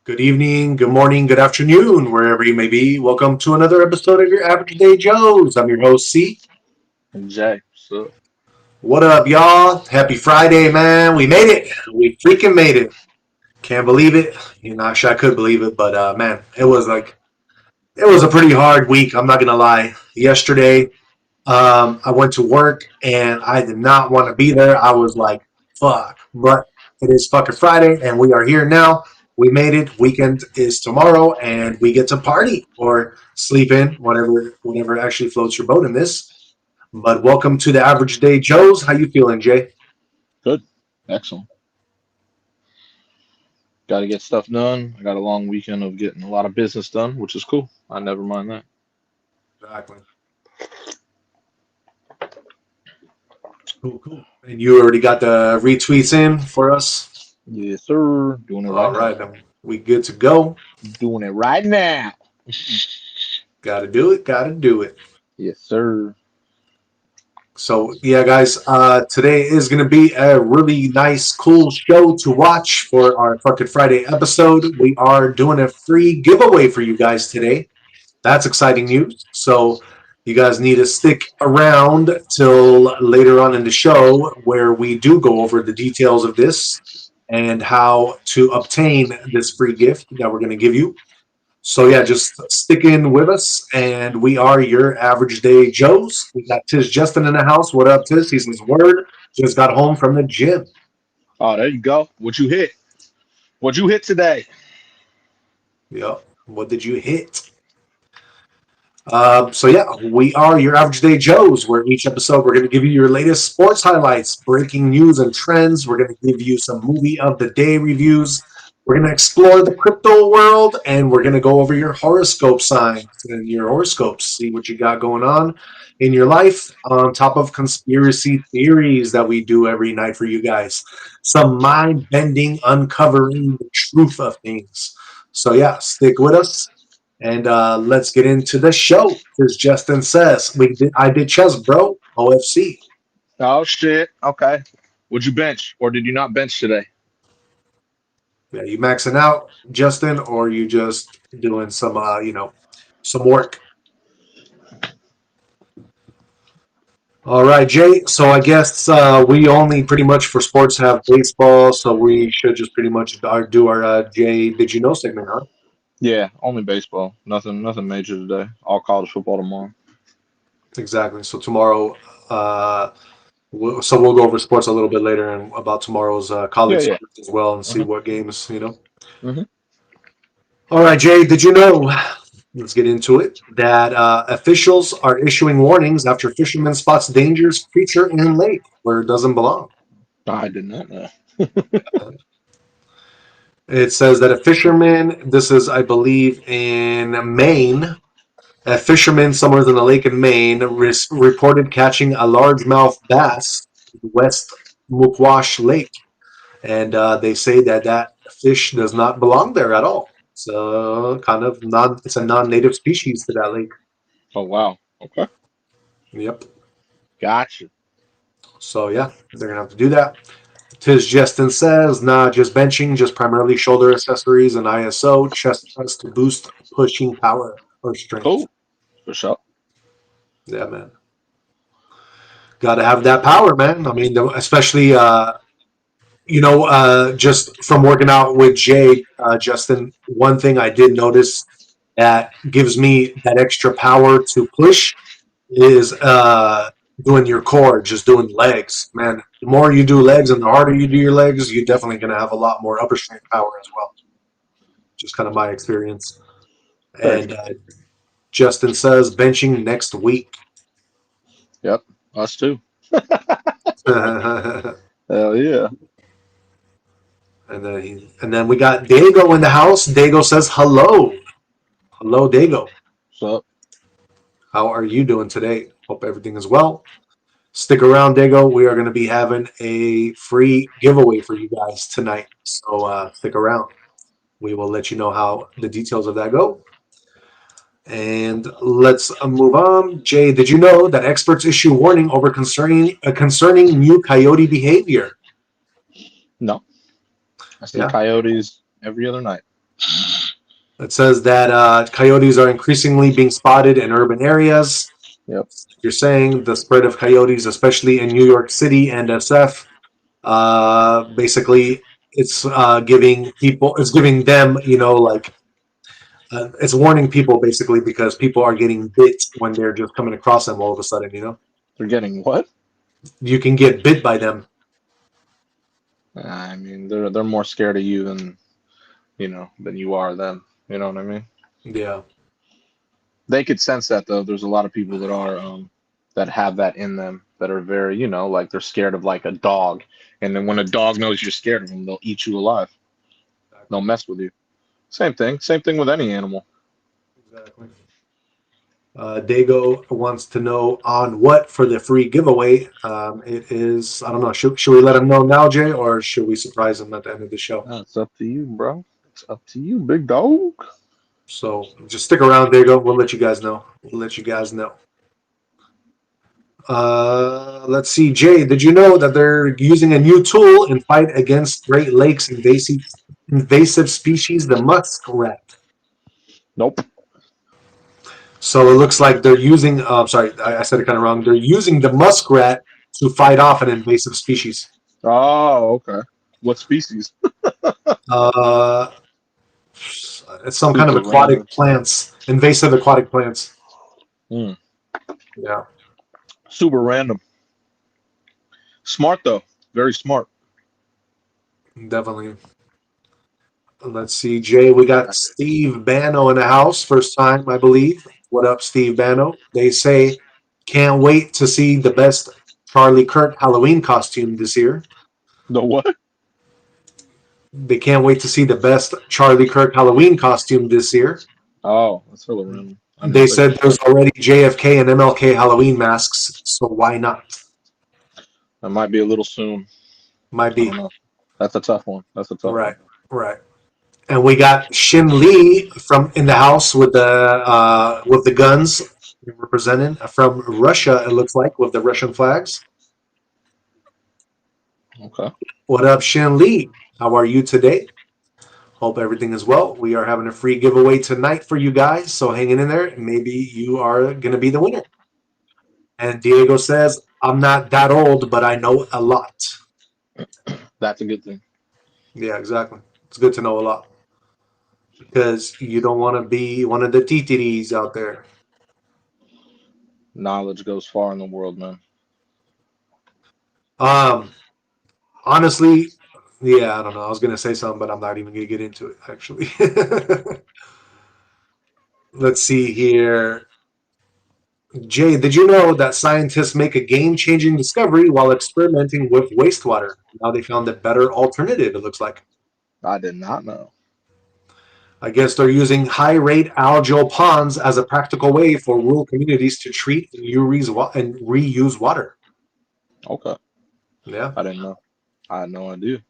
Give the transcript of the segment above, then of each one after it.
Good evening, good morning, good afternoon, wherever you may be. Welcome to another episode of your Average Day Joes. I'm your host, C. Jay, so What up, y'all? Happy Friday, man. We made it. We freaking made it. Can't believe it. Actually, I could believe it, but man, it was a pretty hard week. I'm not going to lie. Yesterday, I went to work and I did not want to be there. I was like, fuck. But it is fucking Friday and we are here now. We made it. Weekend is tomorrow and we get to party or sleep in, whatever actually floats your boat in this. But welcome to the Average Day Joes. How you feeling, Jay? good, excellent. Got to get stuff done. I got a long weekend of getting a lot of business done, which is cool. I never mind that. Exactly. Cool, cool. And you already got the retweets in for us? Yes, sir. Doing it All right now. right, then we good to go. Doing it right now. Gotta do it, gotta do it. Yes, sir. So yeah, guys, today is gonna be a really nice, cool show to watch for our fucking Friday episode. We are doing a free giveaway for you guys today. That's exciting news. So you guys need to stick around till later on in the show where we do go over the details of this and how to obtain this free gift that we're gonna give you. So yeah, just stick in with us, and we are your average day Joes. We got Tiz Justin in the house. What up, Tiz? He says word. Just got home from the gym. Oh, there you go. What you hit? What you hit today? Yep. What did you hit? So yeah, we are your average day Joes. Where each episode we're going to give you your latest sports highlights, breaking news and trends. We're going to give you some movie of the day reviews. We're going to explore the crypto world, and we're going to go over your horoscope signs and your horoscopes. See what you got going on in your life. On top of conspiracy theories that we do every night for you guys, some mind bending, uncovering the truth of things. So yeah, stick with us. And let's get into the show. As Justin says, I did chess, bro. OFC. Oh shit. Okay. Would you bench or did you not bench today? Yeah, you maxing out, Justin, or you just doing some, some work. All right, Jay. So I guess we only pretty much for sports have baseball, so we should just pretty much do our Jay. Did you know segment, huh? Yeah, only baseball. Nothing major today. All college football tomorrow. Exactly. So tomorrow, so we'll go over sports a little bit later and about tomorrow's Yeah, college yeah. sports as well and see Uh-huh. what games. Hmm. All right, Jay, did you know? Let's get into it. That officials are issuing warnings after fisherman spots dangerous creature in lake where it doesn't belong. I did not know. It says that a fisherman, this is, I believe, in Maine, a fisherman somewhere in the lake in Maine reported catching a largemouth bass in West Muquash Lake. And they say that that fish does not belong there at all. So it's a non-native species to that lake. Oh wow. Okay. Yep. Gotcha. So yeah, they're gonna have to do that. Tiz Justin says, nah, just benching, just primarily shoulder accessories and ISO, chest press to boost pushing power or strength. Cool. For sure. Yeah, man. Got to have that power, man. I mean, especially, just from working out with Jay, Justin, one thing I did notice that gives me that extra power to push is doing your core, just doing legs, man. The more you do legs and the harder you do your legs, you're definitely going to have a lot more upper strength power as well. Just kind of my experience. Very And true. Justin says benching next week. Yep. Us too. and Hell yeah. then we got Dago in the house. Dago says hello. Hello, Dago. What's up? How are you doing today? Hope everything is well. Stick around, Dago. We are going to be having a free giveaway for you guys tonight. So stick around. We will let you know how the details of that go. And let's move on. Jay, did you know that experts issue warning over concerning new coyote behavior? No. I see Yeah, coyotes every other night. It says that coyotes are increasingly being spotted in urban areas. Yep. You're saying the spread of coyotes, especially in New York City and SF, basically it's giving them, like it's warning people basically because people are getting bit when they're just coming across them all of a sudden. They're getting what? You can get bit by them. I mean, they're more scared of you than you are them. You know what I mean? Yeah, They could sense that though. There's a lot of people that have that in them that are very, like they're scared of like a dog, and then when a dog knows you're scared of them, they'll eat you alive. They'll exactly. mess with you. Same thing. Same thing with any animal. Exactly. Dago wants to know on what for the free giveaway. It is, I don't know, should we let him know now, Jay, or should we surprise him at the end of the show? It's up to you, bro. It's up to you, big dog. So just stick around, Dago. We'll let you guys know. We'll let you guys know. Let's see, Jay. Did you know that they're using a new tool in fight against Great Lakes invasive species, the muskrat? Nope. So it looks like they're using. Sorry, I said it kind of wrong. They're using the muskrat to fight off an invasive species. Oh, okay. What species? Uh, it's some kind of Super random. aquatic plants, invasive aquatic plants. Hmm. Yeah, Super random. Smart though. Very smart. definitely. Let's see, Jay. We got Steve Bano in the house. First time, I believe. What up, Steve Bano? They say, can't wait to see the best Charlie Kirk Halloween costume this year. The what? They can't wait to see the best Charlie Kirk Halloween costume this year. Oh, that's hella random. I didn't They say said that. there's already JFK and MLK Halloween masks, so why not? That might be a little soon. Might I be. don't know. That's a tough one. That's a tough one. Right, right. And we got Shin Lee from in the house with the guns represented from Russia. It looks like with the Russian flags. Okay. What up, Shin Lee? How are you today? Hope everything is well. We are having a free giveaway tonight for you guys, so hanging in there. Maybe you are going to be the winner. And Diego says, "I'm not that old, but I know a lot." That's a good thing. Yeah, exactly. It's good to know a lot because you don't want to be one of the TTDs out there. Knowledge goes far in the world, man. Um, Honestly, yeah, I don't know. I was gonna say something, but I'm not even gonna get into it. Actually, let's see here. Jay, did you know that scientists make a game-changing discovery while experimenting with wastewater? Now they found a better alternative. It looks like. I did not know. I guess they're using high-rate algal ponds as a practical way for rural communities to treat and reuse water. Okay. Yeah. I didn't know. I had no idea.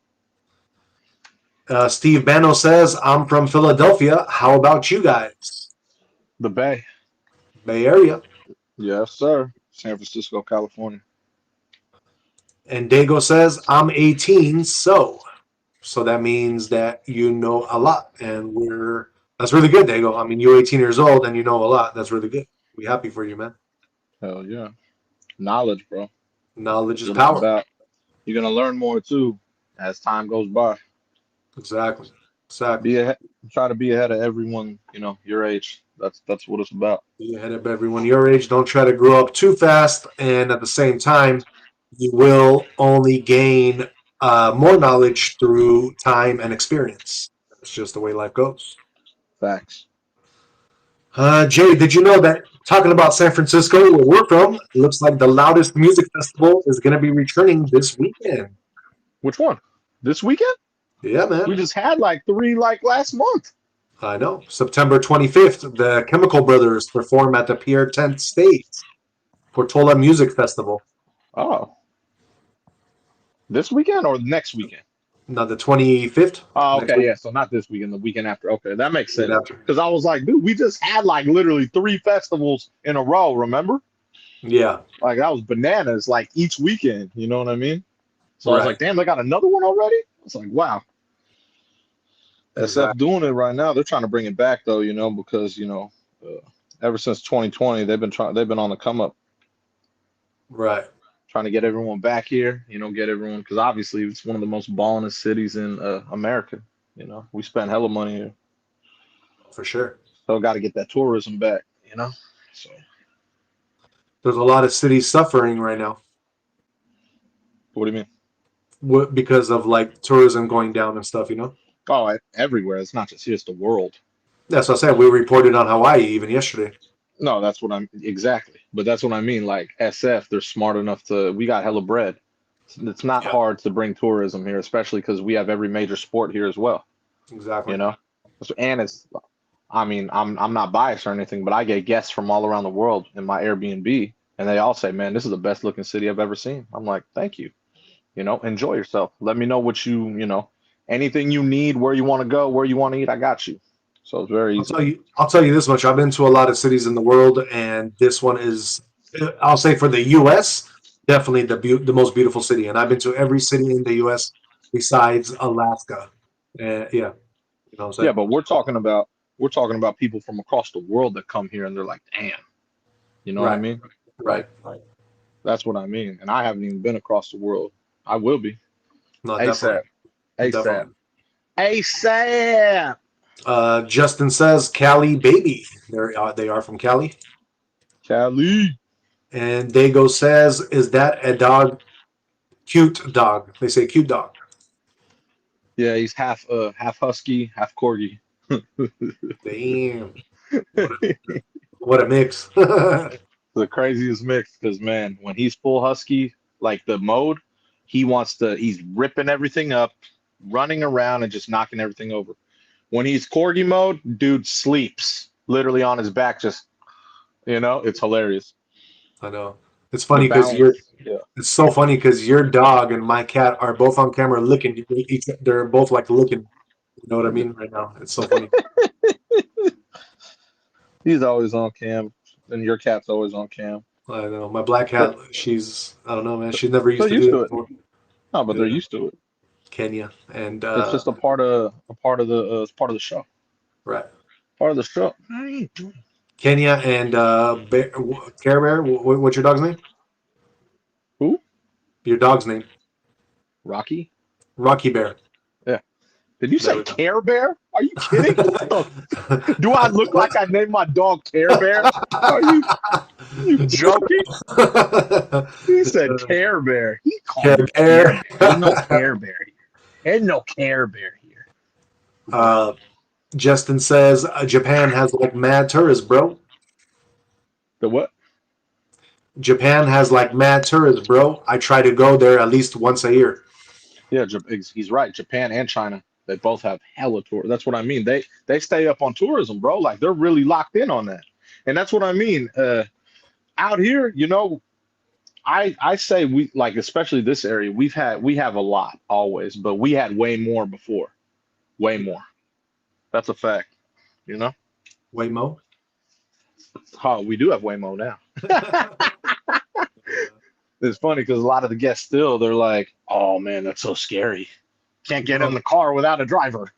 Steve Bano says, "I'm from Philadelphia. How about you guys? The Bay. Bay Area." Yes, sir. San Francisco, California. And Dago says, "I'm 18, so that means that you know a lot, and that's really good, Dago. I mean, you're 18 years old and you know a lot. That's really good. We happy for you, man. Hell yeah. Knowledge, bro. Knowledge That's is what it's power. about. You're gonna learn more too as time goes by. Exactly, exactly. Be ahead, try to be ahead of everyone, your age. That's what it's about. Be ahead of everyone your age. Don't try to grow up too fast, and at the same time, you will only gain more knowledge through time and experience. That's just the way life goes." Facts. Jay, did you know that talking about San Francisco, where we're from, it looks like the loudest music festival is going to be returning this weekend. Which one? This weekend? Yeah, We man. just had like three like last month. I know. September 25th, the Chemical Brothers perform at the Pier 10th Stage Portola Music Festival. Oh, this weekend or next weekend? Now, the 25th, Oh, next okay, week, yeah. So not this weekend, the weekend after. Okay, that makes week sense. after. Because I was like, dude, we just had like literally three festivals in a row. Remember? Yeah, Like that was bananas. Like each weekend. You know what I mean? So I was like, right. damn, they got another one already. I was like, wow. SF Exactly. doing it right now. They're trying to bring it back though, because ever since 2020, they've been on the come up, Right. trying to get everyone back here. Get everyone because obviously it's one of the most ballingest cities in America. We spend hella money here, For sure. so got to get that tourism back. So There's a lot of cities suffering right now what do you mean? because of like tourism going down and stuff. Oh, everywhere. It's not just here; it's the world. That's what I said. We reported on Hawaii even yesterday. No, that's what I'm exactly. But that's what I mean. Like SF, they're smart enough to. We got hella bread. It's not Yeah. hard to bring tourism here, especially because we have every major sport here as well. You Exactly. know, and it's. I mean, I'm not biased or anything, but I get guests from all around the world in my Airbnb, and they all say, "Man, this is the best looking city I've ever seen." I'm like, "Thank you. Enjoy yourself. Let me know what anything you need, where you want to go, where you want to eat. I got you." So it's very I'll easy. tell you. I'll tell you this much. I've been to a lot of cities in the world, and this one is. I'll say for the U.S. definitely the most beautiful city, and I've been to every city in the U.S. besides Alaska. And yeah, you know what I'm Yeah, saying? but we're talking about people from across the world that come here and they're like, damn, you know what I Right. mean? Right. Like that's what I mean. And I haven't even been across the world. I will be. No, definitely, ASAP. ASAP. definitely. ASAP. Justin says Cali baby. They are from Cali. Cali. And Dago says, is that a dog? Cute dog. They say cute dog. Yeah, he's half husky, half corgi. Damn. What a, what a mix. I The craziest mix because man, when he's full husky, like the mode, he's ripping everything up, running around and just knocking everything over. When he's corgi mode, dude sleeps literally on his back, just it's hilarious. know. It's The funny because balance. Yeah. it's so funny because your dog and my cat are both on camera licking each. They're both like licking. You know what I mean right now? It's so funny. He's always on cam, and your cat's always on cam. I know my black But cat. I don't know, man. She never they're used to do used to that it. before. No, but they're Yeah, used to it. Kenya and It's just a part of the show. right. Part of the show. Kenya and Care Bear. What's your dog's name? Who? Your dog's name? Rocky? Rocky Bear. Yeah. Did you There say we go. Care Bear? Are you kidding? Do I look like I named my dog Care Bear? Are you joking? He said Care Bear. He called Care me Care Bear. Bear. Ain't no Care Bear here. Ain't no Care Bear here. uh, Justin says Japan has like mad tourists, bro. The what? Japan has like mad tourists, bro. I try to go there at least once a year. Yeah, he's right. Japan and China, they both have hella tour. That's what I mean. They stay up on tourism, bro. Like they're really locked in on that. And that's what I mean. Out here, I say we like especially this area. We have a lot always, but we had way more before. Way more. That's a fact. You know. Waymo. Oh, we do have way more now. It's funny because a lot of the guests still they're like, "Oh man, that's so scary. Can't get in Bro, the car without a driver."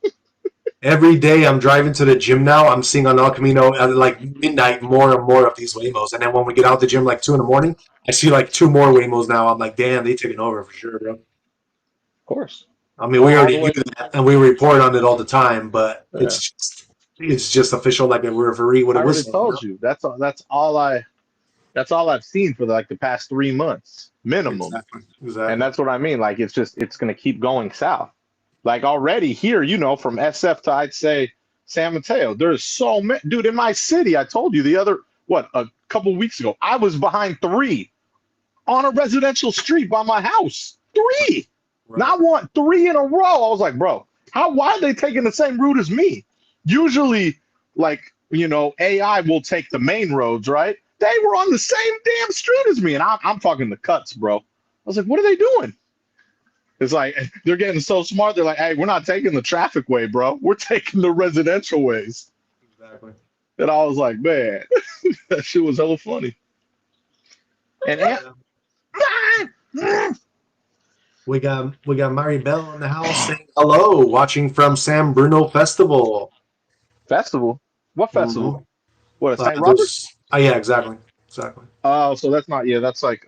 every day I'm driving to the gym now. I'm seeing on El Camino at like midnight more and more of these Waymos. And then when we get out the gym like 2 in the morning, I see like two more Waymos now. I'm like, damn, they taking over for sure, bro. Of course. I mean, we Going all the already knew way. that and we report on it all the time, but Yeah. it's just official like a referee with I a already whistle, told you. That's all I've seen for like the past 3 months minimum. Exactly. And Exactly. that's what I mean. Like it's gonna keep going south. Like already here, from SF to I'd say San Mateo, there's so many dude in my city. I told you a couple weeks ago, I was behind three on a residential street by my house. Three. Right. Not one, three in a row. I was like, bro, why are they taking the same route as me? Usually, like, AI will take the main roads, right? They were on the same damn street as me. And I'm talking the cuts, bro. I was like, what are they doing? It's like they're getting so smart. They're like, hey, we're not taking the traffic way, bro. We're taking the residential ways. Exactly. And I was like, man, that shit was hella funny. And Yeah. We got Maribel in the house saying hello, watching from San Bruno Festival. Festival? What Mm-hmm. festival? What, at St. Robert's? There's yeah, exactly. Oh, so that's not, yeah, that's like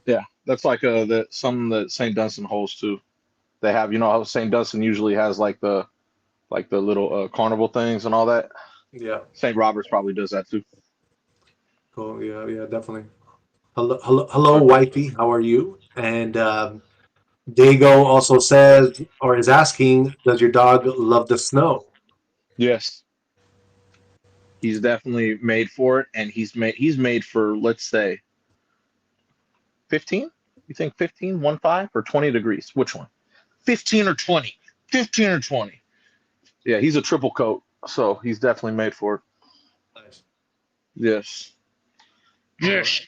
yeah, that's like that some that St. Dunstan holds too. They have, you know how St. Dunstan usually has like the little carnival things and all that. Yeah, St. Robert's probably does that too. cool. Yeah, definitely. Hello, Uh, wifey. How are you? And Dago also says or is asking, does your dog love the snow? yes, he's definitely made for it, and he's made for, let's say, 15. You think 15, 1 5, or 20 degrees? Which one? 15 or 20? 15 or 20? Yeah, he's a triple coat, so he's definitely made for it. Nice. Yes. All Yes. right.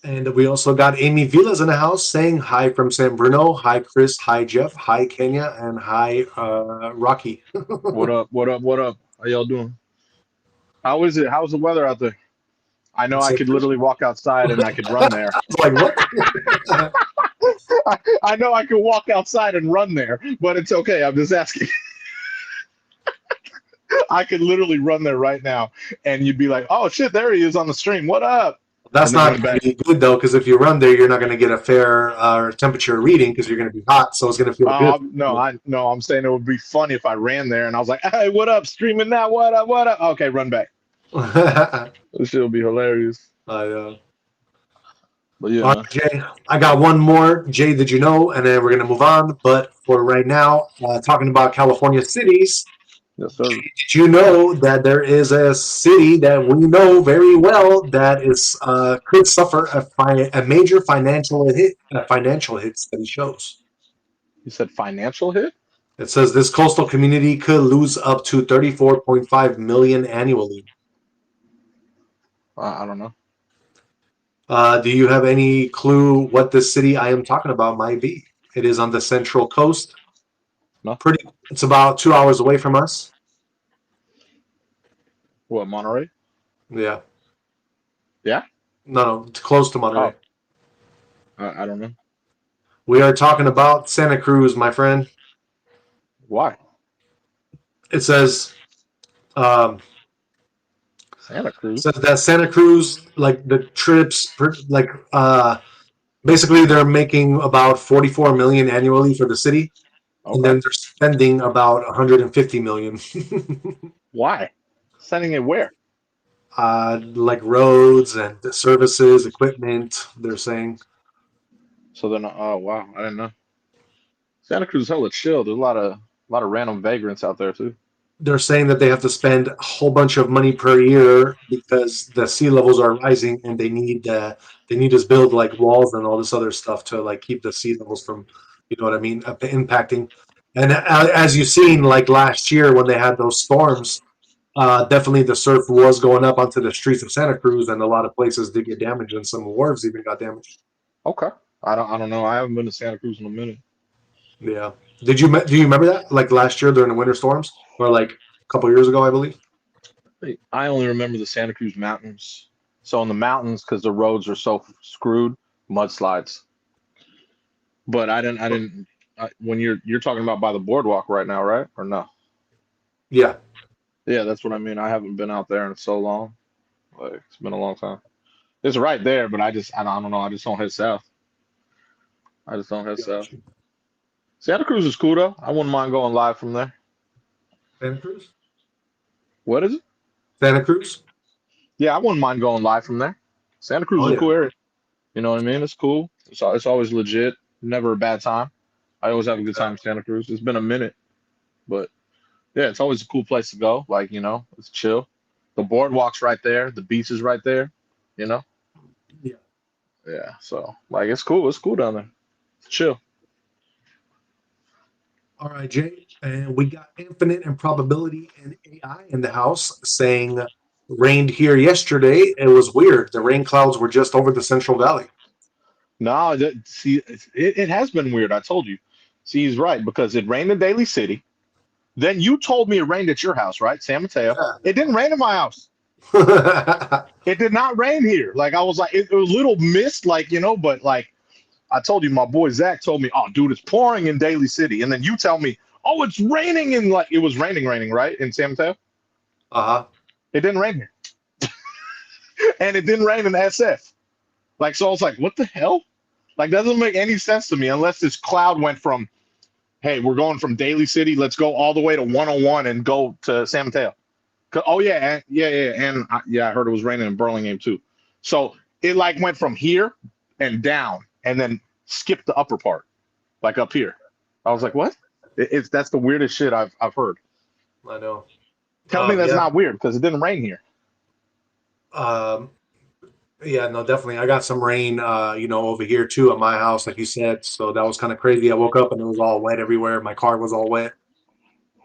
And we also got Amy Vilas in the house saying hi from San Bruno. Hi, Chris. Hi, Jeff. Hi, Kenya. And hi, Rocky. What up? What up? What up? How y'all doing? How is it? How's the weather out there? I know I So, could literally walk outside and I could run there. it's like, what? I know I could walk outside and run there, but it's okay. I'm just asking. I could literally run there right now, and you'd be like, "Oh shit, there he is on the stream. What up?" That's And then not run going back. to be good, though, because if you run there, you're not going to get a fair temperature reading because you're going to be hot. So it's going to feel good. No, I'm saying it would be funny if I ran there and I was like, "Hey, what up? Streaming now? What up? What up?" Okay, run back. This shit would be hilarious. I, But yeah, all man. right, Jay, I got one more. Jay, did you know? And then we're going to move on. But for right now, talking about California cities, Yes, sir. did you know that there is a city that we know very well that is could suffer a major financial hit study shows. You said financial hit? It says this coastal community could lose up to 34.5 million annually. I don't know. Do you have any clue what this city I am talking about might be? It is on the central coast. No. It's about 2 hours away from us. What, Monterey? Yeah. Yeah. No, it's close to Monterey. Oh, I don't know. We are talking about Santa Cruz, my friend. Why? It says um, Santa Cruz. says that Santa Cruz, like the trips, like basically they're making about 44 million annually for the city, and Okay. then they're spending about 150 million. Why? Sending it where? Like roads and services, equipment. They're saying So they're not. Oh wow, I didn't know. Santa Cruz is hella chill. There's a lot of random vagrants out there too. that they have to spend a whole bunch of money per year because the sea levels are rising, and they need to build like walls and all this other stuff to like keep the sea levels from, you know what I mean, impacting. And as you've seen, like last year when they had those storms, definitely the surf was going up onto the streets of Santa Cruz, and a lot of places did get damaged, and some wharves even got damaged. Okay. I don't know. I haven't been to Santa Cruz in a minute. Yeah. Do you remember that like last year during the winter storms, or like a couple years ago, I believe? I only remember the Santa Cruz mountains. So in the mountains, because the roads are so screwed, mudslides. But I didn't. When you're talking about by the boardwalk right now, right? Or no? Yeah. Yeah, that's what I mean. I haven't been out there in so long. Like it's been a long time. It's right there, but I don't know. I just don't head south. I just don't head south. Got you. Santa Cruz is cool though. I wouldn't mind going live from there. Santa Cruz. What is it? Santa Cruz. Yeah, I wouldn't mind going live from there. Santa Cruz Oh is a yeah. cool area. You know what I mean? It's cool. It's always legit. Never a bad time. I always have a good time in Exactly. Santa Cruz. It's been a minute, but yeah, it's always a cool place to go. Like, it's chill. The boardwalk's right there. The beach is right there. You know? Yeah. Yeah. So like it's cool. It's cool down there. It's chill. All right, Jay. And we got infinite improbability and AI in the house saying rained here yesterday. It was weird. The rain clouds were just over the Central Valley. No, see, it has been weird. I told you. See, he's right because it rained in Daly City. Then you told me it rained at your house, right? San Mateo. It didn't rain in my house. Yeah. It did not rain here. Like I was like, it was a little mist, like, but like I told you my boy Zach told me, oh, dude, it's pouring in Daly City, and then you tell me, oh, it's raining in like it was raining, right, in San Mateo. Uh-huh. It didn't rain here, and it didn't rain in SF. Like, so I was like, what the hell? Like, that doesn't make any sense to me unless this cloud went from, hey, we're going from Daly City, let's go all the way to 101 and go to San Mateo. Oh yeah, and I heard it was raining in Burlingame too. So it like went from here and down, and then skipped the upper part, like up here. I was like, what? It's that's the weirdest shit I've heard. I know. Tell me that's Yeah. not weird because it didn't rain here. Yeah, no, definitely. I got some rain, over here too at my house, like you said. So that was kind of crazy. I woke up and it was all wet everywhere. My car was all wet.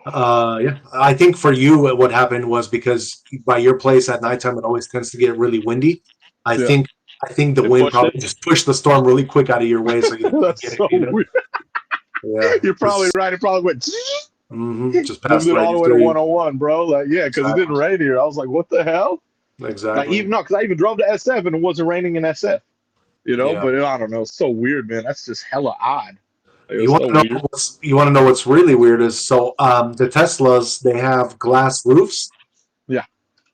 Yeah, I think for you, what happened was because by your place at nighttime, it always tends to get really windy. I Yeah, think, I think the it wind pushed it. probably just pushed the storm really quick out of your way, so you didn't That's get it. so weird. Yeah, You're probably right. It probably went. just Moved passed it right all the way to through you. 101, bro. Like, yeah, because it didn't rain here. I was like, what the hell? Like, Exactly. even no, because I even drove to SF and it wasn't raining in SF. Yeah. But I don't know. It's so weird, man. That's just hella odd. Like, You it's want so to know weird. what's really weird is the Teslas, they have glass roofs. Yeah.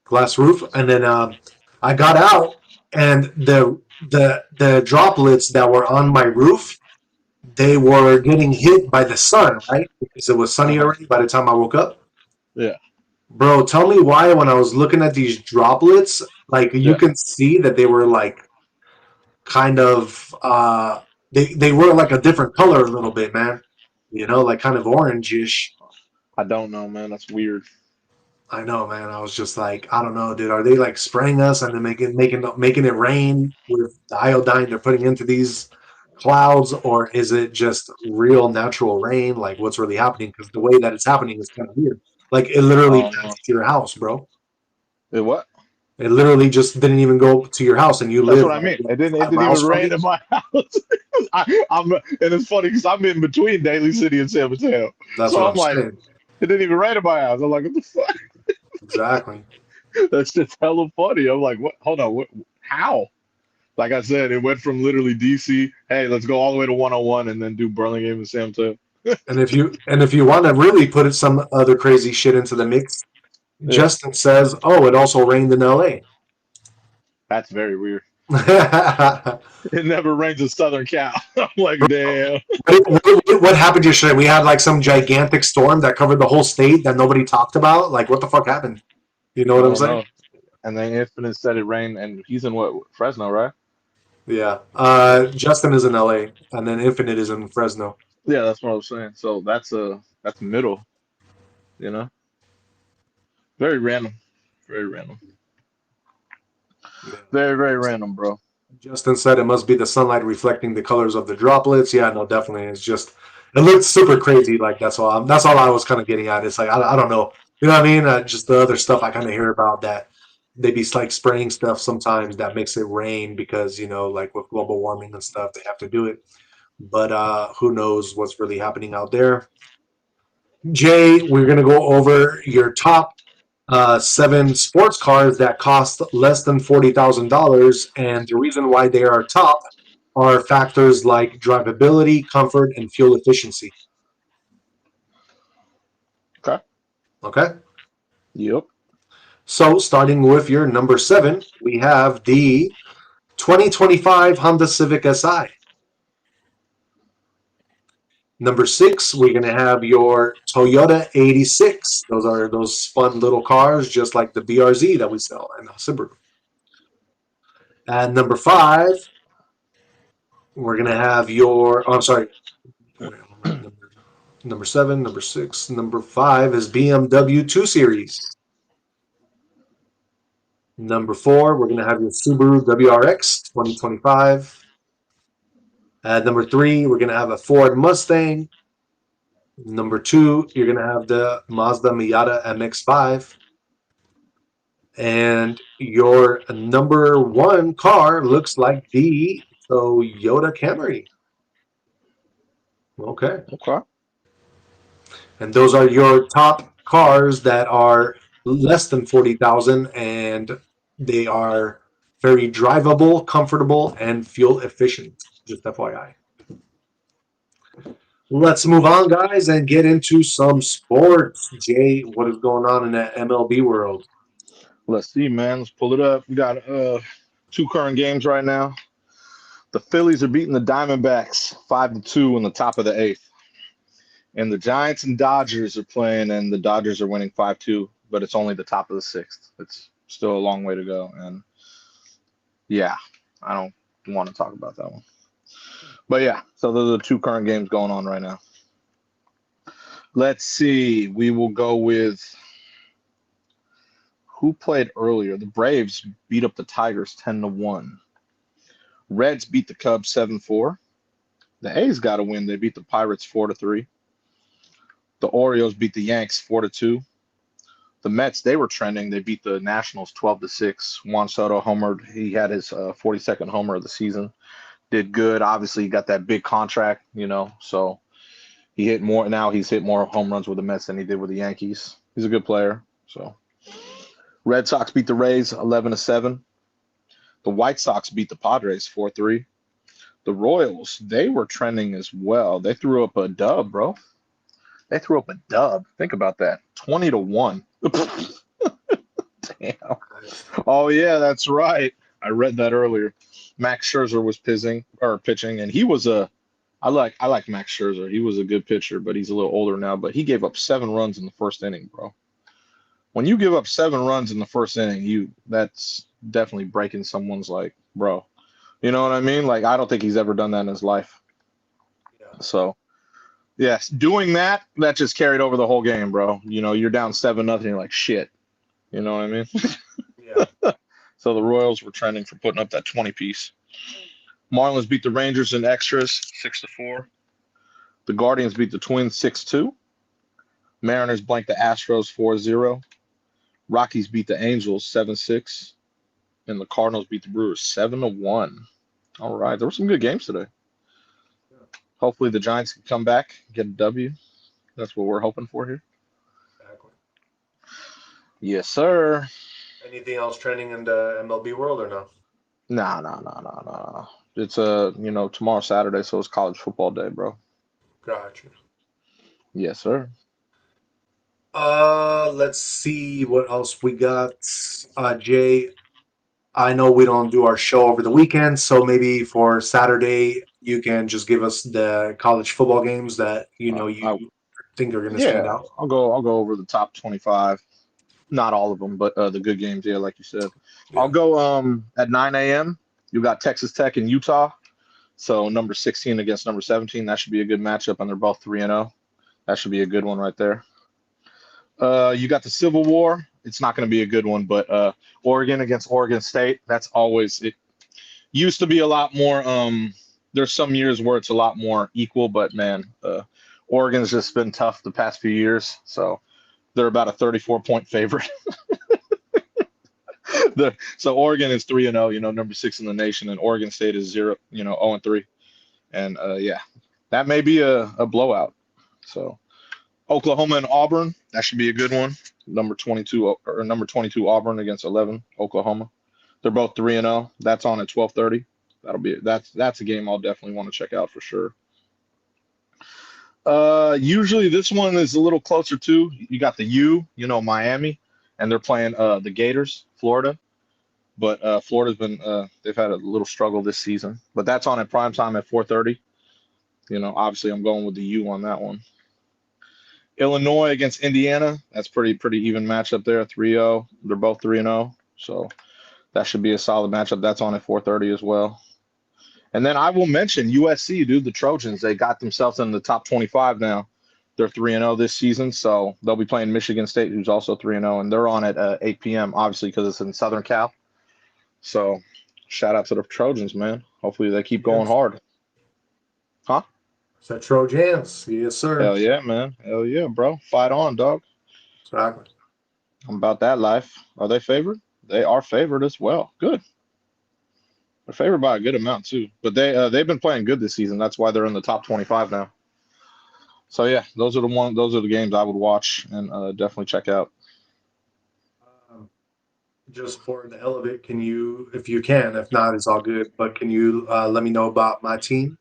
Glass roof, and then I got out, and the droplets that were on my roof, they were getting hit by the sun, right? Because it was sunny already by the time I woke up. Yeah. Bro, tell me why when I was looking at these droplets, like you Yeah. can see that they were like kind of they were like a different color a little bit, man. Like kind of orangish. I don't know, man. That's weird. I know, man. I was just like, I don't know, dude. Are they like spraying us and then making it rain with the iodine they're putting into these clouds, or is it just real natural rain? Like, what's really happening? Because the way that it's happening is kind of weird. Like, it literally Um, passed your house, bro. what? It literally just didn't even go to your house, and you That's live what I like mean. It didn't. It 5 didn't even miles from rain me. in my house. And it's funny because I'm in between Daly City and San Mateo, That's so what I'm I'm like, saying. it didn't even rain in my house. I'm like, what the fuck? Exactly. That's just hella funny. I'm like, what? Hold on. What? How? Like I said, it went from literally DC. Hey, let's go all the way to 101 and then do Burlingame and San Mateo. And if you want to really put some other crazy shit into the mix, Yeah, Justin says, "Oh, it also rained in L.A." that's very weird. what, It never rains in Southern Cal. I'm like, damn. what happened yesterday? We had like some gigantic storm that covered the whole state that nobody talked about. Like, what the fuck happened? You know I what I'm don't saying? know. And then Infinite said it rained, and he's in what, Fresno, right? Yeah. Justin is in LA, and then Infinite is in Fresno. Yeah, that's what I was saying. So that's middle, you know. Very random. Very random. Yeah. Very, very random, bro. Justin said it must be the sunlight reflecting the colors of the droplets. Yeah, no, definitely. It's just it looks super crazy. Like that's all I was kind of getting at. It's like I don't know. You know what I mean? Just the other stuff I kind of hear about that they be like spraying stuff sometimes that makes it rain because like with global warming and stuff they have to do it. But who knows what's really happening out there? Jay, we're gonna go over your top 7 sports cars that cost less than $40,000, and the reason why they are top are factors like drivability, comfort, and fuel efficiency. Okay. Okay, Yep. so starting with your number 7, we have the 2025 Honda Civic Si. Number 6, we're going to have your Toyota 86. Those are those fun little cars, just like the BRZ that we sell and the Subaru. And number 5, we're going to have your, oh, I'm sorry, number 7, number 6, number 5 is BMW 2 Series. Number 4, we're going to have your Subaru WRX 2025. At number 3, we're going to have a Ford Mustang. Number 2, you're going to have the Mazda Miata MX-5. And your number 1 car looks like the Toyota Camry. Okay. Okay. And those are your top cars that are less than 40,000, and they are very drivable, comfortable, and fuel efficient. Just FYI. Let's move on, guys, and get into some sports. Jay, what is going on in that MLB world? Let's see, man. Let's pull it up. We got two current games right now. The Phillies are beating the Diamondbacks 5-2 in the top of the eighth. And the Giants and Dodgers are playing, and the Dodgers are winning 5-2, but it's only the top of the sixth. It's still a long way to go. And yeah, I don't want to talk about that one. But yeah, so those are the two current games going on right now. Let's see. We will go with who played earlier. The Braves beat up the Tigers 10-1. Reds beat the Cubs 7-4. The A's got a win. They beat the Pirates 4-3. The Orioles beat the Yanks 4-2. The Mets, they were trending. They beat the Nationals 12-6. Juan Soto homered. He had his 42nd homer of the season. Did good. Obviously, he got that big contract, so he hit more. Now he's hit more home runs with the Mets than he did with the Yankees. He's a good player. So Red Sox beat the Rays 11-7. The White Sox beat the Padres 4-3. The Royals, they were trending as well. They threw up a dub, bro. They threw up a dub. Think about that. 20-1. Damn. Oh yeah, that's right. I read that earlier. Max Scherzer was pitching, and he was I like Max Scherzer. He was a good pitcher, but he's a little older now. But he gave up 7 runs in the first inning, bro. When you give up 7 runs in the first inning, that's definitely breaking someone's like, bro. You know what I mean? Like I don't think he's ever done that in his life. Yeah. So yes, doing that just carried over the whole game, bro. You're down 7-0. You're like shit. You know what I mean? Yeah. So the Royals were trending for putting up that 20 piece. Marlins beat the Rangers in extras 6-4. The Guardians beat the Twins 6-2. Mariners blanked the Astros 4-0. Rockies beat the Angels 7-6. And the Cardinals beat the Brewers 7-1. All right. There were some good games today. Yeah. Hopefully the Giants can come back, get a W. That's what we're hoping for here. Exactly. Yes, sir. Anything else trending in the MLB world or no? Nah, nah, nah, nah, nah. It's tomorrow Saturday, so it's college football day, bro. Gotcha. Yes, sir. Let's see what else we got. Jay, I know we don't do our show over the weekend, so maybe for Saturday you can just give us the college football games that I, you think are going to stand yeah, out. I'll go over the top 25. Not all of them, but the good games. Yeah, like you said. I'll Yeah. go at 9 a.m. You got Texas Tech and Utah. So number 16 against number 17. That should be a good matchup, and they're both 3-0. That should be a good one right there. You got the Civil War. It's not going to be a good one, but Oregon against Oregon State. That's always it. Used to be a lot more. There's some years where it's a lot more equal, but man, Oregon's just been tough the past few years. So they're about a 34-point favorite. So Oregon is 3-0, number 6 in the nation, and Oregon State is 0-3, and yeah, that may be a blowout. So Oklahoma and Auburn, that should be a good one. Number 22 Auburn against 11 Oklahoma. They're both 3-0. That's on at 12:30. That's a game I'll definitely want to check out for sure. Usually this one is a little closer to. You got the Miami, and they're playing the Gators, Florida. But Florida's been they've had a little struggle this season. But that's on at prime time at 4:30. Obviously I'm going with the U on that one. Illinois against Indiana. That's pretty even matchup there. 3-0. They're both 3-0. So that should be a solid matchup. That's on at 4:30 as well. And then I will mention USC, dude, the Trojans. They got themselves in the top 25 now. They're 3-0 this season, so they'll be playing Michigan State, who's also 3-0, and they're on at 8 p.m. obviously because it's in Southern Cal. So shout out to the Trojans, man. Hopefully they keep going Yes. hard. Huh? Is that Trojans? Yes, sir. Hell yeah, man. Hell yeah, bro. Fight on, dog. Exactly. I'm about that life. Are they favored? They are favored as well. Good. They're favored by a good amount too. But they've been playing good this season. That's why they're in the top 25 now. So yeah, those are the games I would watch and definitely check out. Um, just for the hell of it, can you, if you can, if not, it's all good, but can you let me know about my team?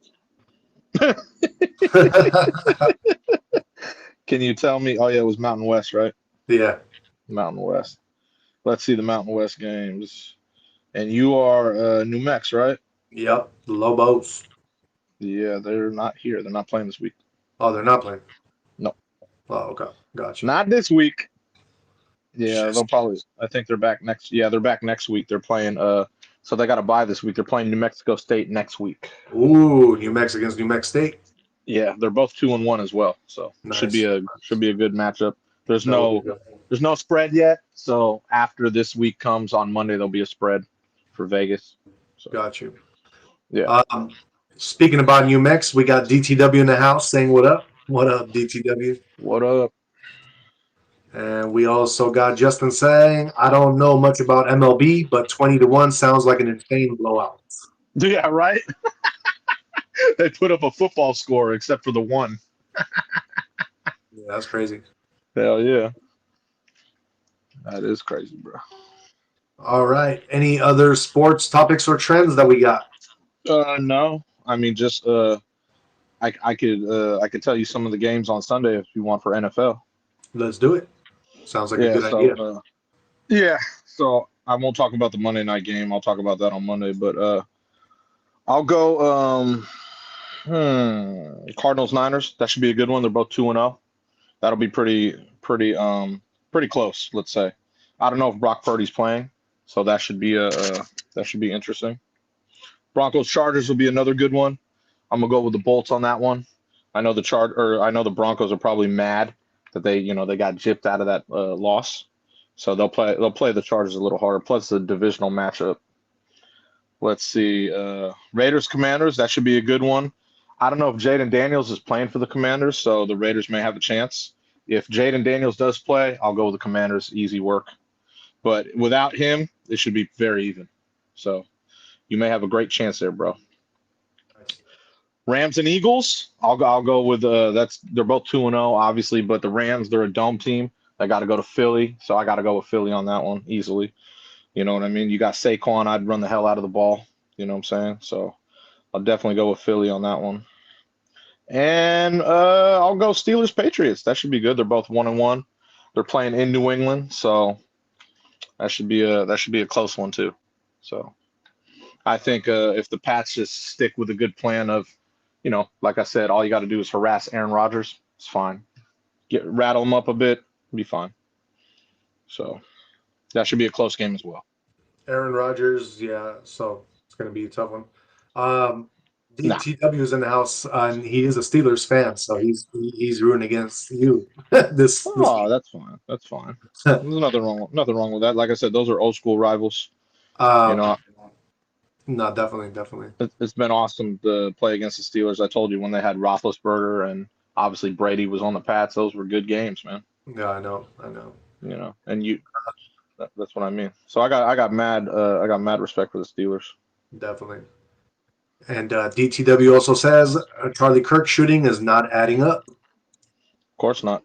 Can you tell me? Oh yeah, it was Mountain West, right? Yeah. Mountain West. Let's see the Mountain West games. And you are New Mex, right? Yep. The Lobos. Yeah, they're not here. They're not playing this week. Oh, they're not playing. No, Oh, okay. Gotcha. not this week. Yeah, Shit. they'll probably. I think they're back next. Yeah, they're back next week. They're playing. So they got to bye this week. They're playing New Mexico State next week. Ooh, New Mexico against New Mexico State. Yeah, they're both 2-1 as well. So Nice. should be a good matchup. There's That will be no good. there's no spread yet. So after this week comes on Monday, there'll be a spread for Vegas. So Got you. yeah, Speaking about New Mex, we got DTW in the house saying what up. What up, DTW? what up? And we also got Justin saying, I don't know much about MLB, but 20-1 sounds like an insane blowout. Yeah, right. They put up a football score except for the one. Yeah, that's crazy. Hell yeah, that is crazy, bro. All right. Any other sports topics or trends that we got? No, I mean just I could tell you some of the games on Sunday if you want for NFL. Let's do it. Sounds like a Yeah, good so idea. yeah, so I won't talk about the Monday night game. I'll talk about that on Monday, but I'll go Cardinals Niners. That should be a good one. They're both 2-0. That'll be pretty close, let's say. I don't know if Brock Purdy's playing, so that should be that should be interesting. Broncos Chargers will be another good one. I'm gonna go with the Bolts on that one. I know the Broncos are probably mad that they got gypped out of that loss. So they'll play the Chargers a little harder. Plus the divisional matchup. Let's see. Raiders Commanders, that should be a good one. I don't know if Jaden Daniels is playing for the Commanders, so the Raiders may have a chance. If Jaden Daniels does play, I'll go with the Commanders. Easy work. But without him, it should be very even. So you may have a great chance there, bro. Rams and Eagles, I'll go with they're both 2-0, obviously, but the Rams, they're a dome team. They got to go to Philly, so I got to go with Philly on that one easily. You know what I mean? You got Saquon, I'd run the hell out of the ball. You know what I'm saying? So I'll definitely go with Philly on that one. And I'll go Steelers Patriots. That should be good. They're both 1-1. They're playing in New England, so that should be a close one too. So I think if the Pats just stick with a good plan of, like I said, all you got to do is harass Aaron Rodgers. It's fine. Rattle him up a bit, be fine. So that should be a close game as well. Aaron Rodgers, yeah, so it's going to be a tough one. Nah. DTW is in the house, and he is a Steelers fan, so he's rooting against you. this Oh, that's fine. That's fine. There's nothing wrong with that. Like I said, those are old school rivals. No, definitely. It's been awesome to play against the Steelers. I told you when they had Roethlisberger and obviously Brady was on the Pats. Those were good games, man. Yeah, I know. And that's what I mean. So I got mad respect for the Steelers. Definitely. And DTW also says Charlie Kirk shooting is not adding up. Of course not.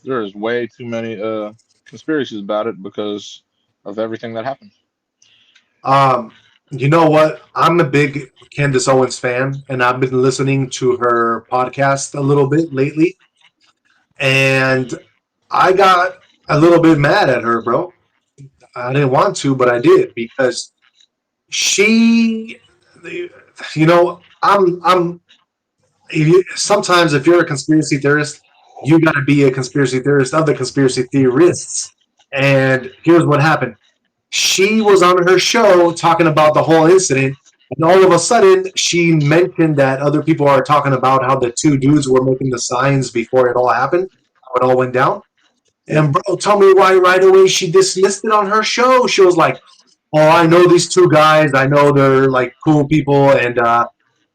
There's way too many conspiracies about it because of everything that happened. You know what? I'm a big Candace Owens fan, and I've been listening to her podcast a little bit lately. And I got a little bit mad at her, bro. I didn't want to, but I did because she, I'm. Sometimes if you're a conspiracy theorist, you got to be a conspiracy theorist of the conspiracy theorists. And here's what happened. She was on her show talking about the whole incident, and all of a sudden she mentioned that other people are talking about how the two dudes were making the signs before it all happened, how it all went down. And bro, tell me why right away she dismissed it on her show. She was like, "Oh, I know these two guys. I know they're like cool people, and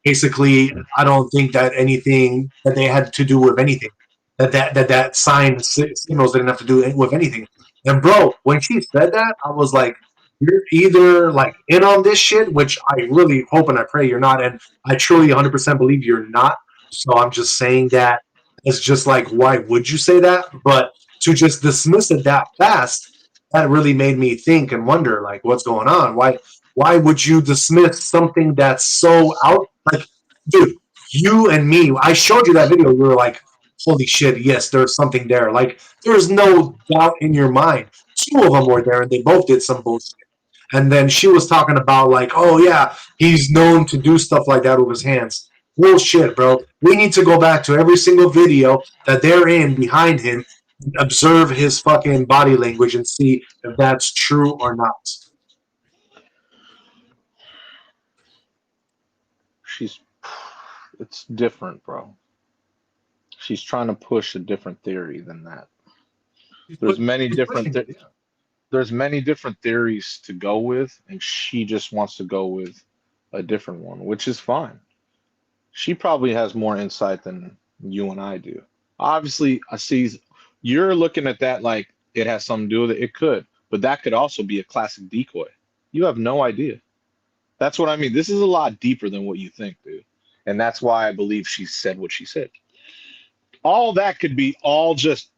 basically, I don't think that anything that they had to do with anything. That sign signals didn't have to do with anything." And bro, when she said that, I was like, "You're either like in on this shit, which I really hope and I pray you're not, and I truly 100% believe you're not." So I'm just saying that it's just like, why would you say that? But to just dismiss it that fast, that really made me think and wonder, like, what's going on? Why would you dismiss something that's so out? Like, dude, you and me, I showed you that video. You were like, holy shit, yes, there's something there. Like, there's no doubt in your mind. Two of them were there, and they both did some bullshit. And then she was talking about, like, oh, yeah, he's known to do stuff like that with his hands. Bullshit, bro. We need to go back to every single video that they're in behind him, observe his fucking body language, and see if that's true or not. It's different, bro. She's trying to push a different theory than that. There's many different there's many different theories to go with, and she just wants to go with a different one, which is fine. She probably has more insight than you and I do. Obviously, I see you're looking at that like it has something to do with it. It could, but that could also be a classic decoy. You have no idea. That's what I mean. This is a lot deeper than what you think, dude. And that's why I believe she said what she said. All that could be all just,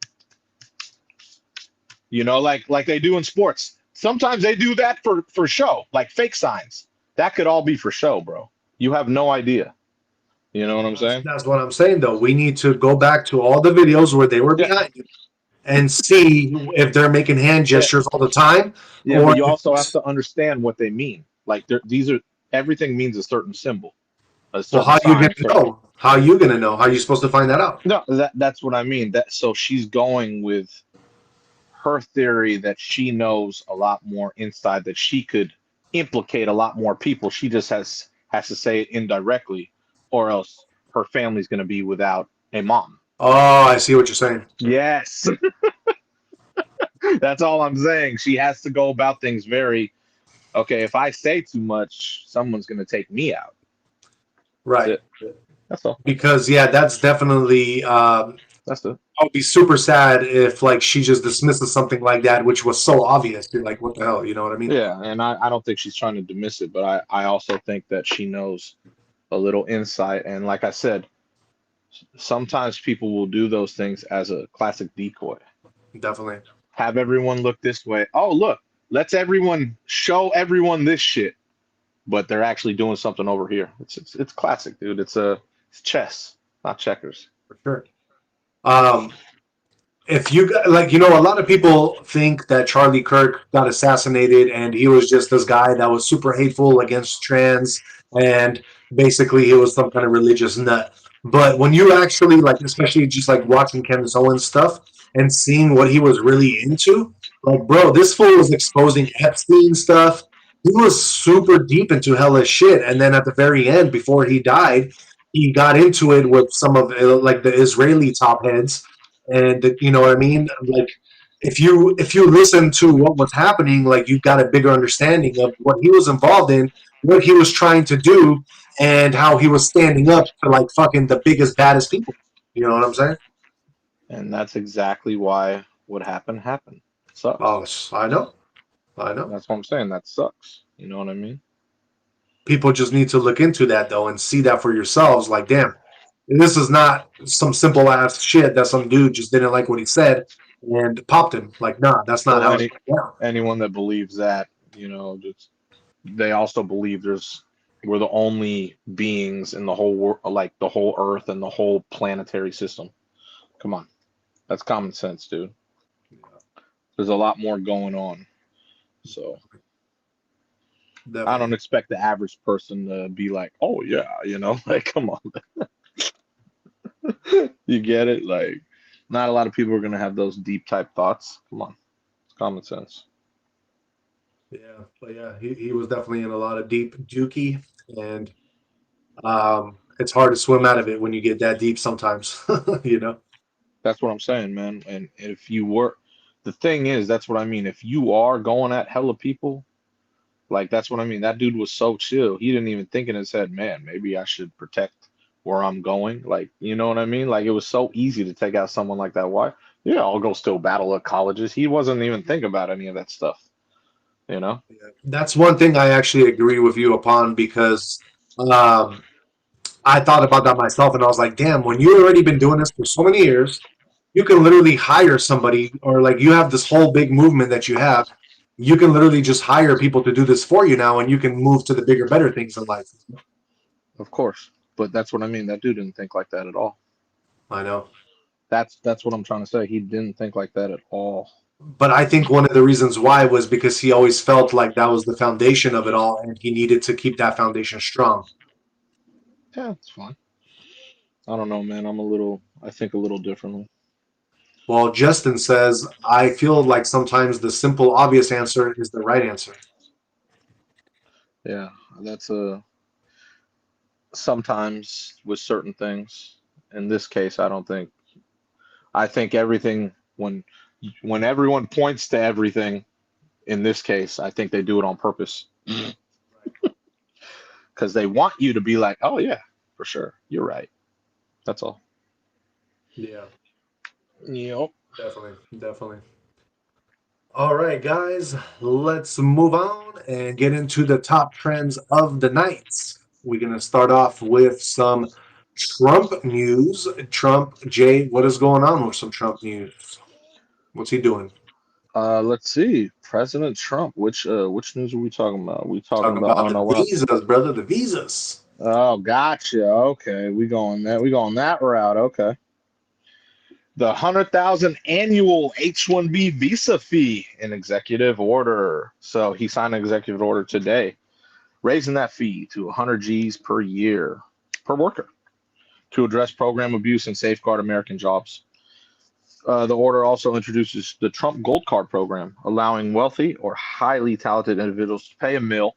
like they do in sports. Sometimes they do that for show, like fake signs. That could all be for show, bro. You have no idea. You know what I'm saying? That's what I'm saying, though. We need to go back to all the videos where they were behind you and see if they're making hand gestures all the time. Yeah, but you also have to understand what they mean. Like these are everything means a certain symbol. Well, how are you going to know? How are you going to know? How are you supposed to find that out? No, that's what I mean. So she's going with her theory that she knows a lot more inside, that she could implicate a lot more people. She just has to say it indirectly, or else her family's going to be without a mom. Oh, I see what you're saying. Yes. That's all I'm saying. She has to go about things very, okay, if I say too much, someone's going to take me out. Right. That's all. Because, yeah, that's definitely, that's it. I'll be super sad if, like, she just dismisses something like that, which was so obvious. You're like, what the hell? You know what I mean? Yeah, and I don't think she's trying to dismiss it, but I also think that she knows a little insight. And like I said, sometimes people will do those things as a classic decoy. Definitely. Have everyone look this way. Oh, look, let's show everyone this shit. But they're actually doing something over here. It's classic, dude. It's chess, not checkers. For sure. If you like, a lot of people think that Charlie Kirk got assassinated and he was just this guy that was super hateful against trans, and basically he was some kind of religious nut. But when you actually, like, especially just like watching Candace Owens stuff and seeing what he was really into, like, bro, this fool was exposing Epstein stuff. He was super deep into hellish shit. And then at the very end, before he died, he got into it with some of like the Israeli top heads. And you know what I mean? Like, if you listen to what was happening, like, you got a bigger understanding of what he was involved in, what he was trying to do, and how he was standing up to, like, fucking the biggest, baddest people. You know what I'm saying? And that's exactly why what happened. Sucks. Oh, I know. That's what I'm saying. That sucks. You know what I mean? People just need to look into that, though, and see that for yourselves. Like, damn, this is not some simple ass shit that some dude just didn't like what he said and popped him. Like, nah, that's not how. Anyone that believes that, they also believe we're the only beings in the whole world, like the whole Earth and the whole planetary system. Come on, that's common sense, dude. There's a lot more going on, so. Definitely. I don't expect the average person to be like, oh yeah, like, come on. You get it? Like, not a lot of people are gonna have those deep type thoughts. Come on. It's common sense. Yeah, but yeah, he was definitely in a lot of deep dookie, and it's hard to swim out of it when you get that deep sometimes. That's what I'm saying, man. And if you were, the thing is, that's what I mean. If you are going at hella people, like, that's what I mean. That dude was so chill. He didn't even think in his head, man, maybe I should protect where I'm going. Like, you know what I mean? Like, it was so easy to take out someone like that. Why? Yeah, I'll go still battle at colleges. He wasn't even thinking about any of that stuff. Yeah, that's one thing I actually agree with you upon, because I thought about that myself, and I was like, damn, when you've already been doing this for so many years, you can literally hire somebody, or like, you have this whole big movement that you have. You can literally just hire people to do this for you now, and you can move to the bigger, better things in life. Of course. But that's what I mean. That dude didn't think like that at all. I know. That's what I'm trying to say. He didn't think like that at all. But I think one of the reasons why was because he always felt like that was the foundation of it all, and he needed to keep that foundation strong. Yeah, it's fine. I don't know, man. I think a little differently. Well, Justin says, I feel like sometimes the simple, obvious answer is the right answer. Yeah, that's a sometimes with certain things. In this case, I don't think. I think everything when everyone points to everything. In this case, I think they do it on purpose because they want you to be like, "Oh yeah, for sure, you're right." That's all. Yeah, Yep. definitely, definitely. All right, guys, let's move on and get into the top trends of the night. We're going to start off with some Trump news. Trump, Jay, what is going on with some Trump news? What's he doing? Let's see. President Trump. Which news are we talking about? We talking Talking about? about Oh the no, we're not. visas, brother, the visas. Oh, gotcha. Okay, we going that route. Okay. The 100,000 annual H-1B visa fee in executive order. So he signed an executive order today, raising that fee to 100 G's per year per worker to address program abuse and safeguard American jobs. The order also introduces the Trump Gold Card program, allowing wealthy or highly talented individuals to pay a meal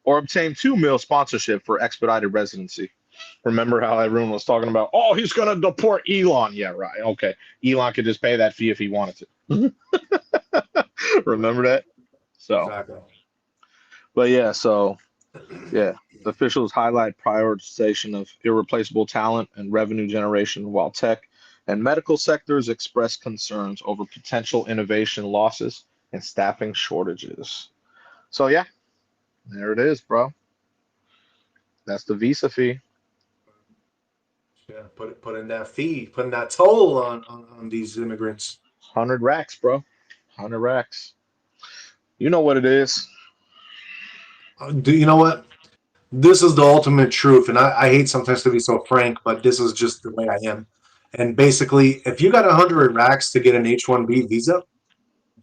or obtain 2 meal sponsorship for expedited residency. Remember how everyone was talking about, oh, he's going to deport Elon? Yeah, right. Okay. Elon could just pay that fee if he wanted to. Remember that? So, Exactly. but yeah, so yeah, officials highlight prioritization of irreplaceable talent and revenue generation, while tech and medical sectors express concerns over potential innovation losses and staffing shortages. So yeah, there it is, bro. That's the visa fee. Yeah, put in that fee, putting that toll on these immigrants. 100 racks, bro. 100 racks. You know what it is. Do you know what? This is the ultimate truth, and I hate sometimes to be so frank, but this is just the way I am. And basically, if you got 100 racks to get an H-1B visa,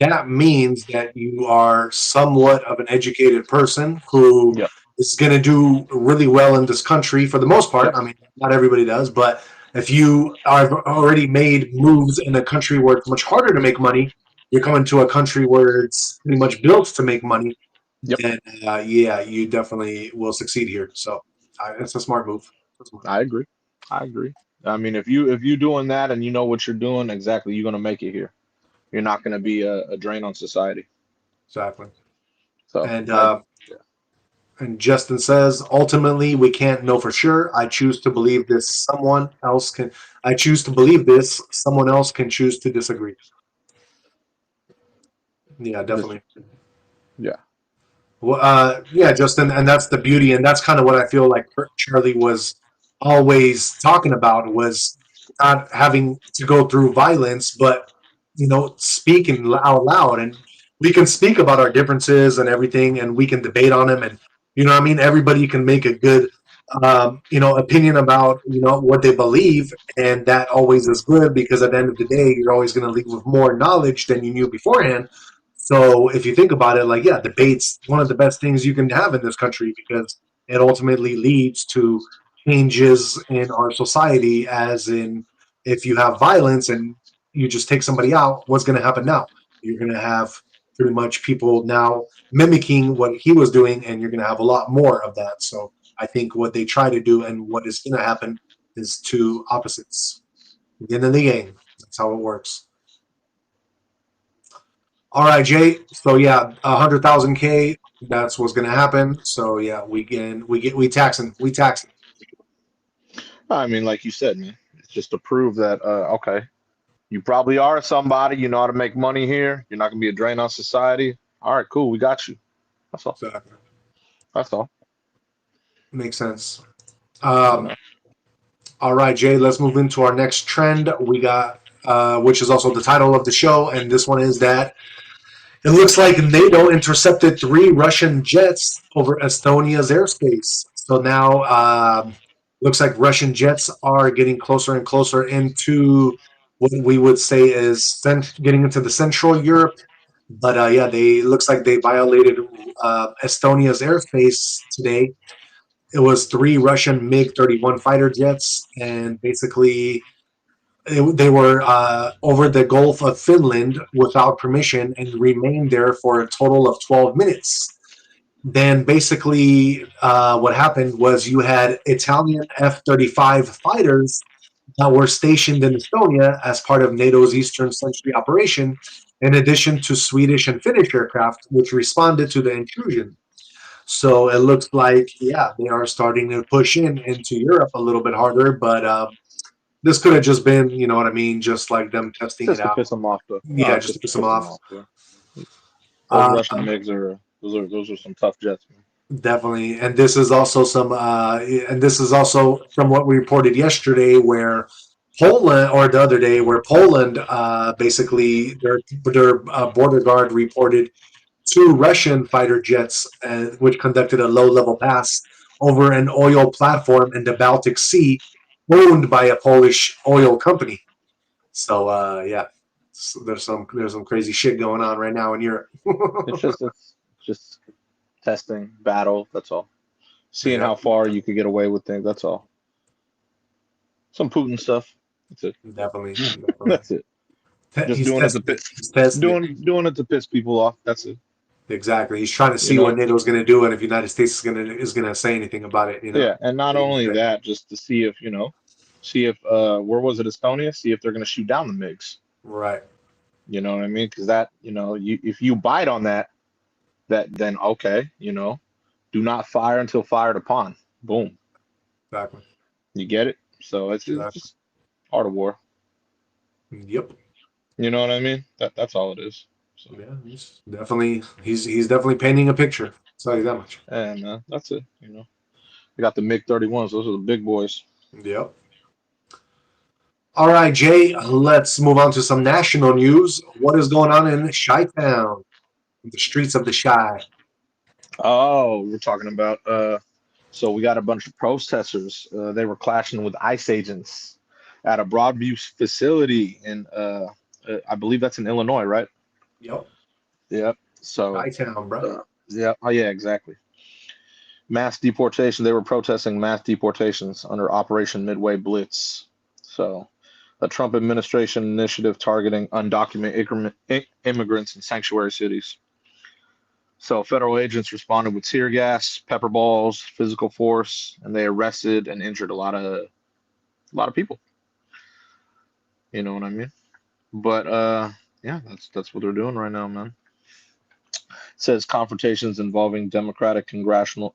that means that you are somewhat of an educated person who Yep. is going to do really well in this country for the most part. Yep. I mean, not everybody does, but if you have already made moves in a country where it's much harder to make money, you're coming to a country where it's pretty much built to make money, Yep. then yeah, you definitely will succeed here. So it's a smart move. It's a smart I agree. I agree. I mean, if you doing that and you know what you're doing, exactly, you're gonna make it here. You're not gonna be a drain on society. exactly. So And I and Justin says, ultimately, we can't know for sure. I choose to believe this. Someone else can. I choose to believe this. Someone else can choose to disagree. Yeah, just definitely. yeah. Well, yeah, Justin, and that's the beauty, and that's kind of what I feel like Charlie was always talking about was not having to go through violence, but speaking out loud, and we can speak about our differences and everything, and we can debate on them, and what I mean. Everybody can make a good, opinion about what they believe, and that always is good because at the end of the day, you're always going to leave with more knowledge than you knew beforehand. So if you think about it, like, yeah, debate's one of the best things you can have in this country because it ultimately leads to changes in our society. As in, if you have violence and you just take somebody out, what's going to happen now? You're going to have pretty much people now mimicking what he was doing, and you're going to have a lot more of that. So I think what they try to do and what is going to happen is two opposites. Yin and the yang. That's how it works. All right, Jay. So yeah, 100,000 K. That's what's gonna happen. So yeah, we taxing. I mean, like you said, man, it's just to prove that okay, you probably are somebody. You know how to make money here. You're not gonna be a drain on society. All right, cool. We got you. That's all. Exactly. That's all. Makes sense. You Um, know. all right, Jay. Let's move into our next trend. We got, which is also the title of the show, and this one is that it looks like NATO intercepted 3 Russian jets over Estonia's airspace. So now, Looks like Russian jets are getting closer and closer into what we would say is getting into the Central Europe. But yeah, they looks like they violated Estonia's airspace today. It was three Russian MiG-31 fighter jets, and basically they were over the Gulf of Finland without permission and remained there for a total of 12 minutes. Then basically what happened was you had Italian F-35 fighters that were stationed in Estonia as part of NATO's Eastern Century operation, in addition to Swedish and Finnish aircraft, which responded to the intrusion. So it looks like, yeah, they are starting to push into Europe a little bit harder, but this could have just been, you know what I mean, just like them testing it Just to out. piss them off, though. No, Yeah, it's just just to to piss them piss them off. off. Yeah. Those Uh, Russian MiGs are those are some tough jets, man. Definitely, and this is also and this is also from what we reported yesterday, where Poland, or the other day, where Poland, basically their border guard reported two Russian fighter jets, which conducted a low-level pass over an oil platform in the Baltic Sea, owned by a Polish oil company. So yeah, so there's some crazy shit going on right now in Europe. It's just testing, battle. That's all. Seeing Yeah, how far you could get away with things. That's all. Some Putin stuff. That's it. definitely. That's it. Just He's doing it to testing it. piss, He's testing it. doing it to piss people off. That's it. Exactly. He's trying to You see what know. NATO's going to do and if the United States is gonna say anything about it. Yeah, and not only that, just to see if see if where was it, Estonia? See if they're going to shoot down the MiGs. Right. You know what I mean? Because that if you bite on that, then okay, do not fire until fired upon. Boom. Exactly. You get it? So it's Exactly. just art of war. Yep. You know what I mean? That's all it is. So, Yeah. He's definitely painting a picture. I'll tell you that much. and that's it. We got the MiG-31s. Those are the big boys. Yep. All right, Jay. Let's move on to some national news. What is going on in Chi-Town, the streets of the Chi? Oh, we're talking about so we got a bunch of protesters. They were clashing with ICE agents at a Broadview facility in I believe that's in Illinois, right? Yep. Yep. So Chi-Town, bro. yeah, oh yeah, exactly. Mass deportation. They were protesting mass deportations under Operation Midway Blitz. So a Trump administration initiative targeting undocumented immigrants in sanctuary cities. So federal agents responded with tear gas, pepper balls, physical force, and they arrested and injured a lot of people. You know what I mean? But yeah, that's what they're doing right now, man. It says confrontations involving Democratic congressional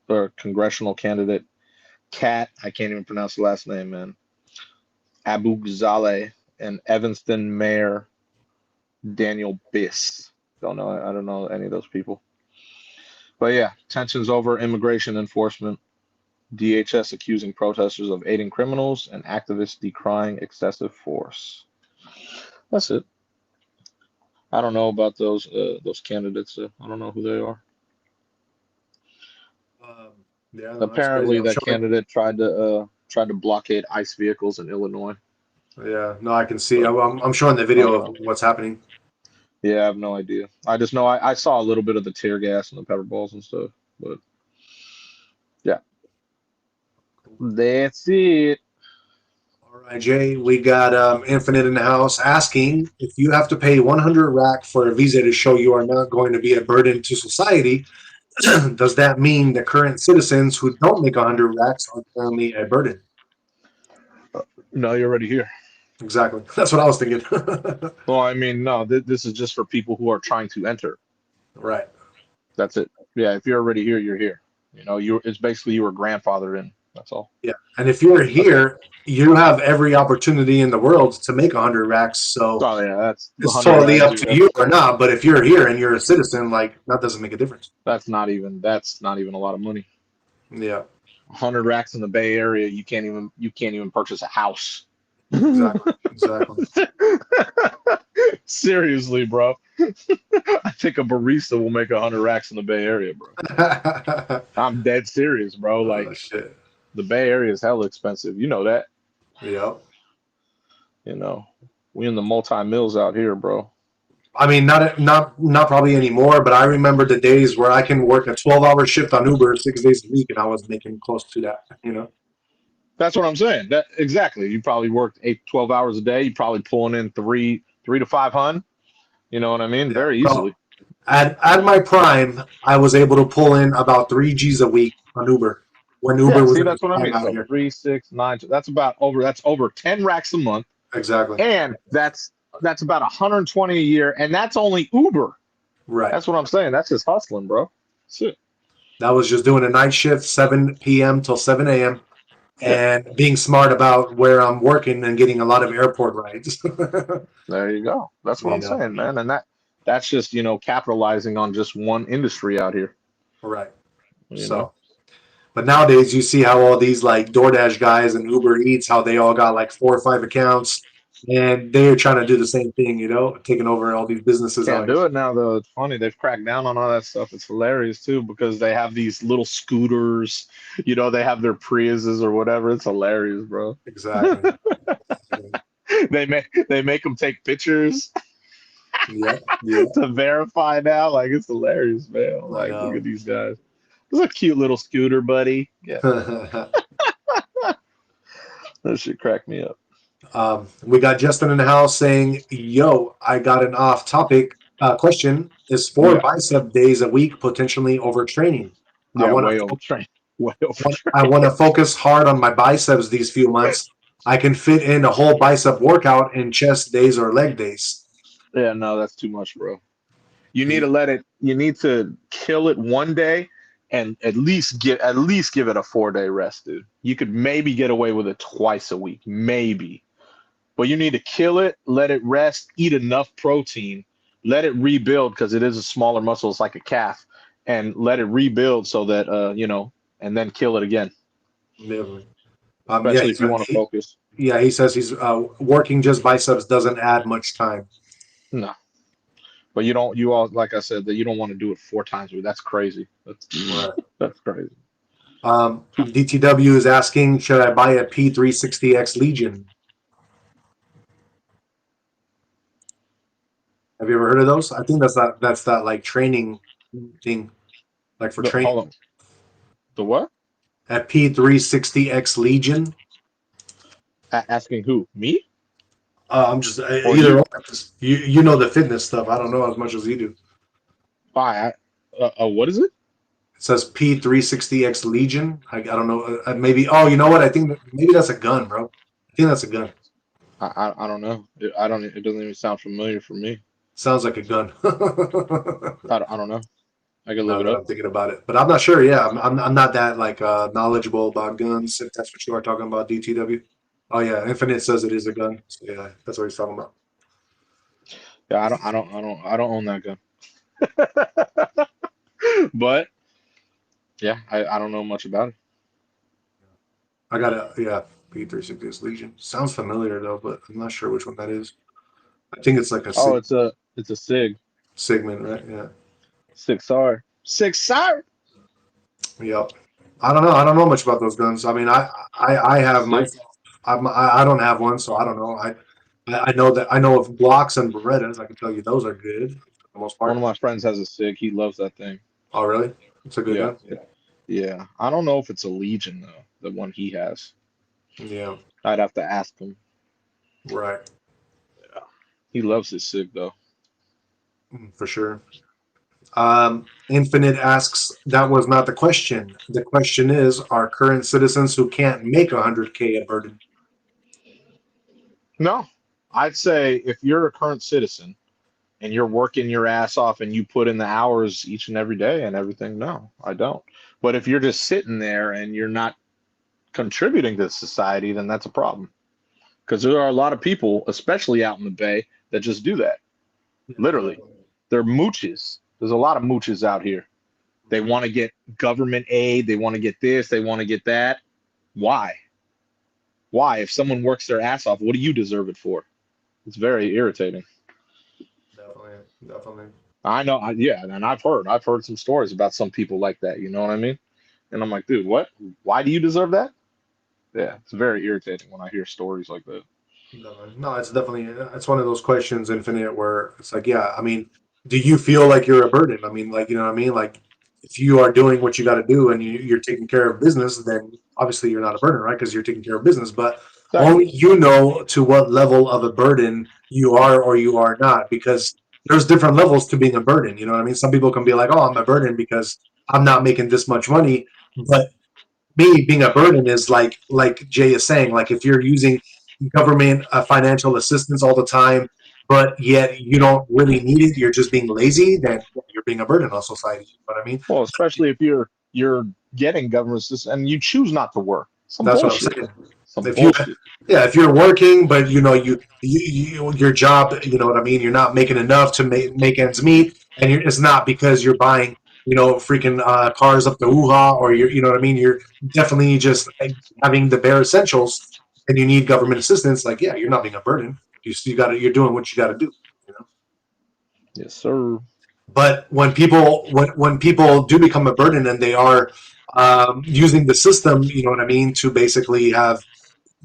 candidate Kat, I can't even pronounce the last name, man. Abu Ghazaleh and Evanston Mayor Daniel Biss. I don't know any of those people. But yeah, tensions over immigration enforcement. DHS accusing protesters of aiding criminals and activists decrying excessive force. That's it. I don't know about those candidates. I don't know who they are. Yeah, no, that's crazy. Apparently, I'm that sure. candidate tried to blockade ICE vehicles in Illinois. Yeah, no, I can see. But I'm showing the I don't video of know. what's happening. Yeah, I have no idea. I just know I saw a little bit of the tear gas and the pepper balls and stuff. But yeah, that's it. All right, Jay, we got Infinite in the house asking if you have to pay 100 rack for a visa to show you are not going to be a burden to society. Does that mean the current citizens who don't make 100 racks are currently a burden? No, you're already here. Exactly. That's what I was thinking. Well, I mean, no, this is just for people who are trying to enter. Right. That's it. Yeah, if you're already here, you're here. It's basically you were grandfathered in. That's all. Yeah. And if you're That's all. here, you have every opportunity in the world to make 100 racks. So Oh yeah, that's the it's 100 totally racks. up to you or not. But if you're here and you're a citizen, like that doesn't make a difference. That's not even a lot of money. Yeah. 100 racks in the Bay Area, you can't even purchase a house. Exactly. Exactly. Seriously, bro. I think a barista will make 100 racks in the Bay Area, bro. I'm dead serious, bro. Oh Like shit. The Bay Area is hella expensive. You know that. Yeah. You know, we in the multi-mills out here, bro. I mean, not probably anymore, but I remember the days where I can work a 12-hour shift on Uber 6 days a week, and I was making close to that. That's what I'm saying. That exactly. You probably worked 12 hours a day. You probably pulling in three to 500. You know what I mean? Yeah. Very Bro, easily. at my prime, I was able to pull in about 3 G's a week on Uber when Yeah. Uber was See, at its that's what I prime mean. out So here. 3, 6, 9. That's over 10 racks a month, Exactly. and that's about 120 a year, and that's only Uber. Right. That's what I'm saying. That's just hustling, bro. That's it. That was just doing a night shift, 7 p.m. till 7 a.m. Yeah. and being smart about where I'm working and getting a lot of airport rides. There you go. That's what you I'm know, saying, man. And that's just, capitalizing on just one industry out here, right. you know? So, but nowadays you see how all these like DoorDash guys and Uber Eats, how they all got like 4 or 5 accounts, and they're trying to do the same thing, taking over all these businesses Can't out here. do it now, though. It's funny. They've cracked down on all that stuff. It's hilarious, too, because they have these little scooters, they have their Priuses or whatever. It's hilarious, bro. Exactly. They make them take pictures Yeah. Yeah. to verify now. Like, it's hilarious, man. I'm I like, look at know. these guys. This is a cute little scooter, buddy. Yeah, that shit cracked me up. We got Justin in the house saying, "Yo, I got an off-topic question. Is 4 bicep days a week potentially overtraining? I Yeah, want way to overtrained. Way I overtrained. want to focus hard on my biceps these few months. I can fit in a whole bicep workout in chest days or leg days." Yeah, no, that's too much, bro. You need to kill it one day and at least give it a 4 day rest, dude. You could maybe get away with it twice a week, maybe. But you need to kill it, let it rest, eat enough protein, let it rebuild because it is a smaller muscle, it's like a calf, and let it rebuild so that and then kill it again, Yeah, especially if you want to focus. he says he's working just biceps doesn't add much time. No. But you don't you all like I said that you don't want to do it 4 times a week. That's crazy. That's Right. that's crazy. DTW is asking, should I buy a P360X Legion? Have you ever heard of those? I think that's that like training thing, like for Hold training. on. The what? A P360X Legion. Asking who? Me I'm just or either you? or. You know the fitness stuff. I don't know as much as you do. Why? What is it? It says P360X Legion. I don't know. Maybe. Oh, you know what? I think maybe that's a gun, bro. I think that's a gun. I don't know. I don't. It doesn't even sound familiar for me. Sounds like a gun. I don't know. I can look Now it that up. I'm thinking about it, but I'm not sure. Yeah, I'm not that like knowledgeable about guns. If that's what you are talking about, DTW. Oh yeah, Infinite says it is a gun. So yeah, that's what he's talking about. Yeah, I don't own that gun. But yeah, I don't know much about it. I got a yeah P360 Legion. Sounds familiar though, but I'm not sure which one that is. I think it's like a Oh, it's a Sig Sigmund, right? Yeah. 6R 6R Yep. I don't know. I don't know much about those guns. I mean, I have Sig. myself. I don't have one, so I don't know. I know that I know of Glocks and Berettas. I can tell you those are good for the most One of part. my friends has a Sig. He loves that thing. Oh, really? It's a good Yeah, gun. yeah. I don't know if it's a Legion though. The one he has. Yeah. I'd have to ask him. Right. He loves his Sig though. For sure. Infinite asks, that was not the question. The question is, are current citizens who can't make 100K a burden? No, I'd say if you're a current citizen and you're working your ass off and you put in the hours each and every day and everything, no, I don't. But if you're just sitting there and you're not contributing to society, then that's a problem. Because there are a lot of people, especially out in the Bay, that just do that. Literally, they're mooches. There's a lot of mooches out here. They want to get government aid. They want to get this. They want to get that. Why? Why? If someone works their ass off, what do you deserve it for? It's very irritating. Definitely. Definitely. I know, yeah, and I've heard some stories about some people like that. You know what I mean? And I'm like, dude, what? Why do you deserve that? Yeah, it's very irritating when I hear stories like that. No, it's definitely it's one of those questions, Infinite, where it's like, yeah, I mean, do you feel like you're a burden? I mean, like, you know what I mean? Like, if you are doing what you got to do and you're taking care of business, then obviously you're not a burden, right? Because you're taking care of business. But Exactly. only you know to what level of a burden you are or you are not, because there's different levels to being a burden. You know what I mean? Some people can be like, oh, I'm a burden because I'm not making this much money, but me being a burden is like Jay is saying, like if you're using government financial assistance all the time, but yet you don't really need it, you're just being lazy, then you're being a burden on society. You know what I mean? Well, especially if you're getting government assistance and you choose not to work. Some That's what I'm bullshit. saying. Some If you, bullshit. yeah, if you're working, but you know your job, you know what I mean, you're not making enough to make ends meet, and it's not because you're buying, you know, freaking cars up the hoo-ha, or you know what I mean. You're definitely just having the bare essentials, and you need government assistance. Like, yeah, you're not being a burden. You got to, you're doing what you got to do. You know. Yes, sir. But when people do become a burden and they are using the system, you know what I mean, to basically have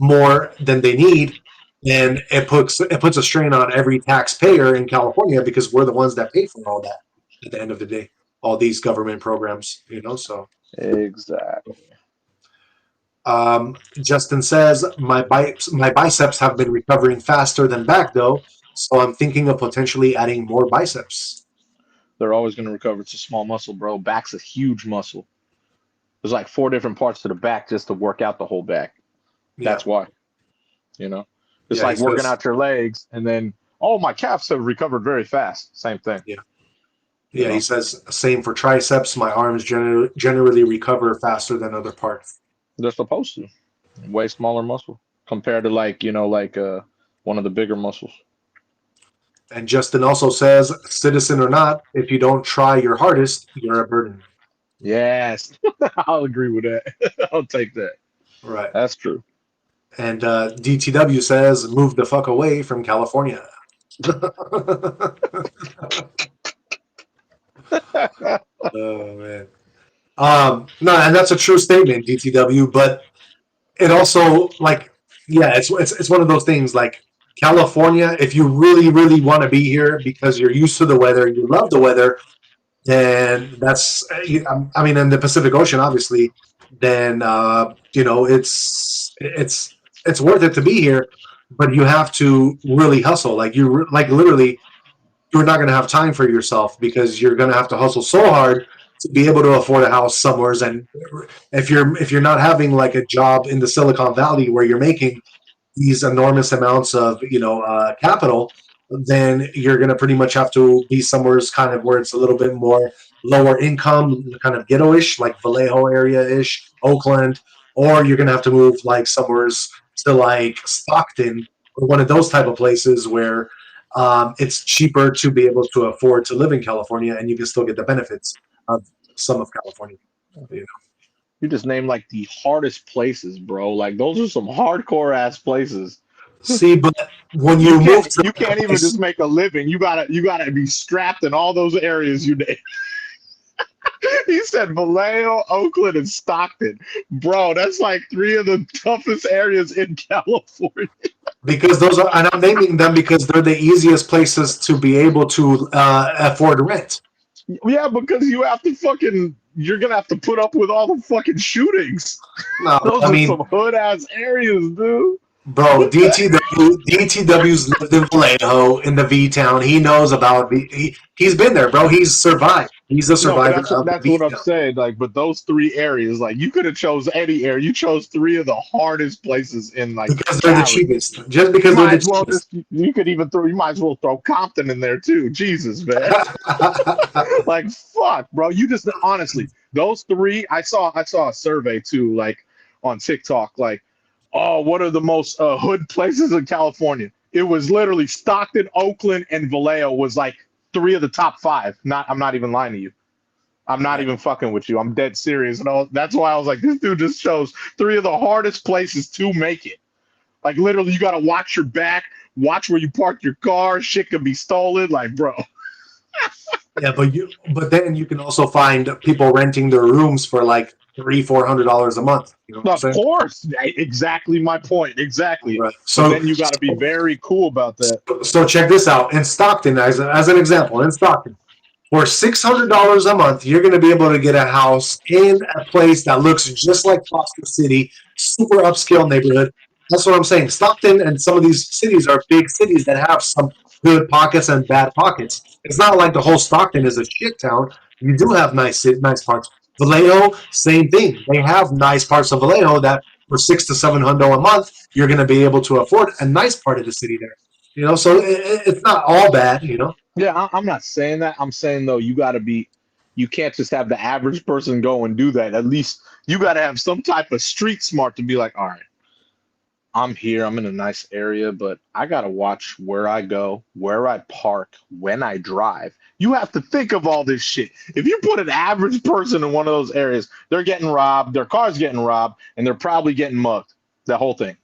more than they need, and it puts a strain on every taxpayer in California because we're the ones that pay for all that at the end of the day, all these government programs, you know. So Exactly. Justin says my biceps have been recovering faster than back though, so I'm thinking of potentially adding more biceps. They're always going to recover. It's a small muscle, bro. Back's a huge muscle. There's like four different parts to the back just to work out the whole back. Yeah, That's why, you know. It's yeah. He like working says, out your legs and then, oh, my calves have recovered very fast. Same thing, yeah, you yeah. He know. says same for triceps. My arms generally recover faster than other parts. They're supposed to. Way smaller muscle compared to like, one of the bigger muscles. And Justin also says, citizen or not, if you don't try your hardest, you're a burden. Yes. I'll agree with that. I'll take that. Right. That's true. And DTW says, move the fuck away from California. Oh, man. No, and that's a true statement, DTW, but it also, like, yeah, it's one of those things, like, California, if you really, really want to be here because you're used to the weather, you love the weather, then that's I mean in the Pacific Ocean obviously, then you know it's worth it to be here, but you have to really hustle, like you like literally you're not going to have time for yourself because you're going to have to hustle so hard to be able to afford a house somewhere. And if you're not having like a job in the Silicon Valley where you're making these enormous amounts of capital, then you're going to pretty much have to be somewhere kind of where it's a little bit more lower income, kind of ghetto-ish, like Vallejo area-ish, Oakland, or you're going to have to move like somewheres to like Stockton or one of those type of places where it's cheaper to be able to afford to live in California, and you can still get the benefits of some of California. You know? You just named like the hardest places, bro. Like those are some hardcore ass places. See, but when You you can't move to you a can't even place just make a living. You gotta be strapped in all those areas you named. He said Vallejo, Oakland, and Stockton. Bro, that's like three of the toughest areas in California. because those are, and I'm naming them because they're the easiest places to be able to afford rent. Yeah, because you're gonna have to put up with all the fucking shootings. No, Those I are mean, some hood ass areas, dude. bro, DTW's lived in Vallejo in the V town. He knows about he's been there, bro. He's survived. He's a No, but survivor that's of the that's V what I'm town saying. Like, but those three areas, like, you could have chose any area. You chose three of the hardest places in like because they're the Cali. cheapest. Just You because they're might the as well cheapest. just you could even throw you might as well throw Compton in there too. Jesus, man. Like fuck, bro. You just honestly, those three, I saw a survey too, like on TikTok, like, oh, what are the most hood places in California? It was literally Stockton, Oakland, and Vallejo was like three of the top five. I'm not even lying to you. I'm not Right. even fucking with you. I'm dead serious. And that's why I was like, this dude just shows three of the hardest places to make it. Like literally, you gotta watch your back, watch where you park your car. Shit could be stolen. Like, bro, Yeah, but then you can also find people renting their rooms for like $300-400 a month. You know what I'm Of saying? course, exactly my point. Exactly. Right. But then you got to be very cool about that. So check this out. In Stockton, as an example, in Stockton, for $600 a month, you're going to be able to get a house in a place that looks just like Foster City, super upscale neighborhood. That's what I'm saying. Stockton and some of these cities are big cities that have some good pockets and bad pockets. It's not like the whole Stockton is a shit town. You do have nice parts. Vallejo, same thing. They have nice parts of Vallejo that for $600 to $700 a month, you're going to be able to afford a nice part of the city there. You know, so it's not all bad. You know. Yeah, I'm not saying that. I'm saying though, you can't just have the average person go and do that. At least you got to have some type of street smart to be like, all right, I'm here, I'm in a nice area, but I got to watch where I go, where I park, when I drive. You have to think of all this shit. If you put an average person in one of those areas, they're getting robbed, their car's getting robbed, and they're probably getting mugged. The whole thing,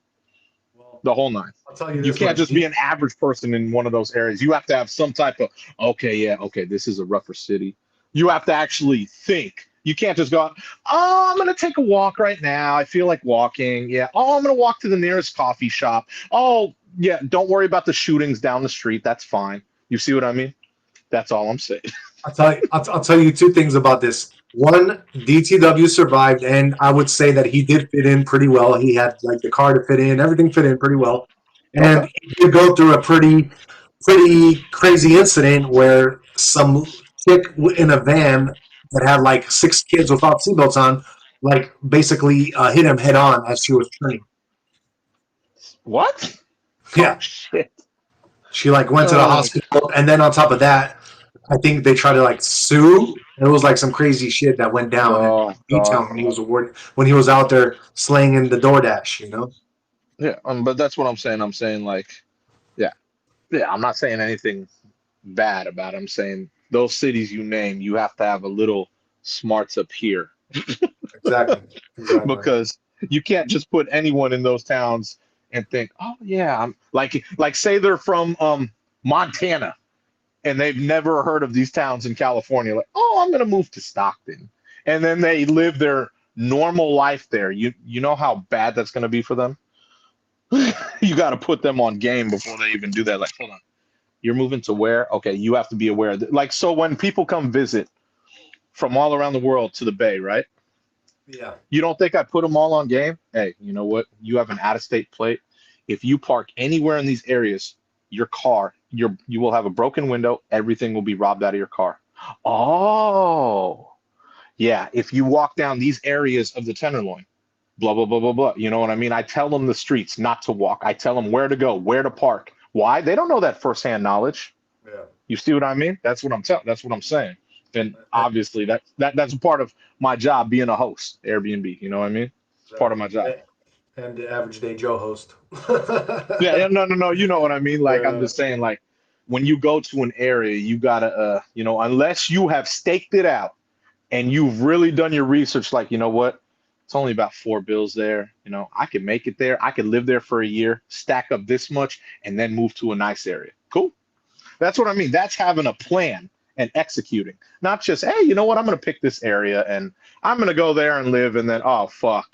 Well, the whole nine. I'll tell you You this can't much. just be an average person in one of those areas. You have to have some type of, okay, yeah, okay, this is a rougher city. You have to actually think. You can't just go, oh, I'm going to take a walk right now. I feel like walking. Yeah. Oh, I'm going to walk to the nearest coffee shop. Oh, yeah. Don't worry about the shootings down the street. That's fine. You see what I mean? That's all I'm saying. I'll tell you two things about this. One, DTW survived, and I would say that he did fit in pretty well. He had like the car to fit in, everything fit in pretty well, Okay. and he did go through a pretty crazy incident where some chick in a van that had like 6 kids without seatbelts on, like basically hit him head on as she was turning. What? Oh, Yeah, shit. she like went to the Oh, hospital, and then on top of that, I think they tried to like sue. It was like some crazy shit that went down in oh, God. B-Town when he was out there slanging the DoorDash. You know. Yeah. But that's what I'm saying. I'm saying, like, yeah. Yeah. I'm not saying anything bad about it. I'm saying those cities you name, you have to have a little smarts up here Exactly. Exactly. because you can't just put anyone in those towns and think, oh yeah, I'm like say they're from Montana and they've never heard of these towns in California, like, oh, I'm gonna move to Stockton. And then they live their normal life there. You know how bad that's gonna be for them? You gotta put them on game before they even do that. Like, hold on. You're moving to where? Okay, you have to be aware. Like, so when people come visit from all around the world to the Bay, right? Yeah. You don't think I put them all on game? Hey, you know what? You have an out-of-state plate. If you park anywhere in these areas, your car, you will have a broken window. Everything will be robbed out of your car. Oh, yeah. If you walk down these areas of the Tenderloin, blah, blah, blah, blah, blah. You know what I mean? I tell them the streets not to walk. I tell them where to go, where to park. Why? They don't know that firsthand knowledge. Yeah. You see what I mean? That's what I'm telling. That's what I'm saying. And obviously, that's a part of my job being a host, Airbnb. You know what I mean? It's part of my job. And the Average Day Joe host. Yeah, no. You know what I mean? Like, I'm Yeah. just saying, like, when you go to an area, you gotta, unless you have staked it out and you've really done your research, like, you know what? It's only about 4 bills there. You know, I could make it there. I could live there for a year, stack up this much, and then move to a nice area. Cool. That's what I mean. That's having a plan and executing, not just, hey, you know what? I'm going to pick this area and I'm going to go there and live. And then, oh, fuck.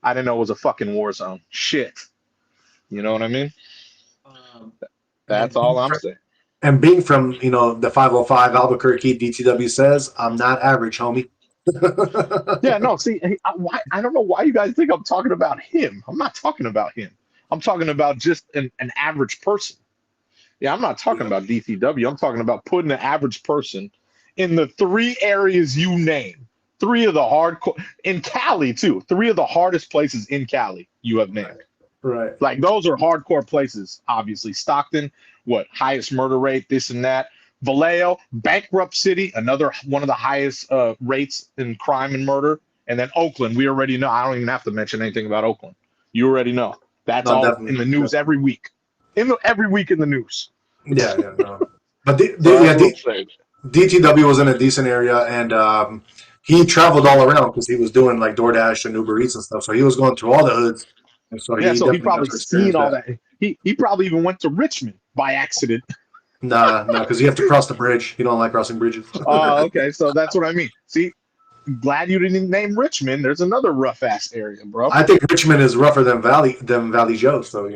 I didn't know it was a fucking war zone. Shit. You know what I mean? Um, That's all I'm saying. and being from the 505 Albuquerque, DTW says I'm not average, homie. Yeah, no, see, I don't know why you guys think I'm talking about him. I'm not talking about him. I'm talking about just an average person. Yeah, I'm not talking about DCW. I'm talking about putting an average person in the 3 areas you name. 3 of the hardcore in Cali too. 3 of the hardest places in Cali you have named. Right. Like, those are hardcore places. Obviously, Stockton, what, highest murder rate, this and that. Vallejo, bankrupt city, another one of the highest rates in crime and murder. And then Oakland, we already know. I don't even have to mention anything about Oakland. You already know. That's No, all in definitely. the news every week. Every week in the news. Yeah, no. But DTW was in a decent area, and he traveled all around because he was doing like DoorDash and Uber Eats and stuff. So he was going through all the hoods, and so Yeah, he so he definitely got probably to experience seen all that. that. He probably even went to Richmond by accident. Nah, because you have to cross the bridge. He don't like crossing bridges. Oh, okay. So that's what I mean. See, Glad you didn't name Richmond. There's another rough ass area, bro. I think Richmond is rougher than Valley Joe. So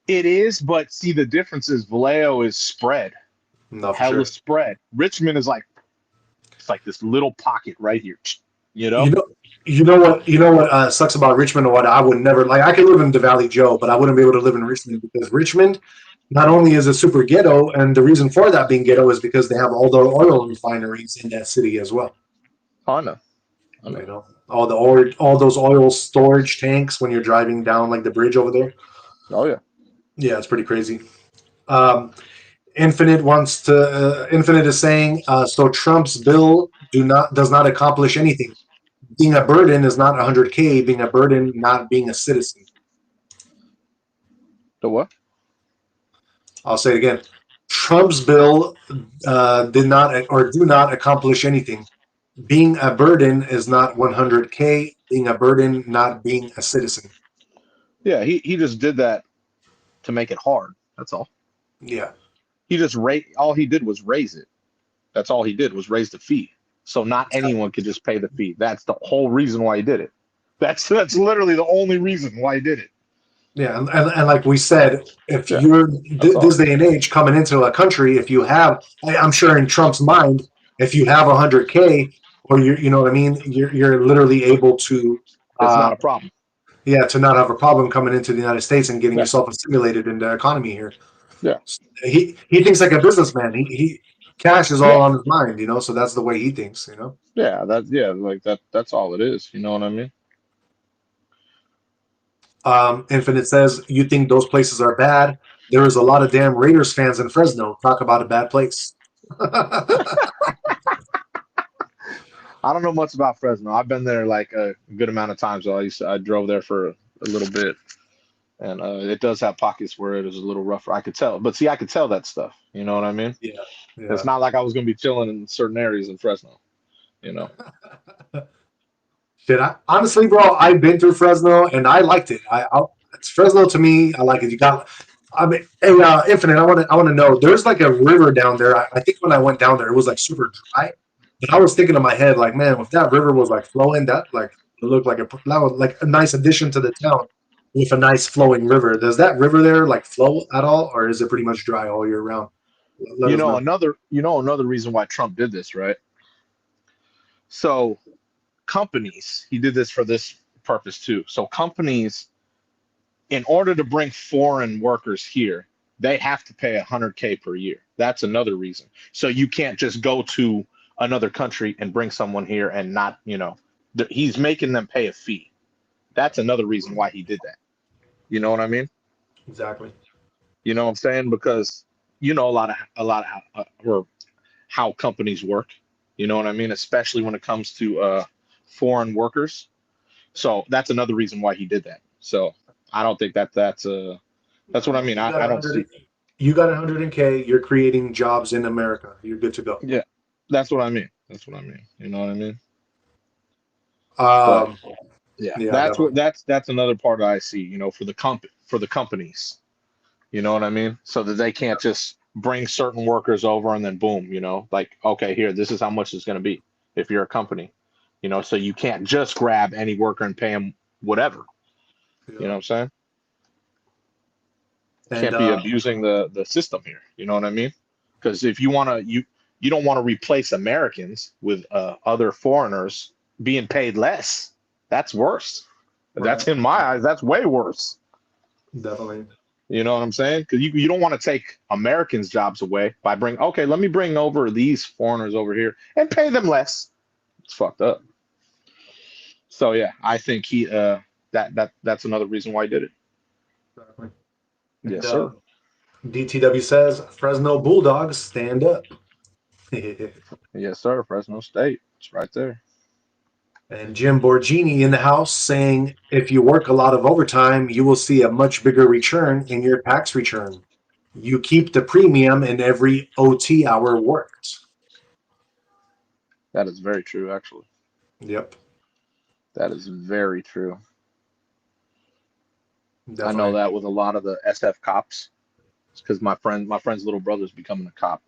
It is, but see the difference is Vallejo is spread, no, for hella sure. spread. Richmond is like it's like this little pocket right here, you You know. know, you know what sucks about Richmond, or what I would never like. I could live in the Valley Joe, but I wouldn't be able to live in Richmond because Richmond not only is it super ghetto, and the reason for that being ghetto is because they have all the oil refineries in that city as well. Oh, I know, I know. You know, all those oil storage tanks when you're driving down like the bridge over there. Oh yeah. Yeah, it's pretty crazy. Um, Infinite is saying so. Trump's bill does not accomplish anything. Being a burden is not 100K. Being a burden, not being a citizen. The what? I'll say it again. Trump's bill did not or do not accomplish anything. Being a burden is not 100K. Being a burden, not being a citizen. Yeah, he just did that to make it hard. That's all. Yeah, He just all he did was raise it. That's all he did was raise the fee. So not anyone could just pay the fee. That's the whole reason why he did it. That's literally the only reason why he did it. yeah, and like we said, if Yeah, you're that's all. this day and age coming into a country, if you have, I'm sure in Trump's mind, if you have 100K, or you know what I mean, you're literally able to, It's uh, not a problem. yeah, to not have a problem coming into the United States and getting Yeah, yourself assimilated in the economy here. yeah, He thinks like a businessman. He cash is all yeah, on his mind, so that's the way he thinks. yeah. Like that. That's all it is. You know what I mean? Infinite says you think those places are bad. There is a lot of damn Raiders fans in Fresno. Talk about a bad place. I don't know much about Fresno. I've been there like a good amount of times. Though. I drove there for a little bit, and it does have pockets where it is a little rougher. I could tell, but see, I could tell that stuff. You know what I mean? Yeah, It's yeah. not like I was gonna be chilling in certain areas in Fresno. You know? Shit, honestly, bro, I've been through Fresno and I liked it. It's Fresno to me. I like it. I mean, hey, Infinite. I want to know. There's like a river down there. I think when I went down there, it was like super dry. But I was thinking in my head, like, man, if that river was like flowing, it looked like that was like a nice addition to the town with a nice flowing river. Does that river there like flow at all, or is it pretty much dry all year round? Let us know. Another reason why Trump did this, right? So companies, he did this for this purpose too. So companies, in order to bring foreign workers here, they have to pay 100K per year. That's another reason. So you can't just go to another country and bring someone here and not, he's making them pay a fee. That's another reason why he did that. You know what I mean? Exactly. You know what I'm saying? Because you know a lot of or how companies work. You know what I mean? Especially when it comes to foreign workers. So that's another reason why he did that. So I don't think that's what I No, mean. I don't see. You got 100K. You're creating jobs in America. You're good to go. Yeah, that's what I mean. That's what I mean. You know what I mean? But Um, yeah, yeah, that's what definitely. that's another part that I see. For the companies. You know what I mean? So that they can't just bring certain workers over and then boom. Like okay, here, this is how much it's going to be if you're a company. So you can't just grab any worker and pay them whatever. You Yeah. know what I'm saying? And Can't be abusing the system here. You know what I mean? Because if you want to, you don't want to replace Americans with other foreigners being paid less. That's worse. right, That's in my eyes. That's way worse. definitely. You know what I'm saying? Because you don't want to take Americans' jobs away by okay, let me bring over these foreigners over here and pay them less. It's fucked up. So yeah, I think that's another reason why he did it. Definitely. And Yes, sir. DTW says Fresno Bulldogs stand up. Yes, sir. Fresno State. It's right there. And Jim Borgini in the house saying if you work a lot of overtime, you will see a much bigger return in your tax return. You keep the premium in every OT hour worked. That is very true, actually. Yep, That is very true. I know definitely. that with a lot of the SF cops, because my friend's little brother's becoming a cop,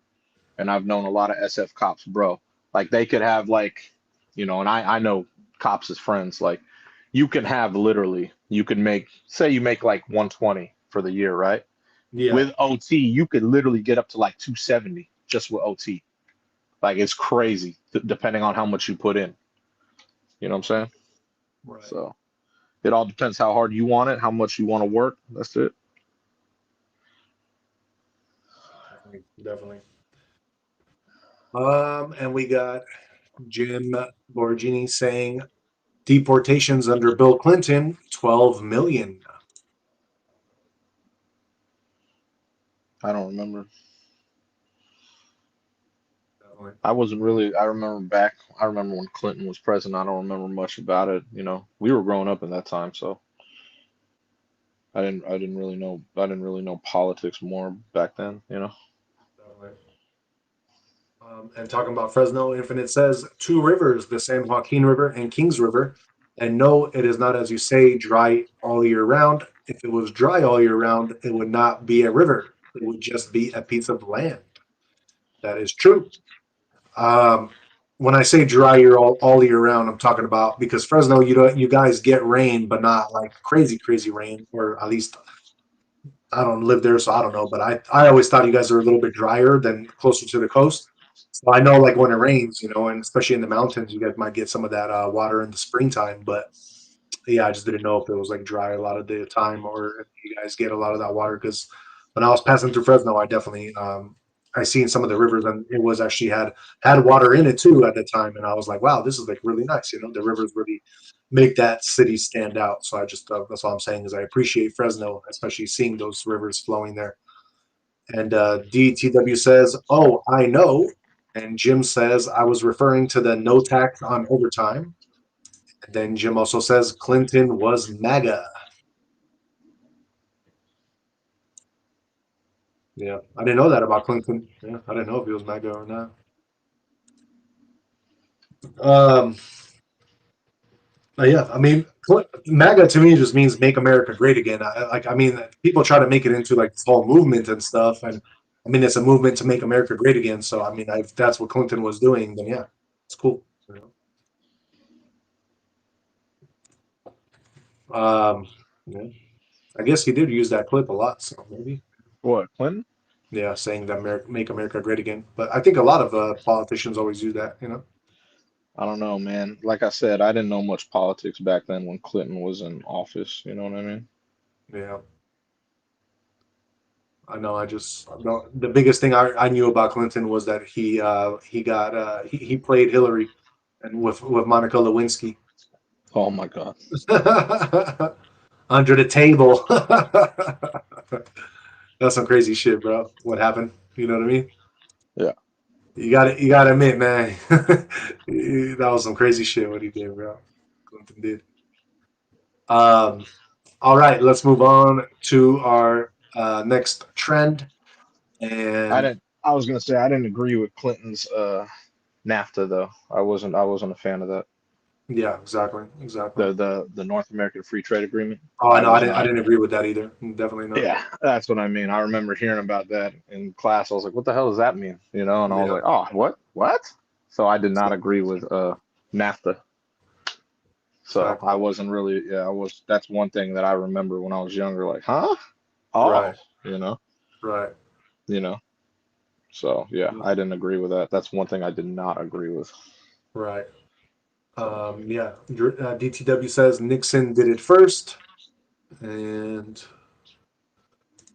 and I've known a lot of SF cops, bro. Like they could have like you know, and I know cops as friends. Like, you can have literally, you can make, say you make like 120 for the year, right? Yeah. With OT, you could literally get up to like 270 just with OT. Like, it's crazy, depending on how much you put in. You know what I'm saying? Right. So it all depends how hard you want it, how much you want to work. That's it. Definitely. Definitely. And we got Jim Borgini saying deportations under Bill Clinton, 12 million. I don't remember. Definitely. I wasn't really. I remember back. I remember when Clinton was president. I don't remember much about it. You know, we were growing up in that time, so I didn't. I didn't really know. I didn't really know politics more back then. You know. Definitely. And talking about Fresno, Infinite says two rivers, the San Joaquin River and Kings River. And no, it is not, as you say, dry all year round. If it was dry all year round, it would not be a river. It would just be a piece of land. That is true. Um, when I say dry year all year round, I'm talking about because Fresno, you guys get rain, but not like crazy, crazy rain, or at least I don't live there, so I don't know. But I always thought you guys are a little bit drier than closer to the coast. So I know, like when it rains, and especially in the mountains, you guys might get some of that water in the springtime. But yeah, I just didn't know if it was like dry a lot of the time, or if you guys get a lot of that water. Because when I was passing through Fresno, I definitely I seen some of the rivers, and it was actually had water in it too at the time, and I was like, wow, this is like really nice. The rivers really make that city stand out. So I just that's all I'm saying is I appreciate Fresno, especially seeing those rivers flowing there. And DTW says, "Oh, I know." And Jim says, "I was referring to the no tax on overtime." And then Jim also says Clinton was MAGA. Yeah, I didn't know that about Clinton. Yeah, I didn't know if he was MAGA or not. Um, yeah, I mean, MAGA to me just means "Make America Great Again." I mean, people try to make it into like this whole movement and stuff, and I mean, it's a movement to make America great again. So, I mean, if that's what Clinton was doing, then yeah, it's cool. Yeah. I guess he did use that clip a lot, so maybe. What, Clinton? Yeah, saying that make America great again. But I think a lot of politicians always do that. I don't know, man. Like I said, I didn't know much politics back then when Clinton was in office. You know what I mean? Yeah, I know. The biggest thing I knew about Clinton was that he played Hillary and with Monica Lewinsky Oh my God. under the table. That's some crazy shit, bro. What happened? You know what I mean? Yeah. You gotta admit, man, that was some crazy shit what he did, bro. Clinton did. Um, all right, let's move on to our next trend. I And didn't. I was gonna say I didn't agree with Clinton's NAFTA though. I wasn't a fan of that. yeah, exactly, exactly. The North American Free Trade Agreement. Oh I no, I was didn't. I not. didn't agree with that either. Definitely not. Yeah, that's what I mean. I remember hearing about that in class. I was like, "What the hell does that mean?" You know, and I was Yeah, like, "Oh, what? What?" So I did not exactly. agree with NAFTA. So Exactly. I wasn't really. Yeah, I was. That's one thing that I remember when I was younger. Like, huh? Oh, Right. you know, Right. you know. So yeah, Yeah, I didn't agree with that. That's one thing I did not agree with. right. So Yeah. DTW says Nixon did it first, and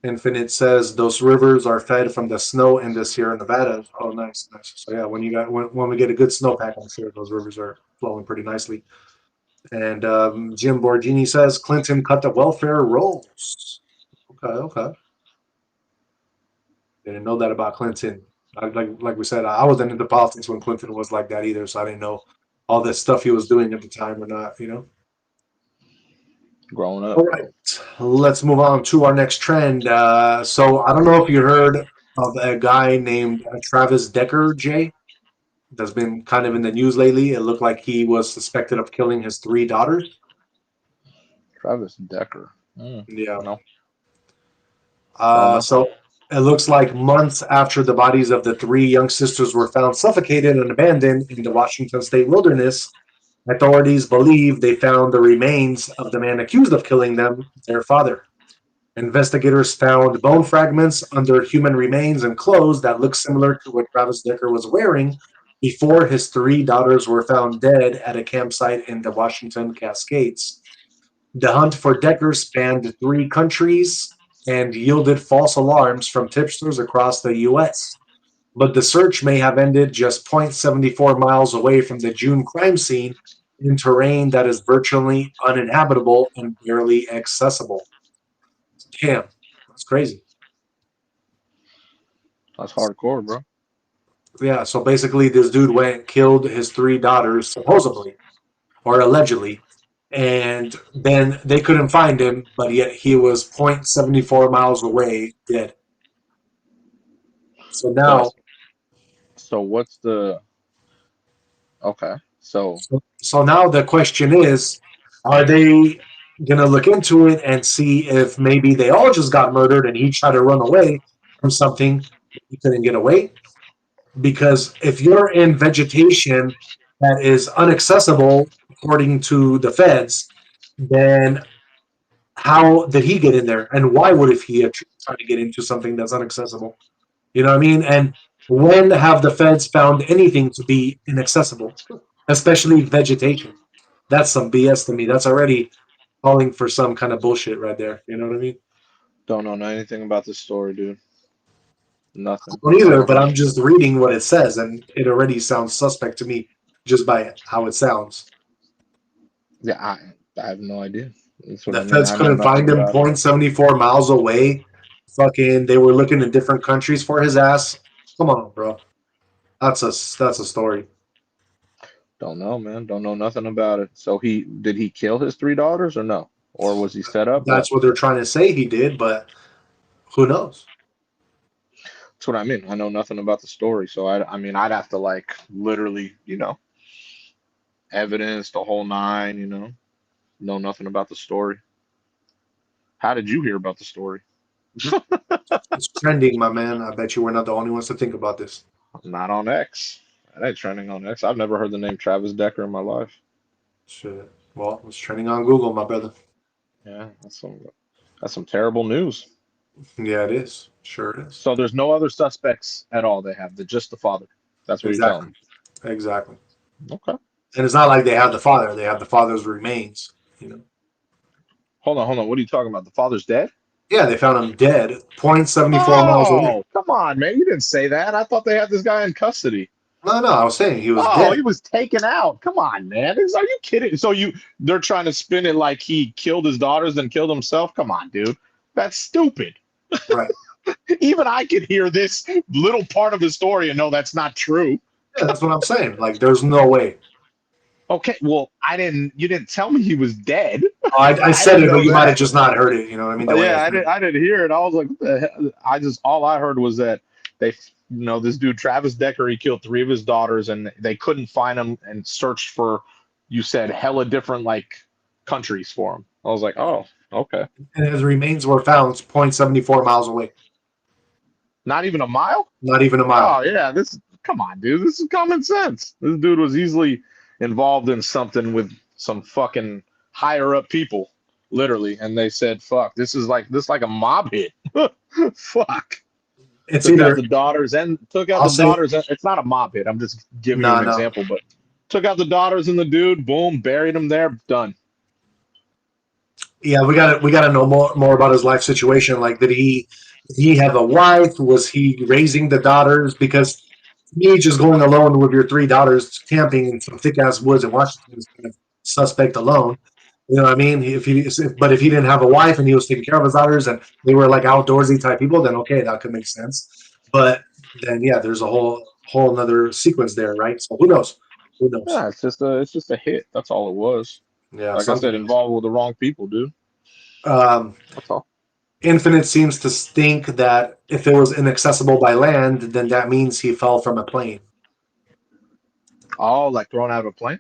Infinite says those rivers are fed from the snow in the Sierra Nevada. Oh, nice, nice. So yeah, when we get a good snowpack, I'm sure those rivers are flowing pretty nicely. And Jim Borgini says Clinton cut the welfare rolls. Okay, okay. Didn't know that about Clinton. Like we said, I wasn't into politics when Clinton was like that either, so I didn't know all this stuff he was doing at the time or not. growing All up, right, let's move on to our next trend. So I don't know if you heard of a guy named Travis Decker, Jay, that's been kind of in the news lately. It looked like he was suspected of killing his three daughters. Travis Decker. Yeah. No, don't Uh, know. so It looks like months after the bodies of the three young sisters were found suffocated and abandoned in the Washington state wilderness, authorities believe they found the remains of the man accused of killing them, their father. Investigators found bone fragments under human remains and clothes that looked similar to what Travis Decker was wearing before his three daughters were found dead at a campsite in the Washington Cascades. The hunt for Decker spanned three countries and yielded false alarms from tipsters across the U.S. But the search may have ended just 0.74 miles away from the June crime scene in terrain that is virtually uninhabitable and barely accessible. Damn, that's crazy. That's hardcore, bro. Yeah, so basically, this dude went and killed his three daughters, supposedly or allegedly, and then they couldn't find him, but yet he was 0.74 miles away, dead. So But now, so what's the okay? So so now the question is, are they gonna look into it and see if maybe they all just got murdered and he tried to run away from something he couldn't get away? Because if you're in vegetation that is inaccessible according to the feds, then how did he get in there? And why would if he tried to get into something that's inaccessible? You know what I mean? And when have the feds found anything to be inaccessible, especially vegetation? That's some BS to me. That's already calling for some kind of bullshit right there. You know what I mean? don't know anything about this story, dude. I Nothing. don't either, Never but heard. I'm just reading what it says, and it already sounds suspect to me just by how it sounds. Yeah, I have no idea. That's what The I mean. feds I know couldn't nothing find him about it. 0.74 miles away. Fucking, they were looking in different countries for his ass. Come on, bro. That's a story. Don't know, man. Don't know nothing about it. So he did he kill his three daughters or no? Or was he set up? What? That's what they're trying to say he did, but who knows? That's what I mean. I know nothing about the story. So I mean I'd have to like literally, evidence the whole nine, know nothing about the story. How did you hear about the story? It's trending, my man. I bet you we're not the only ones to think about this. Not on X. That ain't trending on X. I've never heard the name Travis Decker in my life. Shit. Well, it's trending on Google, my brother. Yeah, that's some terrible news. Yeah, it is. Sure it is. So there's no other suspects at all. They have just the father. That's what you're telling Exactly. me. Exactly. Okay. And it's not like they have the father; they have the father's remains. You know. Hold on, hold on. What are you talking about? The father's dead? Yeah, they found him dead, 0.74 miles away. Oh, come on, man. You didn't say that. I thought they had this guy in custody. No, no, I was saying he was Oh, he dead. was taken out. Come on, man. Are you kidding? So they're trying to spin it like he killed his daughters and killed himself? Come on, dude. That's stupid. Right. Even I could hear this little part of the story and know that's not true. Yeah, that's what I'm saying. Like, there's no way. Okay, well, you didn't tell me he was dead. I I said didn't it, but know you might have that. just not heard it. You know what I mean? The way I Yeah, said it. I didn't hear it. I was like, what the hell? All I heard was that they, this dude Travis Decker, he killed three of his daughters, and they couldn't find him and searched for, you said hella different like countries for him. I was like, oh, okay, And his remains were found 0.74 miles away. not even a mile. Not even a mile. Oh yeah, come on, dude, this is common sense. This dude was easily involved in something with some fucking higher up people, literally, and they said, fuck, this like a mob hit. Fuck. It's Took out either the daughters and took out I'll the say daughters. It's not a mob hit. I'm just giving you no, an no. example, but took out the daughters and the dude, boom, buried him there, done. Yeah, we gotta know more about his life situation. Like, did he have a wife? Was he raising the daughters? Because to me, just going alone with your three daughters camping in some thick ass woods in Washington is kind of suspect alone. You know what I mean? But if he didn't have a wife and he was taking care of his daughters and they were like outdoorsy type people, then okay, that could make sense. But then yeah, there's a whole another sequence there, right? So who knows? Who knows? Yeah, it's just a hit. That's all it was. Yeah, Like I said, something. involved with the wrong people, dude. Um, That's all. Infinite seems to think that if it was inaccessible by land, then that means he fell from a plane, Oh, like thrown out of a plane?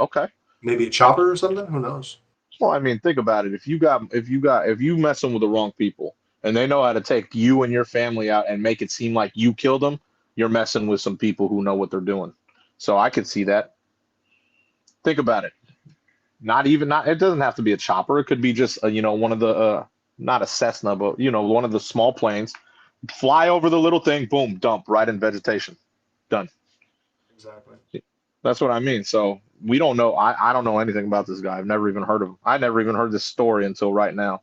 Okay. maybe a chopper or something. Who knows? Well, I mean, think about it. If you messing with the wrong people, and they know how to take you and your family out and make it seem like you killed them, you're messing with some people who know what they're doing. So I could see that. Think about it. Not it doesn't have to be a chopper. It could be just one of the not a Cessna, but one of the small planes. Fly over the little thing, boom, dump right in vegetation. Done. Exactly. That's what I mean. So we don't know. I don't know anything about this guy. I've never even heard of him. I never even heard this story until right now.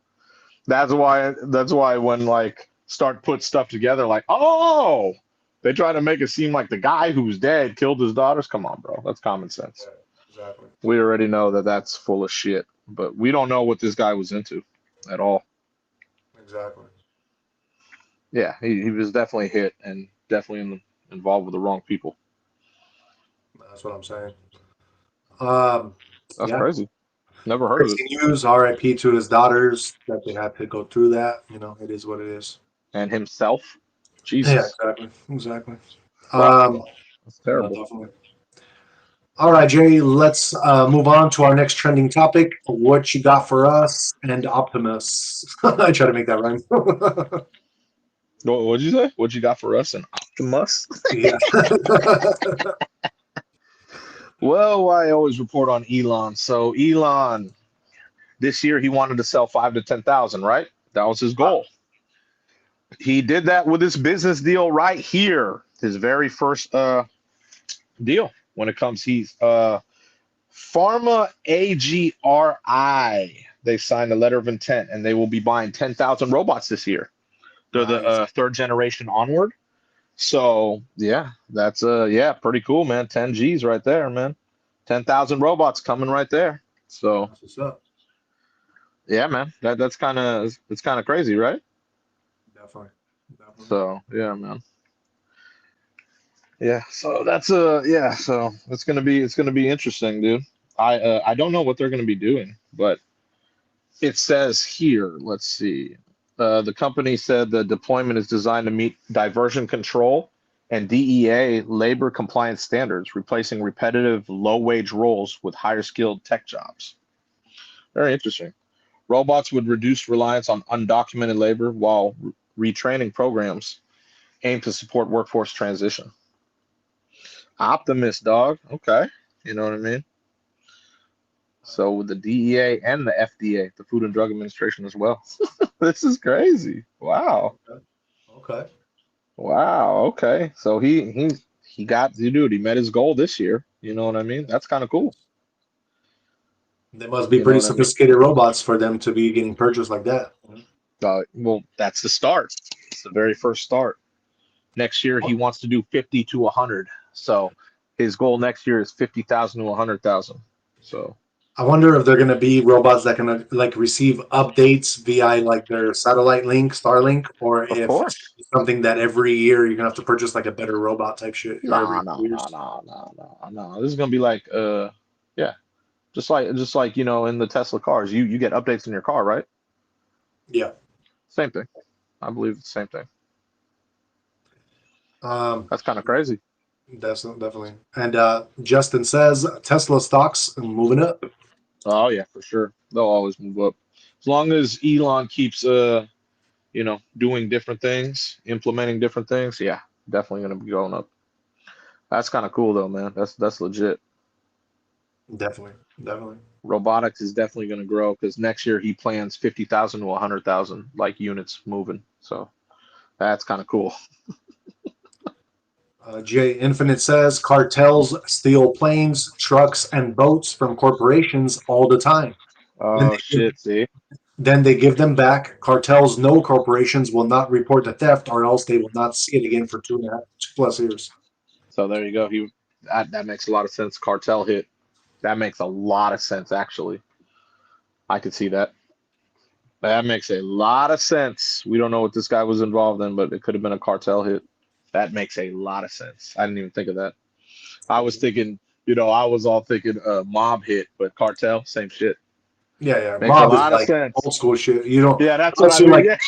That's why when like start put stuff together, like, oh, they try to make it seem like the guy who's dead killed his daughters. Come on, bro. That's common sense. Yeah, exactly. We already know that that's full of shit, but we don't know what this guy was into at all. Exactly. Yeah, he was definitely hit and definitely involved with the wrong people. That's what I'm saying. That's Yeah. crazy. Never heard of it. Crazy news. R.I.P. to his daughters that they had to go through that. It is what it is. And himself. Yeah, Jesus. exactly. Exactly. Wow. That's No, terrible. definitely. All right, Jay, let's move on to our next trending topic. What you got for us and Optimus? I try to make that rhyme. What'd you say? What you got for us and Optimus? Yeah. Well, I always report on Elon. So Elon, this year he wanted to sell 5 to 10,000, right? That was his goal. He did that with his business deal right here. His very first deal when it comes. He's Pharma AGRI. They signed a letter of intent and they will be buying 10,000 robots this year. They're Nice. the third generation onward. So yeah, that's pretty cool, man. 10 G's right there, man. 10,000 robots coming right there. So That's what's up. yeah, man. It's kind of crazy, right? Definitely. Definitely. So yeah, man. Yeah. So that's So it's gonna be interesting, dude. I don't know what they're gonna be doing, but it says here. Let's see. The company said the deployment is designed to meet diversion control and DEA labor compliance standards, replacing repetitive low-wage roles with higher skilled tech jobs. Very interesting. Robots would reduce reliance on undocumented labor while retraining programs aim to support workforce transition. Optimist, dog. Okay. You know what I mean? So with the DEA and the FDA, the Food and Drug Administration as well. This is crazy. Wow. Okay. Wow. Okay. So he got the dude. He met his goal this year. You know what I mean? That's kind of cool. They must be You know pretty what I mean? sophisticated robots for them to be getting purchased like that. Well, that's the start. It's the very first start. Next year he wants to do 50 to 100. So his goal next year is 50,000 to 100,000. So I wonder if they're going to be robots that can like receive updates via like their satellite link, Starlink, or of if course. it's something that every year you're going to have to purchase like a better robot type shit, or No, every no, no, years. no, no, no, no. This is gonna be like yeah, just like in the Tesla cars, you get updates in your car, right? Yeah. Same thing. I believe it's the same thing. Um, That's kind of crazy. that's definitely. And Justin says Tesla stocks moving up. Oh yeah, for sure. They'll always move up. As long as Elon keeps doing different things, implementing different things, yeah, definitely gonna be going up. That's kind of cool though, man. That's legit. Definitely. Definitely. Robotics is definitely gonna grow because next year he plans 50,000 to 100,000 like units moving. So that's kind of cool. Jay Infinite says cartels steal planes, trucks, and boats from corporations all the time. Then Oh they give, shit, see? then they give them back. Cartels know corporations will not report the theft, or else they will not see it again for 2.5+ years. So there you go. That makes a lot of sense. Cartel hit. That makes a lot of sense actually. I could see that. That makes a lot of sense. We don't know what this guy was involved in, but it could have been a cartel hit. That makes a lot of sense. I didn't even think of that. I was thinking, I was all thinking mob hit, but cartel, same shit. Yeah, yeah. Makes a Mob is lot of like sense. old school shit. You don't Yeah, that's what unless I you're mean. like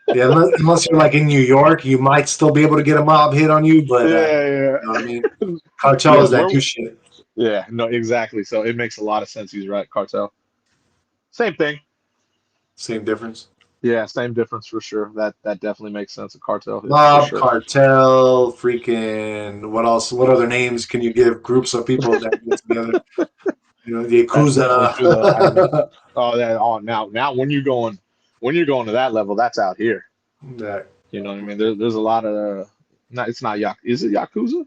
Yeah, yeah, unless you're like in New York, you might still be able to get a mob hit on you, but yeah, you know what I mean. yeah. Cartel Yeah, is that new shit. yeah, no, exactly. So it makes a lot of sense. He's right. Cartel. Same thing. Same difference. Yeah, same difference for sure. That definitely makes sense. A cartel hit for Mob, sure. cartel, freaking what else? What other names can you give groups of people that get together? You know, the That's definitely true though. I didn't. Yakuza. Oh, now when you're going to that level, that's out here. that You know what I mean? There's a lot of not it's not yak is it Yakuza?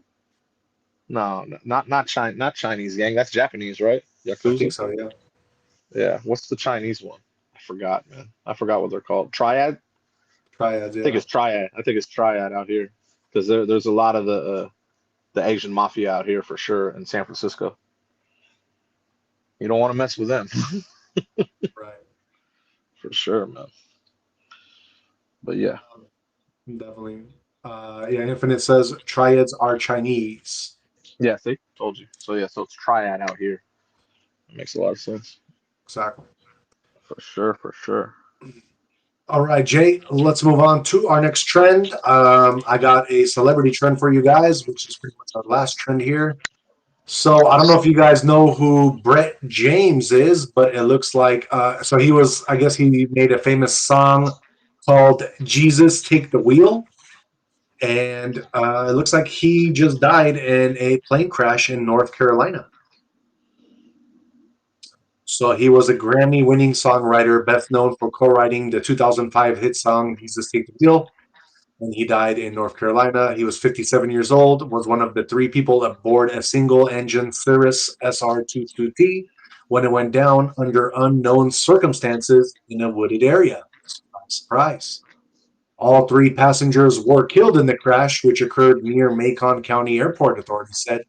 No, not Chinese gang. That's Japanese, right? I think Yakuza? so. Yeah, Yeah. What's the Chinese one? I forgot, man. I forgot what they're called. Triad? triads. I think Yeah, it's Triad. I think it's Triad out here because there's a lot of the Asian mafia out here for sure in San Francisco. You don't want to mess with them right. for sure, man. But yeah, Definitely. Yeah, Infinite says triads are Chinese. yeah. See, told you. So yeah, so it's Triad out here. It makes a lot of sense Exactly. for sure, for sure. All right, Jay, let's move on to our next trend. I got a celebrity trend for you guys, which is pretty much our last trend here. So I don't know if you guys know who Brett James is, but it looks like so he was. I guess he made a famous song called "Jesus Take the Wheel," and it looks like he just died in a plane crash in North Carolina. So he was a Grammy-winning songwriter, best known for co-writing the 2005 hit song "Jesus Take the Wheel." And he died in North Carolina. He was 57 years old, was one of the three people aboard a single-engine Cirrus SR-22T when it went down under unknown circumstances in a wooded area. Surprise, surprise. All three passengers were killed in the crash, which occurred near Macon County Airport, authorities said.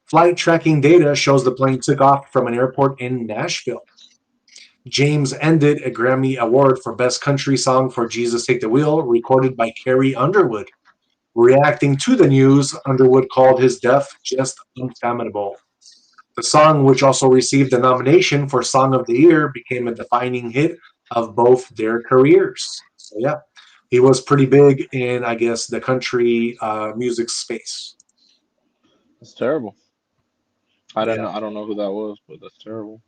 Flight tracking data shows the plane took off from an airport in Nashville. James ended a Grammy Award for Best Country Song for Jesus Take the Wheel, recorded by Carrie Underwood. Reacting to the news, Underwood called his death just unfathomable. The song, which also received a nomination for Song of the Year, became a defining hit of both their careers. So, yeah, he was pretty big in, I guess, the country music space. That's terrible. I don't Yeah, know. I don't know who that was, but that's terrible.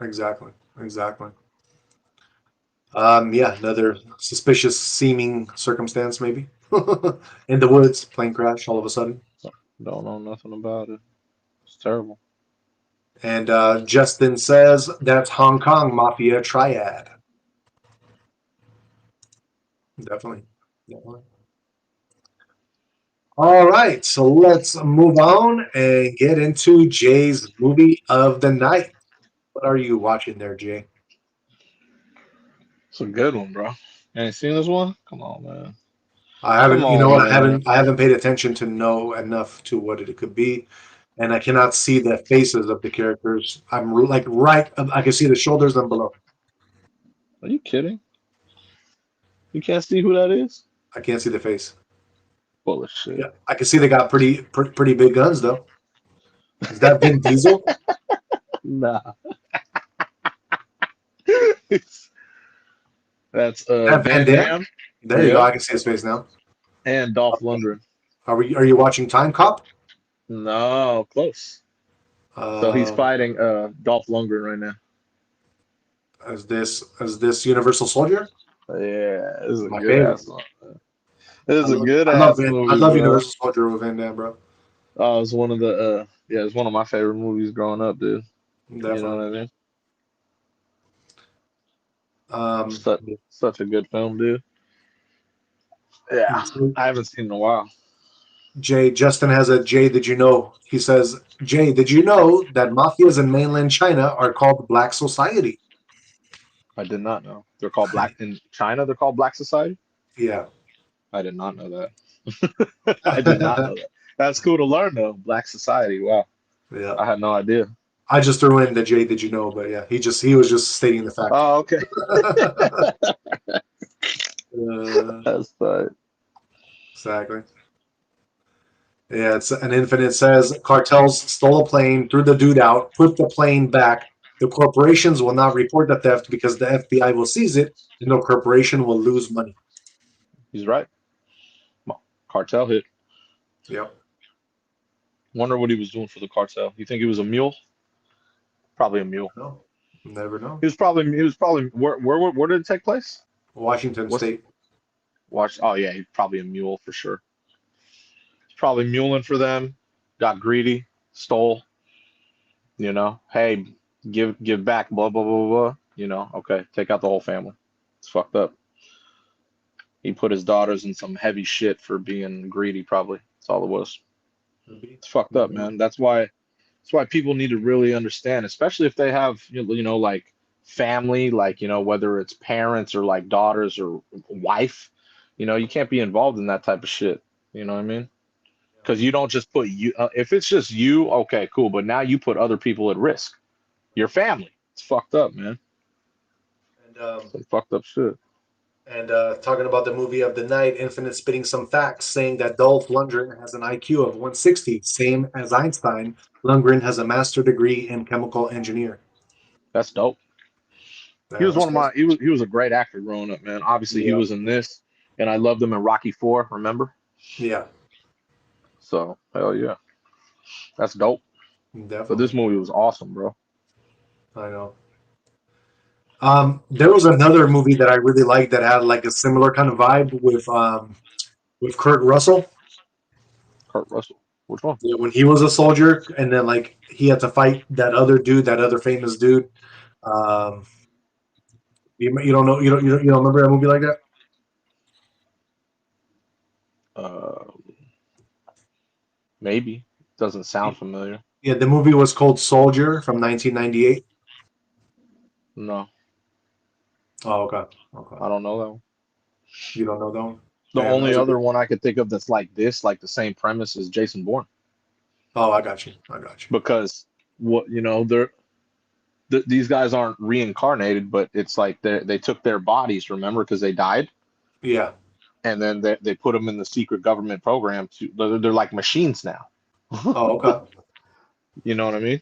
exactly. Exactly. Yeah, another suspicious seeming circumstance, maybe. In the woods, plane crash all of a sudden. Don't know nothing about it. It's terrible. And Justin says that's Hong Kong Mafia Triad. Definitely. Definitely. All right, so let's move on and get into Jay's movie of the night. What are you watching there, Jay? It's a good one, bro. Ain't seen this one? Come on, man. I Come haven't, you know on, what? man. I haven't paid attention to know enough to what it could be, and I cannot see the faces of the characters. I'm like right, I can see the shoulders and below. Are you kidding? You can't see who that is? I can't see the face. Bullshit. Yeah, I can see they got pretty big guns though. Is that Vin Diesel? Nah. That's Is that Van Van Damme? Damme. There you go. Yep. I can see his face now. And Dolph Lundgren. Are you watching Time Cop? No, close. So he's Uh, fighting Dolph Lundgren right now. as this Universal Soldier? Yeah, this is a My good favorite. ass one. This is a good ass I movie, love bro. Universal Soldier with Van Damme, bro. Oh, it's one of the yeah, it's one of my favorite movies growing up, dude. You know Definitely. what I mean? Um, Such a good film, dude. Yeah, I haven't seen it in a while. Jay Justin has a Jay. Did you know? He says, Jay, did you know that mafias in mainland China are called Black Society? I did not know. They're called Black in China. They're called Black Society. Yeah. I did not know that. I did not know that. That's cool to learn, though. Black Society. Wow, Yeah. I had no idea. I just threw in the Jay. Did you know? But yeah, he was just stating the fact. Oh, okay. uh, That's right. exactly. Yeah, it's an infinite says cartels stole a plane, threw the dude out, put the plane back. The corporations will not report the theft because the FBI will seize it, and no corporation will lose money. He's right. Well, cartel hit. Yep. Wonder what he was doing for the cartel. You think he was a mule? Probably a mule. No, never know. He was probably. Where did it take place? Washington What's State. watch? Oh yeah, he's probably a mule for sure. He's probably muling for them. Got greedy, stole. Hey, give back. Blah blah blah blah. Okay, take out the whole family. It's fucked up. He put his daughters in some heavy shit for being greedy. Probably that's all it was. Maybe. It's fucked up, Maybe. man. That's why people need to really understand, especially if they have like family, like whether it's parents or like daughters or wife. You can't be involved in that type of shit. You know what I mean? Because you don't just put you. If it's just you, okay, cool. But now you put other people at risk. Your family. It's fucked up, man. And Some fucked up shit. talking about the movie of the night, Infinite spitting some facts, saying that Dolph Lundgren has an IQ of 160, same as Einstein. Lundgren has a master degree in chemical engineer. That's dope. He Yeah, was that's one of crazy. my. He was a great actor growing up, man. Obviously, he Yeah, was in this, and I loved him in Rocky Four. Remember? yeah, So hell yeah, that's dope. But definitely. this movie was awesome, bro. I know. There was another movie that I really liked that had like a similar kind of vibe with Kurt Russell. Kurt Russell. Which one? Yeah, when he was a soldier, and then like he had to fight that other dude, that other famous dude. Um, you don't know you don't remember a movie like that? Uh, maybe. Doesn't sound familiar. Yeah, the movie was called Soldier from 1998. No, Oh, okay, okay. I don't know that one. You don't know that one? The Damn, that only was a good. other one I could think of that's like this, like the same premise, is Jason Bourne. Oh, I got you. I got you. Because these guys aren't reincarnated, but it's like they took their bodies, remember, because they died, Yeah. and then they put them in the secret government program to. They're like machines now. Oh, okay. You know what I mean?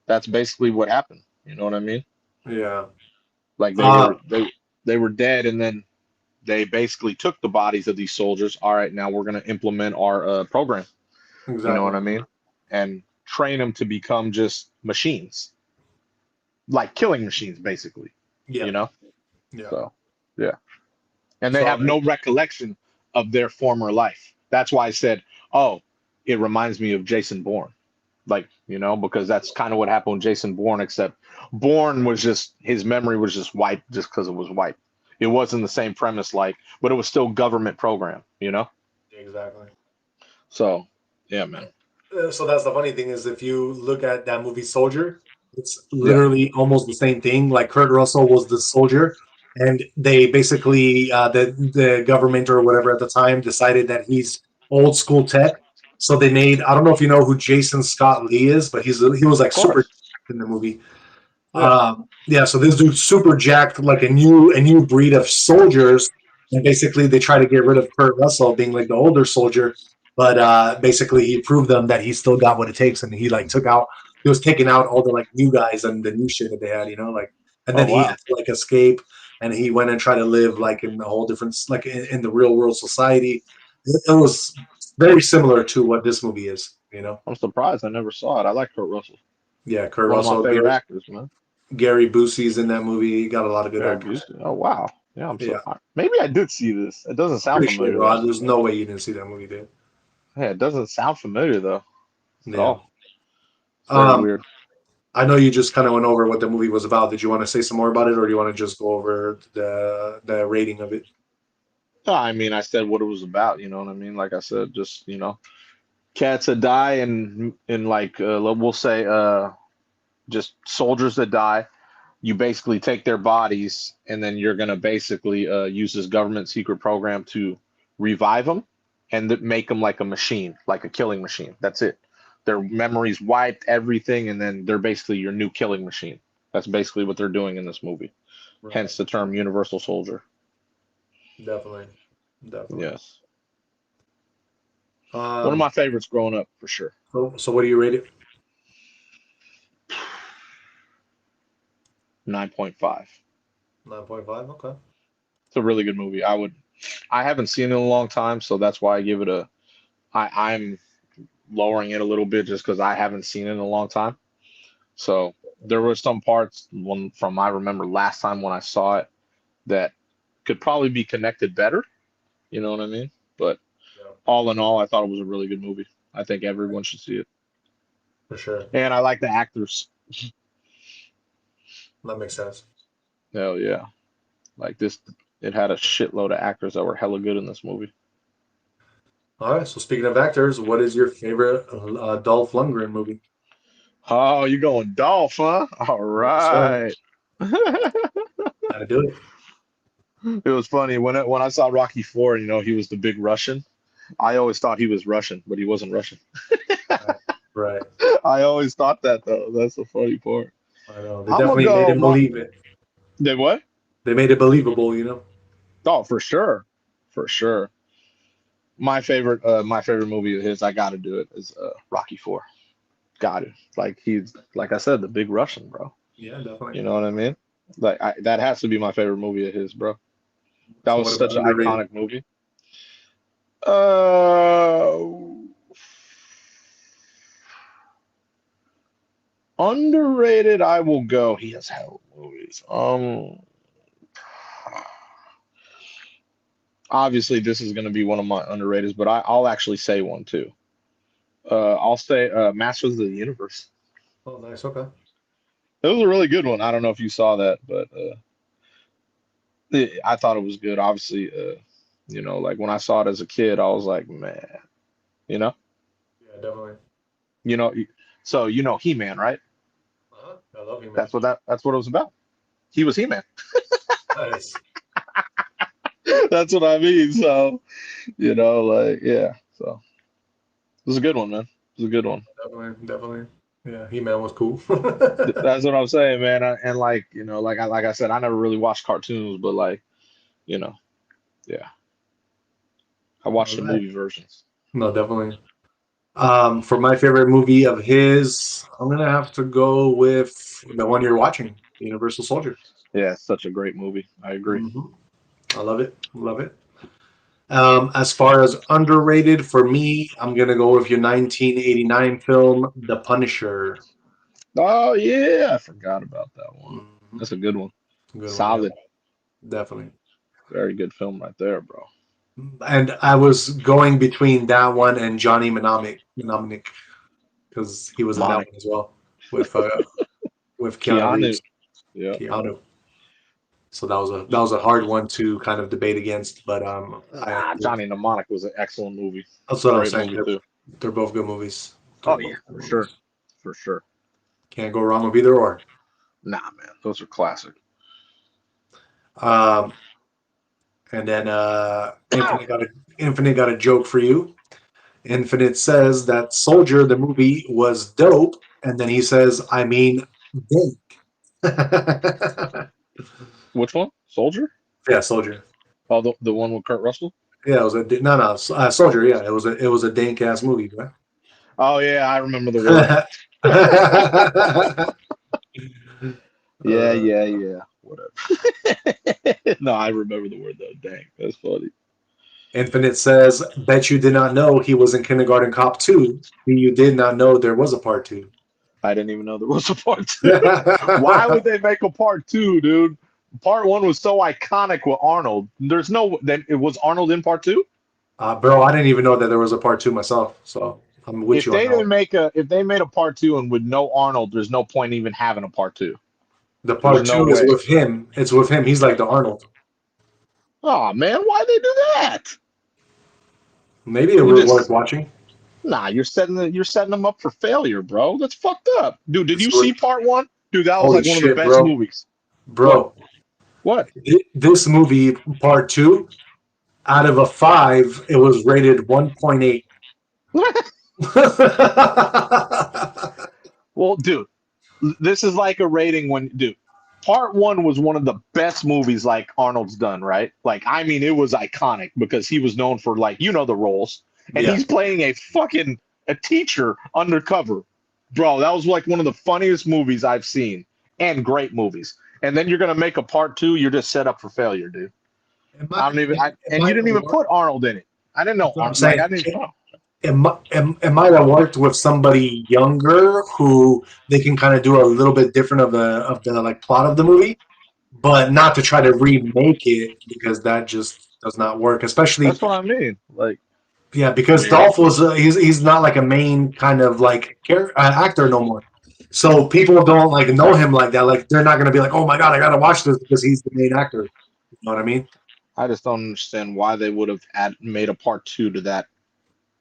That's basically what happened. You know what I mean? Yeah. Like they Uh, were they were dead, and then they basically took the bodies of these soldiers. All right, now we're going to implement our program. You know what exactly. I mean? And train them to become just machines, like killing machines, basically. Yeah. You know? Yeah. So, yeah. And they So have no recollection of their former life. That's why I said, oh, it reminds me of Jason Bourne. Like, because that's kind of what happened with Jason Bourne, except Bourne was just, his memory was just wiped just because it was wiped. It wasn't the same premise, but it was still government program. exactly. So, yeah, man. So that's the funny thing is if you look at that movie Soldier, it's Yeah, literally almost the same thing. Like Kurt Russell was the soldier, and they basically the government or whatever at the time decided that he's old school tech. So they made I don't know if you know who Jason Scott Lee is, but he was like of super course. in the movie. Yeah. Yeah, so this dude's super jacked, like a new breed of soldiers, and basically they try to get rid of Kurt Russell being like the older soldier, but basically he proved them that he still got what it takes, and he like he was taking out all the like new guys and the new shit that they had, and Oh, then he had wow. to like escape, and he went and tried to live like in a whole different like in the real world society. It was very similar to what this movie is. I'm surprised I never saw it. I like Kurt Russell. Yeah, Kurt One of my Russell, favorite actors, man. Gary Busey's in that movie. He got a lot of good Very actors. Busey. Oh, wow. Yeah, Yeah. maybe I did see this. It doesn't sound Pretty sure, familiar though. bro. There's no way you didn't see that movie, dude. Yeah, it doesn't sound familiar though at Yeah. all. It's very Um, weird. I know you just kind of went over what the movie was about. Did you want to say some more about it, or do you want to just go over the rating of it? No, I mean, I said what it was about. You know what I mean? Like I said, just cats that die, and like we'll say just soldiers that die. You basically take their bodies, and then you're gonna basically use this government secret program to revive them and make them like a machine, like a killing machine. That's it. Their memories wiped, everything, and then they're basically your new killing machine. That's basically what they're doing in this movie. Right. Hence the term Universal Soldier. Definitely. Definitely. Yes. One of Um, my favorites growing up for sure. so what do you rate it? 9.5. 9.5. Okay. It's a really good movie. I haven't seen it in a long time, so that's why I give it I'm lowering it a little bit just because I haven't seen it in a long time. So there were some parts from I remember last time when I saw it that could probably be connected better. You know what I mean? But Yeah, all in all, I thought it was a really good movie. I think everyone should see it. for sure. And I like the actors. That makes sense. Hell yeah. Like this, it had a shitload of actors that were hella good in this movie. All right. So speaking of actors, what is your favorite Dolph Lundgren movie? Oh, you going Dolph, huh? All Yes, sir. right. Gotta do it. It was funny when I saw Rocky Four, he was the big Russian. I always thought he was Russian, but he wasn't Russian. Right. Right. I always thought that though. That's the funny part. I know. They I'm gonna definitely made go. him believe it. Did what? They made it believable, you know? Oh, for sure, for sure. My favorite movie of his, I got to do it, is Rocky Four. Got it. Like he's like I said, the big Russian, bro. Yeah, definitely. You know what I mean? Like that has to be my favorite movie of his, bro. That So was what about such an underrated? iconic movie. Uh, Underrated, I will go. He has hell of movies. Obviously, this is going to be one of my underrateds, but I'll actually say one too. I'll say Masters of the Universe. Oh, nice. Okay. It was a really good one. I don't know if you saw that, but I thought it was good. Obviously, like when I saw it as a kid, I was like, man, you know, Yeah, definitely. you know, so He-Man, right? I love you, man. That's what it was about. He was He-Man. Nice. That's what I mean. So, like, yeah. So it was a good one, man. It was a good one. Definitely, definitely. Yeah, He-Man was cool. That's what I'm saying, man. And like, like I said, I never really watched cartoons, but like, you know, yeah, I All watched the right. movie versions. No, definitely. For my favorite movie of his, I'm gonna have to go with the one you're watching, Universal Soldier. Yeah, it's such a great movie. I agree. hmm I love it. Love it. As far as underrated for me, I'm gonna go with your 1989 film, The Punisher. Oh yeah, I forgot about that one. Mhm. That's a good one. Good one, yeah, Solid. definitely. Very good film right there, bro. And I was going between that one and Johnny Mnemonic because he was in that Monic. one as well with Keanu Keanu. Reeves, Yeah. Keanu. So that was a hard one to kind of debate against, but I Johnny Mnemonic was an excellent movie. that's what I'm Great saying. movie They're too. they're both good movies. They're Oh yeah, both good for sure. movies. For sure. Can't go wrong with either or. Nah, man. Those are classic. Um, and then Infinite got a joke for you. Infinite says that Soldier the movie was dope, and then he says, "I mean, dope." Which one? Soldier? Yeah, Soldier. Oh, the one with Kurt Russell? Yeah, it was a no Soldier. Yeah, it was a dank ass movie, man. Oh yeah, I remember the word. Yeah, uh, yeah, yeah. Whatever. No, I remember the word though. Dang, that's funny. Infinite says, "Bet you did not know he was in Kindergarten Cop 2. You did not know there was a part 2." I didn't even know there was a part two. Why would they make a part two, dude? Part one was so iconic with Arnold. There's no then it was Arnold in part two. Bro, I didn't even know that there was a part 2 myself, so I'm with If you on they that didn't one. make a if they made a part two and with no Arnold, there's no point even having a part two. The There's part no 2 is way. with him. It's with him. He's like the Arnold. Oh man, why they do that? Maybe it You was worth just watching. you're setting them up for failure, bro. That's fucked up, dude. Did It's you worth, see part one? Dude, that was holy like one of the shit, best bro. movies. What? Bro, What? this movie, part 2, out of a 5, it was rated 1.8. Well, dude, this is like a rating when, dude, part one was one of the best movies like Arnold's done, right? Like, I mean, it was iconic because he was known for like, the roles, and Yeah. he's playing a teacher undercover, bro. That was like one of the funniest movies I've seen, and great movies. And then you're gonna make a part two. You're just set up for failure, dude. It I might, don't even. it And you might didn't have even worked. put Arnold in it. I didn't know That's what I'm Arnold. Like saying. I didn't know. It might it might have worked with somebody younger who they can kind of do a little bit different of the like plot of the movie. but not to try to remake it because that just does not work. Especially, That's what I mean. Like, yeah, because yeah, Dolph was he's not like a main kind of like actor no more. So people don't like know him like that. Like they're not gonna be like, oh my god, I gotta watch this because he's the main actor. You know what I mean? I just don't understand why they would have made a part two to that.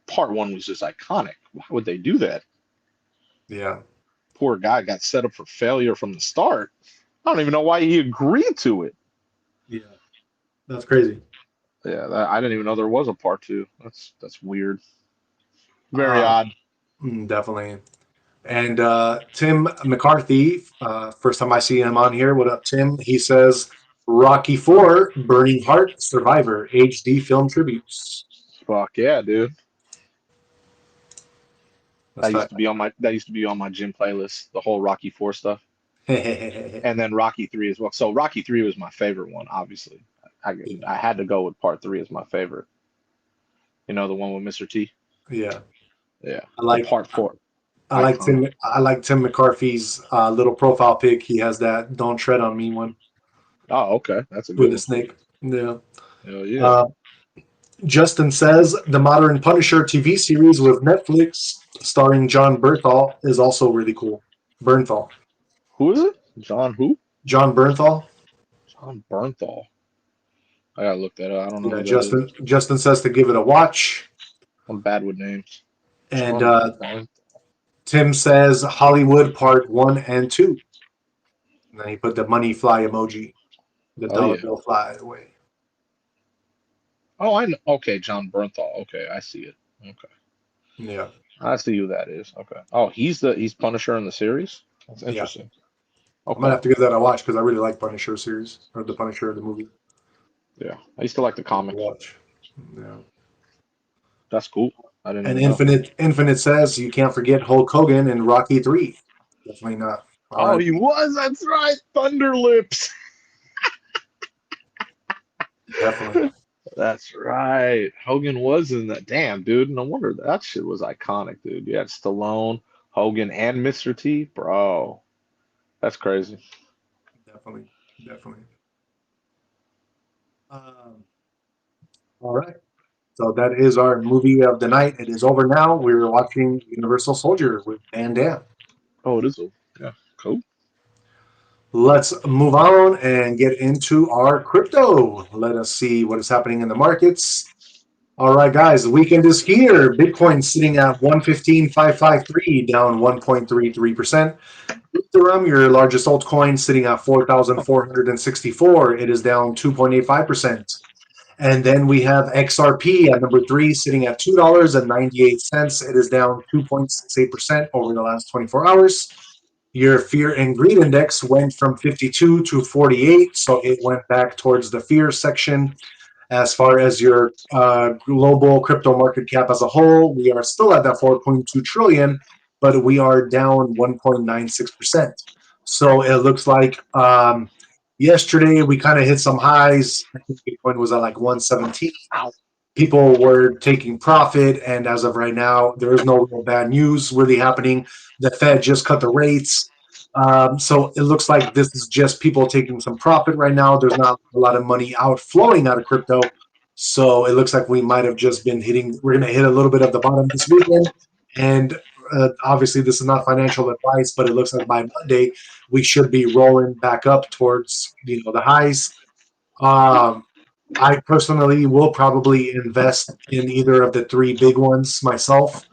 Part one was just iconic. Why would they do that? Yeah, Poor guy got set up for failure from the start. I don't even know why he agreed to it. yeah, that's crazy. Yeah, I didn't even know there was a part two. That's weird. Very Uh, odd. Definitely. And Tim McCarthy, first time I see him on here. What up, Tim? He says Rocky Four, Burning Heart, Survivor, HD film tributes. Fuck yeah, dude. That's fact. That used to be on my gym playlist. The whole Rocky Four stuff, and then Rocky Three as well. So Rocky Three was my favorite one, obviously. I I had to go with Part Three as my favorite. You know, the one with Mr. T. Yeah, Yeah, I but like Part Four, I like iconic. Tim McCarthy's little profile pic. He has that "Don't Tread on Me" one Oh, okay, that's a with good the one. snake. Yeah. Hell yeah. Uh, Justin says the modern Punisher TV series with Netflix starring John Bernthal is also really cool. Bernthal. Who is it? John who? John Bernthal. John Bernthal. I gotta look that up. I don't know Yeah, who that is. Justin says to give it a watch. I'm bad with names. And John Bernthal. Tim says Hollywood Part 1 and 2. And then he put the money fly emoji, the Oh dollar yeah. bill fly away. Oh, I know. Okay, John Bernthal. Okay, I see it. Okay, Yeah, I see who that is. Okay. Oh, he's Punisher in the series. That's yeah. interesting. I might Okay. have to give that a watch because I really like Punisher series or the Punisher the movie. Yeah, I used to like the comics. Watch. Yeah. That's cool. I didn't And even know. Infinite says you can't forget Hulk Hogan in Rocky 3. Definitely not. All Oh, right. he was. That's right. Thunder Lips. Definitely. That's right. Hogan was in that. Damn, dude. No wonder that shit was iconic, dude. You had Stallone, Hogan, and Mr. T. Bro, that's crazy. Definitely. Definitely. Um, all right. So that is our movie of the night. It is over now. We're watching Universal Soldier with Van Damme. Oh, it is. Yeah, cool. Let's move on and get into our crypto. Let us see what is happening in the markets. All right, guys, the weekend is here. Bitcoin sitting at 115,553, down 1.33%. Ethereum, your largest altcoin, sitting at 4,464. It is down 2.85%. And then we have XRP at number three, sitting at $2.98. It is down 2.68% over the last 24 hours. Your fear and greed index went from 52 to 48, so it went back towards the fear section. As far as your global crypto market cap as a whole, we are still at that 4.2 trillion, but we are down 1.96%. So it looks like yesterday we kind of hit some highs. I think Bitcoin was at like 117. Ow. People were taking profit, and as of right now, there is no real bad news really happening. The Fed just cut the rates. So it looks like this is just people taking some profit right now. There's not a lot of money outflowing out of crypto. So it looks like we might have just been hitting, we're going to hit a little bit of the bottom this weekend. And obviously, this is not financial advice, but it looks like by Monday, we should be rolling back up towards the highs. Um, I personally will probably invest in either of the three big ones myself,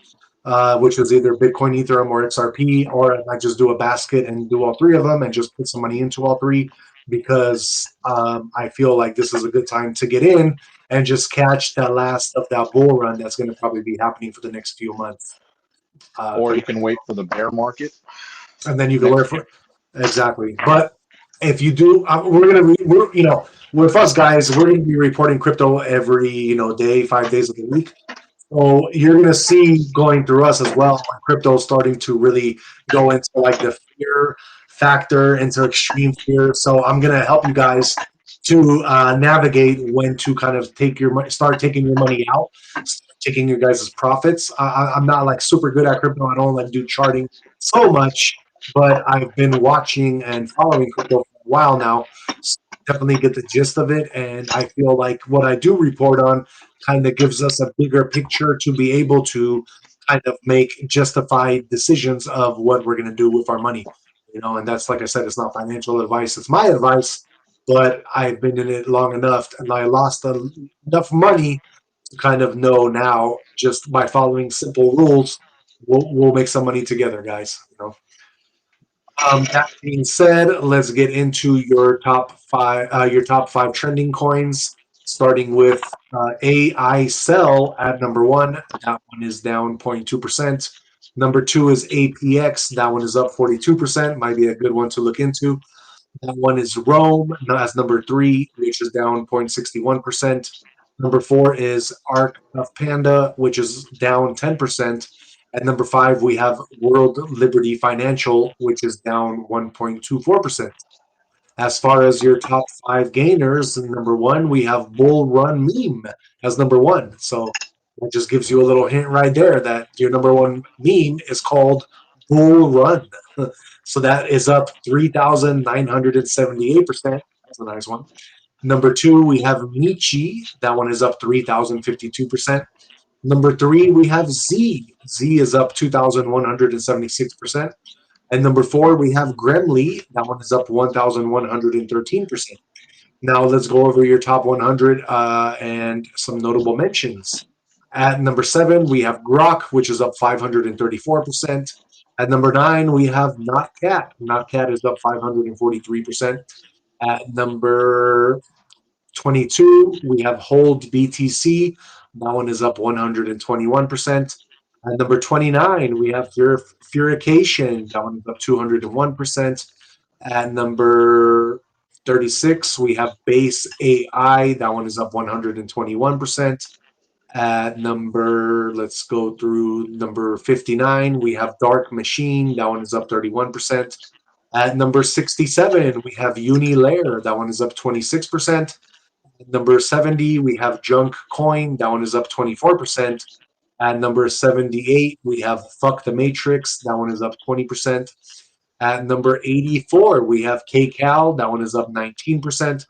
which is either Bitcoin, Ethereum, or XRP, or I might just do a basket and do all three of them and just put some money into all three because I feel like this is a good time to get in and just catch that last of that bull run that's going to probably be happening for the next few months. Or you can wait for the bear market And then you can wear next year. for exactly. But if you do, we're with us guys, we're going to be reporting crypto every day, 5 days of the week. So you're going to see going through us as well, like crypto starting to really go into like the fear factor, into extreme fear. So I'm going to help you guys to navigate when to kind of start taking your money out, start taking your guys' profits. I'm not like super good at crypto. I don't like do charting so much, but I've been watching and following crypto for a while now. So definitely get the gist of it, and I feel like what I do report on kind of gives us a bigger picture to be able to kind of make justified decisions of what we're going to do with our money. And that's, like I said, it's not financial advice; it's my advice. But I've been in it long enough, and I lost enough money to kind of know now, just by following simple rules, we'll make some money together, guys. That being said, let's get into your top five. Your top five trending coins, starting with AI Sell at number one. That one is down 0.2%. Number two is APX. That one is up 42%. Might be a good one to look into. That one is Rome as number three, which is down 0.61%. Number four is Arc of Panda, which is down 10%. At number five, we have World Liberty Financial, which is down 1.24%. As far as your top five gainers, number one, we have Bull Run Meme as number one. So that just gives you a little hint right there that your number one meme is called Bull Run. So that is up 3,978%. That's a nice one. Number two, we have Michi. That one is up 3,052%. Number three, we have Z. Z is up 2,176%. And number four, we have Gremly. That one is up 1,113%. Now let's go over your top 100 and some notable mentions. At number seven, we have Grok, which is up 534%. At number nine, we have Notcat. Notcat is up 543%. At number 22, we have Hold BTC. That one is up 121%. At number 29, we have Furication. That one is up 201%. At number 36, we have Base AI. That one is up 121%. At let's go through number 59, we have Dark Machine. That one is up 31%. At number 67, we have Unilayer. That one is up 26%. At number 70, we have Junk Coin. That one is up 24%. At number 78, we have Fuck the Matrix. That one is up 20%. At number 84, we have KCal. That one is up 19%. At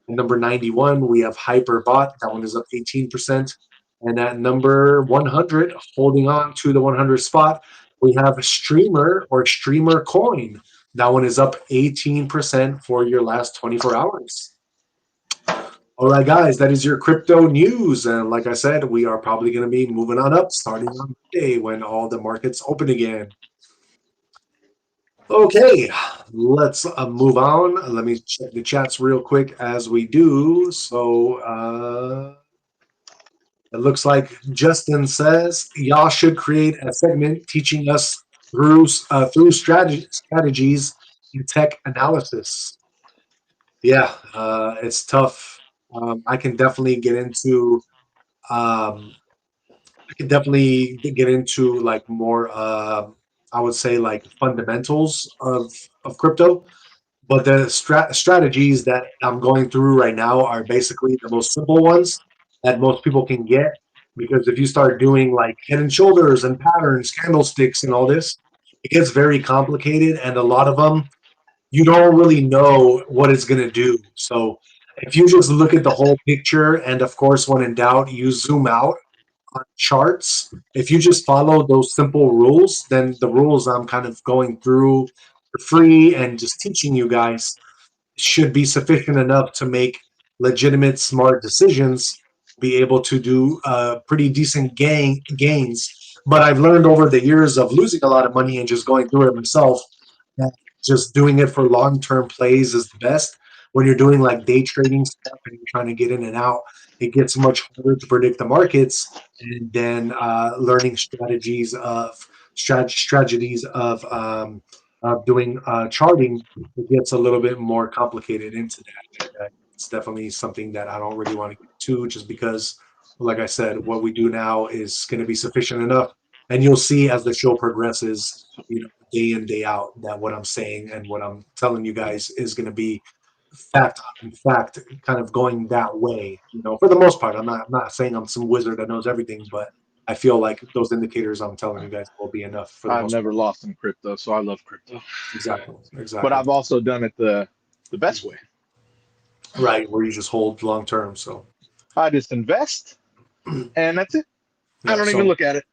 number 91, we have Hyperbot. That one is up 18%. And at number 100, holding on to the 100 spot, we have Streamer or Streamer Coin. That one is up 18% for your last 24 hours. All right, guys, that is your crypto news. And like I said, we are probably going to be moving on up starting on Monday when all the markets open again. Okay, let's move on. Let me check the chats real quick as we do. So it looks like Justin says y'all should create a segment teaching us through strategies in tech analysis. Yeah, it's tough. I can definitely get into like more I would say like fundamentals of crypto. But the strategies that I'm going through right now are basically the most simple ones that most people can get. Because if you start doing like head and shoulders and patterns, candlesticks, and all this, it gets very complicated. And a lot of them, you don't really know what it's going to do. So if you just look at the whole picture, and of course, when in doubt, you zoom out on charts. If you just follow those simple rules, then the rules I'm kind of going through for free and just teaching you guys should be sufficient enough to make legitimate, smart decisions, be able to do pretty decent gains. But I've learned over the years of losing a lot of money and just going through it myself that just doing it for long-term plays is the best. When you're doing like day trading stuff and you're trying to get in and out, it gets much harder to predict the markets. And then learning strategies of doing charting, it gets a little bit more complicated into that. It's definitely something that I don't really want to get to, just because, like I said, what we do now is going to be sufficient enough. And you'll see as the show progresses, day in, day out, that what I'm saying and what I'm telling you guys is going to be in fact, kind of going that way. For the most part, I'm not saying I'm some wizard that knows everything, but I feel like those indicators I'm telling you guys will be enough for the I've most part. never lost in crypto, so I love crypto. Exactly. But I've also done it the the best way. Right, where you just hold long term. So I just invest, and that's it. I yeah, don't even so look at it.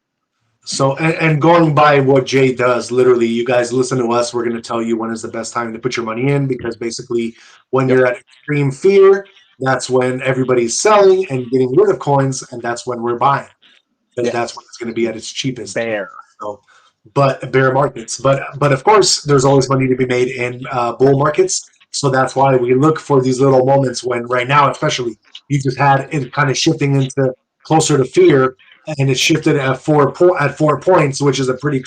and going by what Jay does, literally, you guys listen to us. We're going to tell you when is the best time to put your money in because basically, when Yep. you're at extreme fear, that's when everybody's selling and getting rid of coins, and that's when we're buying because that's when Yes. it's going to be at its cheapest. Bear. So, but bear markets, but of course, there's always money to be made in bull markets. So that's why we look for these little moments when, right now, especially, you just had it kind of shifting into closer to fear, and it shifted at at 4 points, which is a pretty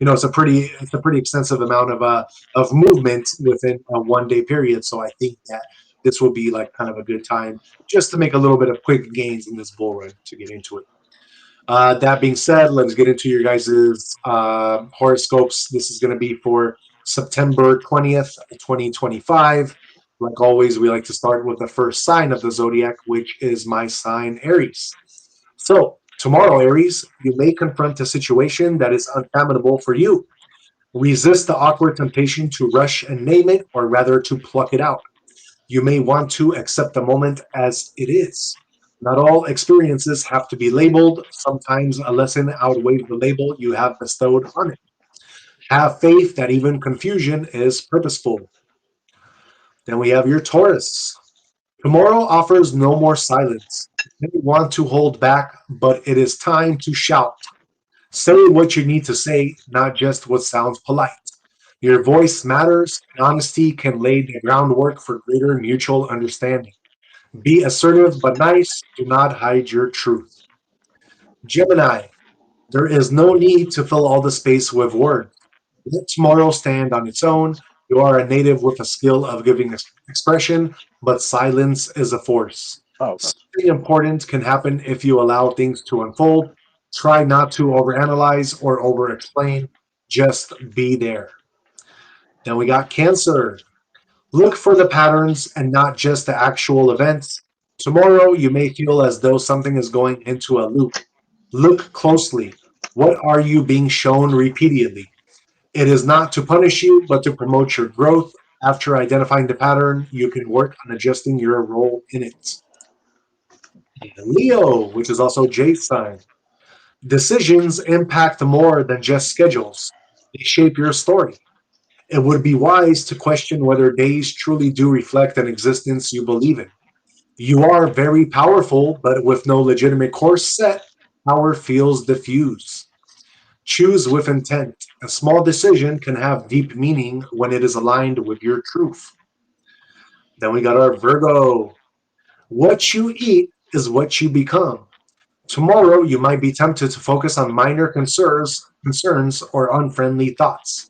it's a pretty extensive amount of movement within a 1 day period. So I think that this will be like kind of a good time just to make a little bit of quick gains in this bull run to get into it. That being said, let's get into your guys' horoscopes. This is going to be for September 20th, 2025. Like always, we like to start with the first sign of the zodiac, which is my sign, Aries. So, tomorrow, Aries, you may confront a situation that is unfathomable for you. Resist the awkward temptation to rush and name it, or rather to pluck it out. You may want to accept the moment as it is. Not all experiences have to be labeled. Sometimes a lesson outweighs the label you have bestowed on it. Have faith that even confusion is purposeful. Then we have your Taurus. Tomorrow offers no more silence. You may want to hold back, but it is time to shout. Say what you need to say, not just what sounds polite. Your voice matters, and honesty can lay the groundwork for greater mutual understanding. Be assertive but nice. Do not hide your truth. Gemini, there is no need to fill all the space with words. Let tomorrow stand on its own. You are a native with a skill of giving expression, but silence is a force. Oh, gosh. Something important can happen if you allow things to unfold. Try not to overanalyze or overexplain. Just be there. Then we got Cancer. Look for the patterns and not just the actual events. Tomorrow, you may feel as though something is going into a loop. Look closely. What are you being shown repeatedly? It is not to punish you, but to promote your growth. After identifying the pattern, you can work on adjusting your role in it. Leo, which is also Jay's sign. Decisions impact more than just schedules, they shape your story. It would be wise to question whether days truly do reflect an existence you believe in. You are very powerful, but with no legitimate course set, power feels diffuse. Choose with intent. A small decision can have deep meaning when it is aligned with your truth. Then we got our Virgo. What you eat is what you become. Tomorrow, you might be tempted to focus on minor concerns or unfriendly thoughts.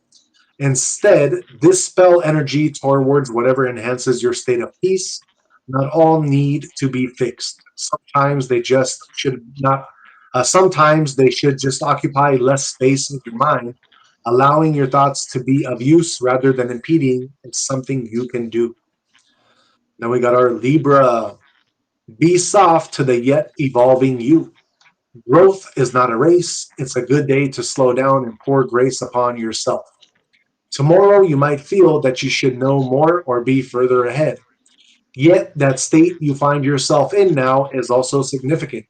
Instead, dispel energy towards whatever enhances your state of peace. Not all need to be fixed. Sometimes they should just occupy less space in your mind. Allowing your thoughts to be of use rather than impeding is something you can do. Then we got our Libra. Be soft to the yet evolving you. Growth is not a race. It's a good day to slow down and pour grace upon yourself. Tomorrow, you might feel that you should know more or be further ahead. Yet, that state you find yourself in now is also significant.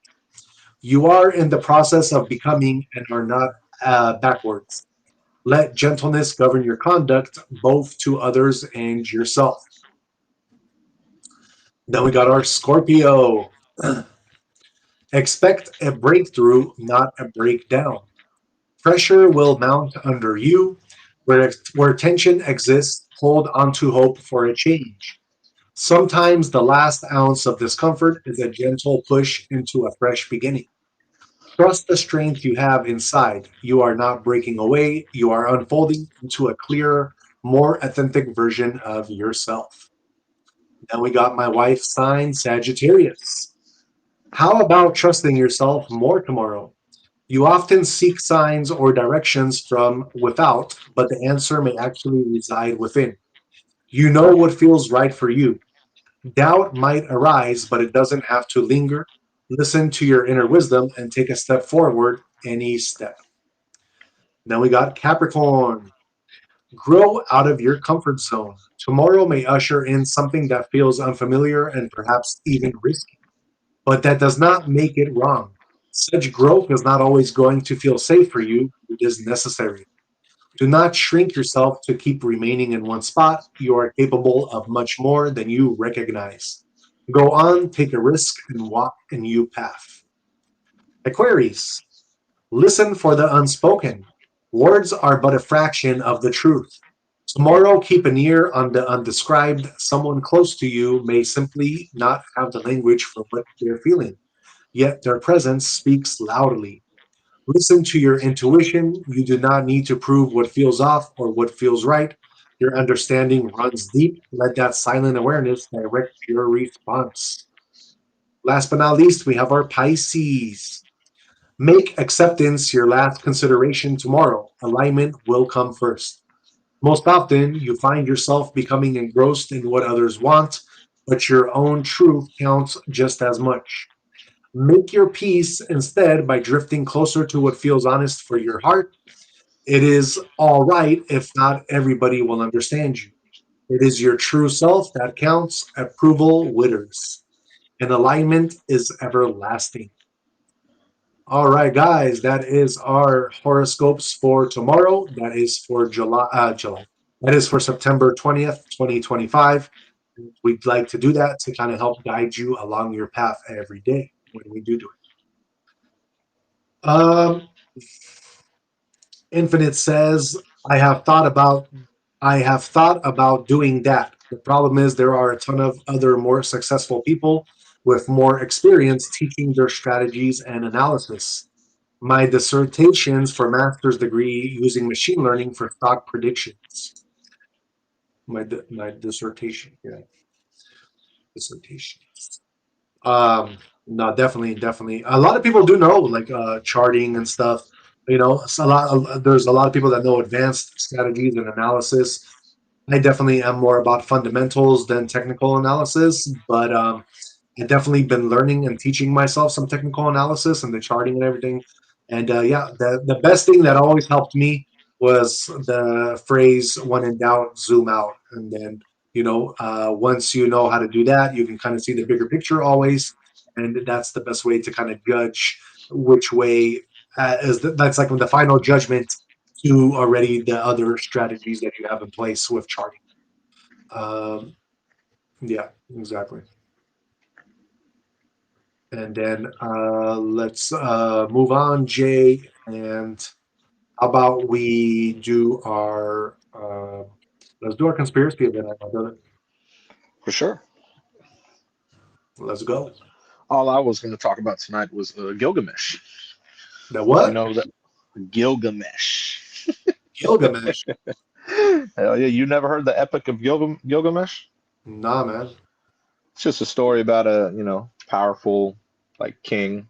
You are in the process of becoming and are not backwards. Let gentleness govern your conduct, both to others and yourself. Then we got our Scorpio. Expect a breakthrough, not a breakdown. Pressure will mount under you. Where tension exists, hold onto hope for a change. Sometimes the last ounce of discomfort is a gentle push into a fresh beginning. Trust the strength you have inside. You are not breaking away, you are unfolding into a clearer, more authentic version of yourself. Then we got my wife's sign, Sagittarius. How about trusting yourself more tomorrow? You often seek signs or directions from without, but the answer may actually reside within. You know what feels right for you. Doubt might arise, but it doesn't have to linger. Listen to your inner wisdom and take a step forward any step. Then we got Capricorn. Grow out of your comfort zone. Tomorrow may usher in something that feels unfamiliar and perhaps even risky, but that does not make it wrong. Such growth is not always going to feel safe for you, it is necessary. Do not shrink yourself to keep remaining in one spot. You are capable of much more than you recognize. Go on, take a risk, and walk a new path. Aquarius, listen for the unspoken. Words are but a fraction of the truth. Tomorrow, keep an ear on the undescribed. Someone close to you may simply not have the language for what they're feeling, yet their presence speaks loudly. Listen to your intuition. You do not need to prove what feels off or what feels right. Your understanding runs deep. Let that silent awareness direct your response. Last but not least, we have our Pisces. Make acceptance your last consideration tomorrow. Alignment will come first. Most often, you find yourself becoming engrossed in what others want, but your own truth counts just as much. Make your peace instead by drifting closer to what feels honest for your heart. It is all right if not everybody will understand you. It is your true self that counts. Approval withers, and alignment is everlasting. All right, guys, that is our horoscopes for tomorrow. That is for July. That is for September 20th, 2025. We'd like to do that to kind of help guide you along your path every day when we do it. Infinite says, I have thought about I have thought about doing that. The problem is there are a ton of other more successful people with more experience teaching their strategies and analysis. My dissertations for master's degree using machine learning for stock predictions. My dissertation, yeah, dissertation. No, definitely. A lot of people do know like charting and stuff. It's there's a lot of people that know advanced strategies and analysis. I definitely am more about fundamentals than technical analysis, but I've definitely been learning and teaching myself some technical analysis and the charting and everything. And yeah, the best thing that always helped me was the phrase "when in doubt, zoom out." And then once you know how to do that, you can kind of see the bigger picture always, and that's the best way to kind of judge which way that's like the final judgment to already the other strategies that you have in place with charting. Um, yeah, exactly. And then let's move on, Jay. And how about we do our let's do our conspiracy event, my brother. For sure. Let's go. All I was going to talk about tonight was Gilgamesh. The You what? know that Gilgamesh. Gilgamesh. Hell yeah! You never heard the Epic of Gilgamesh? Nah, man. It's just a story about a powerful like king,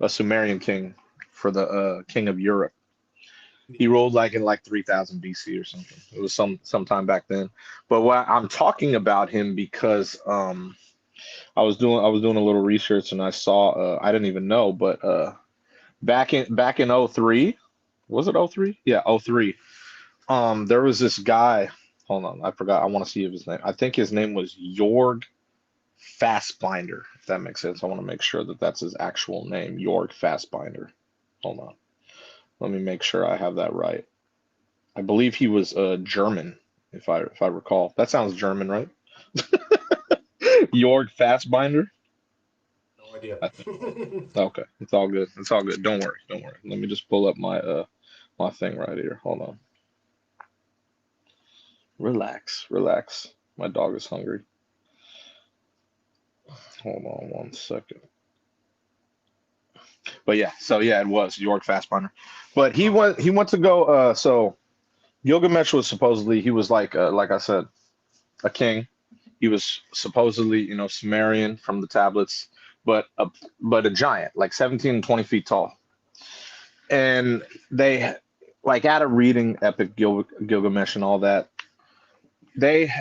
a Sumerian king for the king of Europe. He ruled like in like 3000 BC or something. It was sometime back then. But what I'm talking about him because I was doing a little research and I saw I didn't even know, but back in '03, was it '03? Yeah, '03. There was this guy. Hold on, I forgot. I want to see if his name. I think his name was Jorg Fastbinder, if that makes sense. I want to make sure that that's his actual name, Jorg Fastbinder. Hold on. Let me make sure I have that right. I believe he was German, if I recall. That sounds German, right? Jorg Fastbinder. No idea. I think. Okay, it's all good. It's all good. Don't worry. Don't worry. Let me just pull up my thing right here. Hold on. Relax. Relax. My dog is hungry. Hold on 1 second. But yeah, so yeah, it was York Fastbinder. But he went to go so Gilgamesh was supposedly he was like I said, a king. He was supposedly, Sumerian from the tablets, but a giant, like 17 and 20 feet tall. And they like out of reading Epic Gilgamesh and all that, they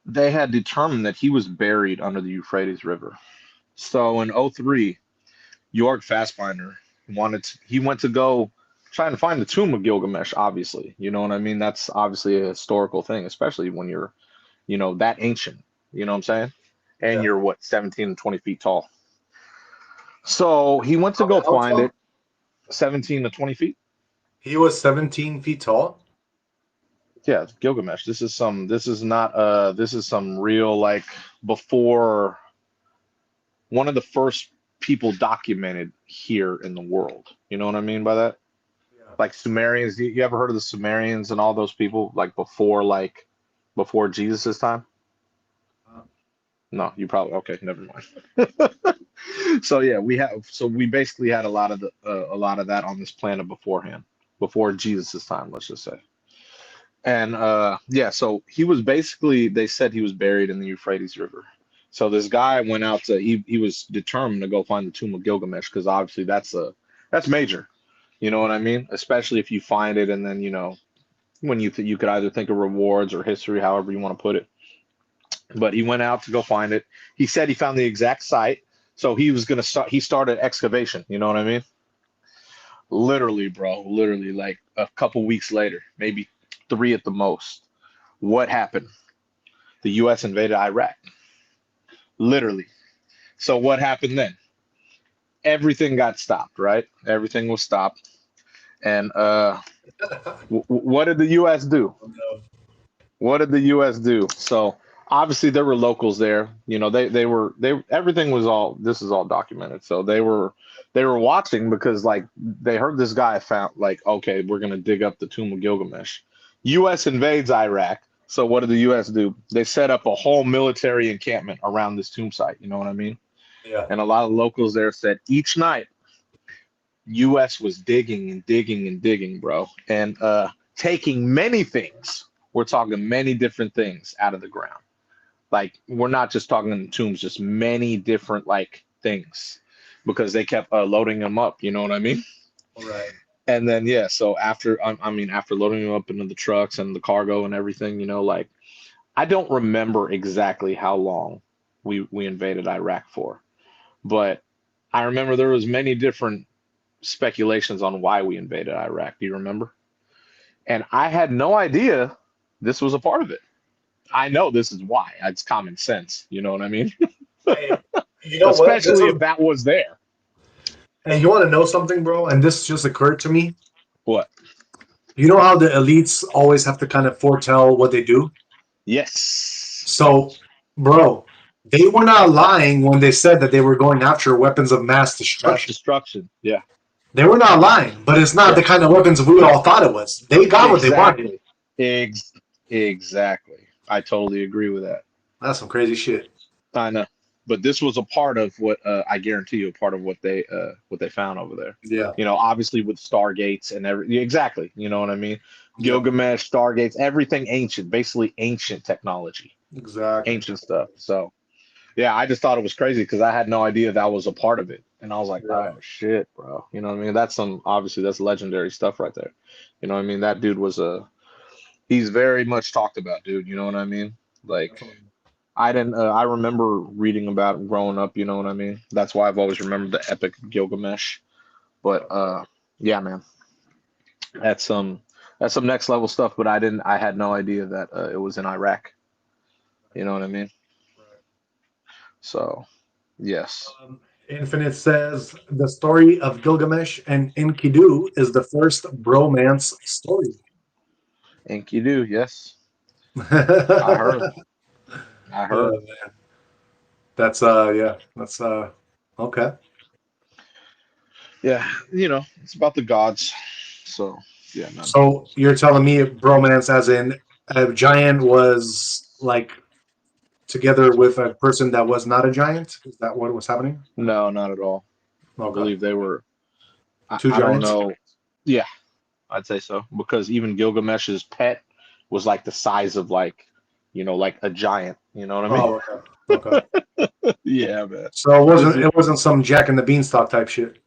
they had determined that he was buried under the Euphrates River. So in '03, York Fastbinder he went to go. trying to find the tomb of Gilgamesh, obviously. You know what I mean? That's obviously a historical thing, especially when you're, that ancient. You know what I'm saying? And Yeah. you're what, 17 and 20 feet tall. So he went to go How find tall? it, 17 to 20 feet. He was 17 feet tall. Yeah, Gilgamesh. This is some real, like, before, one of the first people documented here in the world. You know what I mean by that? Yeah. Like Sumerians, you ever heard of the Sumerians and all those people before Jesus' time? Uh, No, you probably okay, never mind. So yeah, we basically had a lot of that on this planet beforehand, before Jesus' time, let's just say. And yeah, so he was basically, they said he was buried in the Euphrates River. So this guy went out he was determined to go find the tomb of Gilgamesh, because obviously that's major. You know what I mean? Especially if you find it, and then when you could either think of rewards or history, however you want to put it. But he went out to go find it. He said he found the exact site, so he was gonna start. He started excavation. You know what I mean? Literally, bro. Literally, like a couple weeks later, maybe three at the most. What happened? The U.S. invaded Iraq. Literally. So what happened then? Everything got stopped, right? Everything was stopped. And what did the U.S. do? no. What did the U.S. do? So obviously there were locals there. They everything was all, this is all documented. So they were watching, because like they heard this guy found, like, okay, we're gonna dig up the tomb of Gilgamesh. U.S. invades Iraq. So what did the U.S. do? They set up a whole military encampment around this tomb site. You know what I mean? Yeah. And a lot of locals there said each night US was digging and digging and digging, bro, and taking many things. We're talking many different things out of the ground. Like, we're not just talking tombs, just many different, like, things, because they kept loading them up. You know what I mean? All right. And then yeah, so after loading them up into the trucks and the cargo and everything, like, I don't remember exactly how long we invaded Iraq for, but I remember there was many different speculations on why we invaded Iraq. Do you remember? And I had no idea this was a part of it. I know this is why. It's common sense. You know what I mean? Hey, you know what? Especially if that was there. Hey, you want to know something, bro? And this just occurred to me. What? You know how the elites always have to kind of foretell what they do? Yes. So, bro, they were not lying when they said that they were going after weapons of mass Mass destruction. destruction. Yeah. They were not lying, but it's not Yeah. the kind of weapons we all thought it was. They got what they wanted. Exactly. Exactly. I totally agree with that. That's some crazy shit. I know. But this was a part of what, I guarantee you, a part of what they found over there. Yeah. Obviously with stargates and every, exactly. You know what I mean? Yep. Gilgamesh, stargates, everything ancient, basically ancient technology, Exactly. ancient stuff. So yeah, I just thought it was crazy because I had no idea that was a part of it, and I was like, Right. oh shit, bro. You know what I mean? That's obviously that's legendary stuff right there. You know what I mean? That dude was he's very much talked about, dude. You know what I mean? Like, Definitely. I didn't. I remember reading about him growing up. You know what I mean? That's why I've always remembered the epic of Gilgamesh. But yeah, man, that's some next level stuff. But I had no idea that it was in Iraq. You know what I mean? Right. So yes, Infinite says the story of Gilgamesh and Enkidu is the first bromance story. Enkidu, yes, I Yeah, heard. I heard. that's yeah, that's okay. Yeah, it's about the gods. So yeah, man. So you're telling me bromance as in a giant was like together with a person that was not a giant? Is that what was happening? No, not at all. I Okay. believe they were. I, Two I don't giants? know. Yeah, I'd say so, because even Gilgamesh's pet was like the size of, like, like a giant. You know what I mean? Oh, okay. Okay. Yeah, man. So it This wasn't is it wasn't some Jack and the Beanstalk type shit.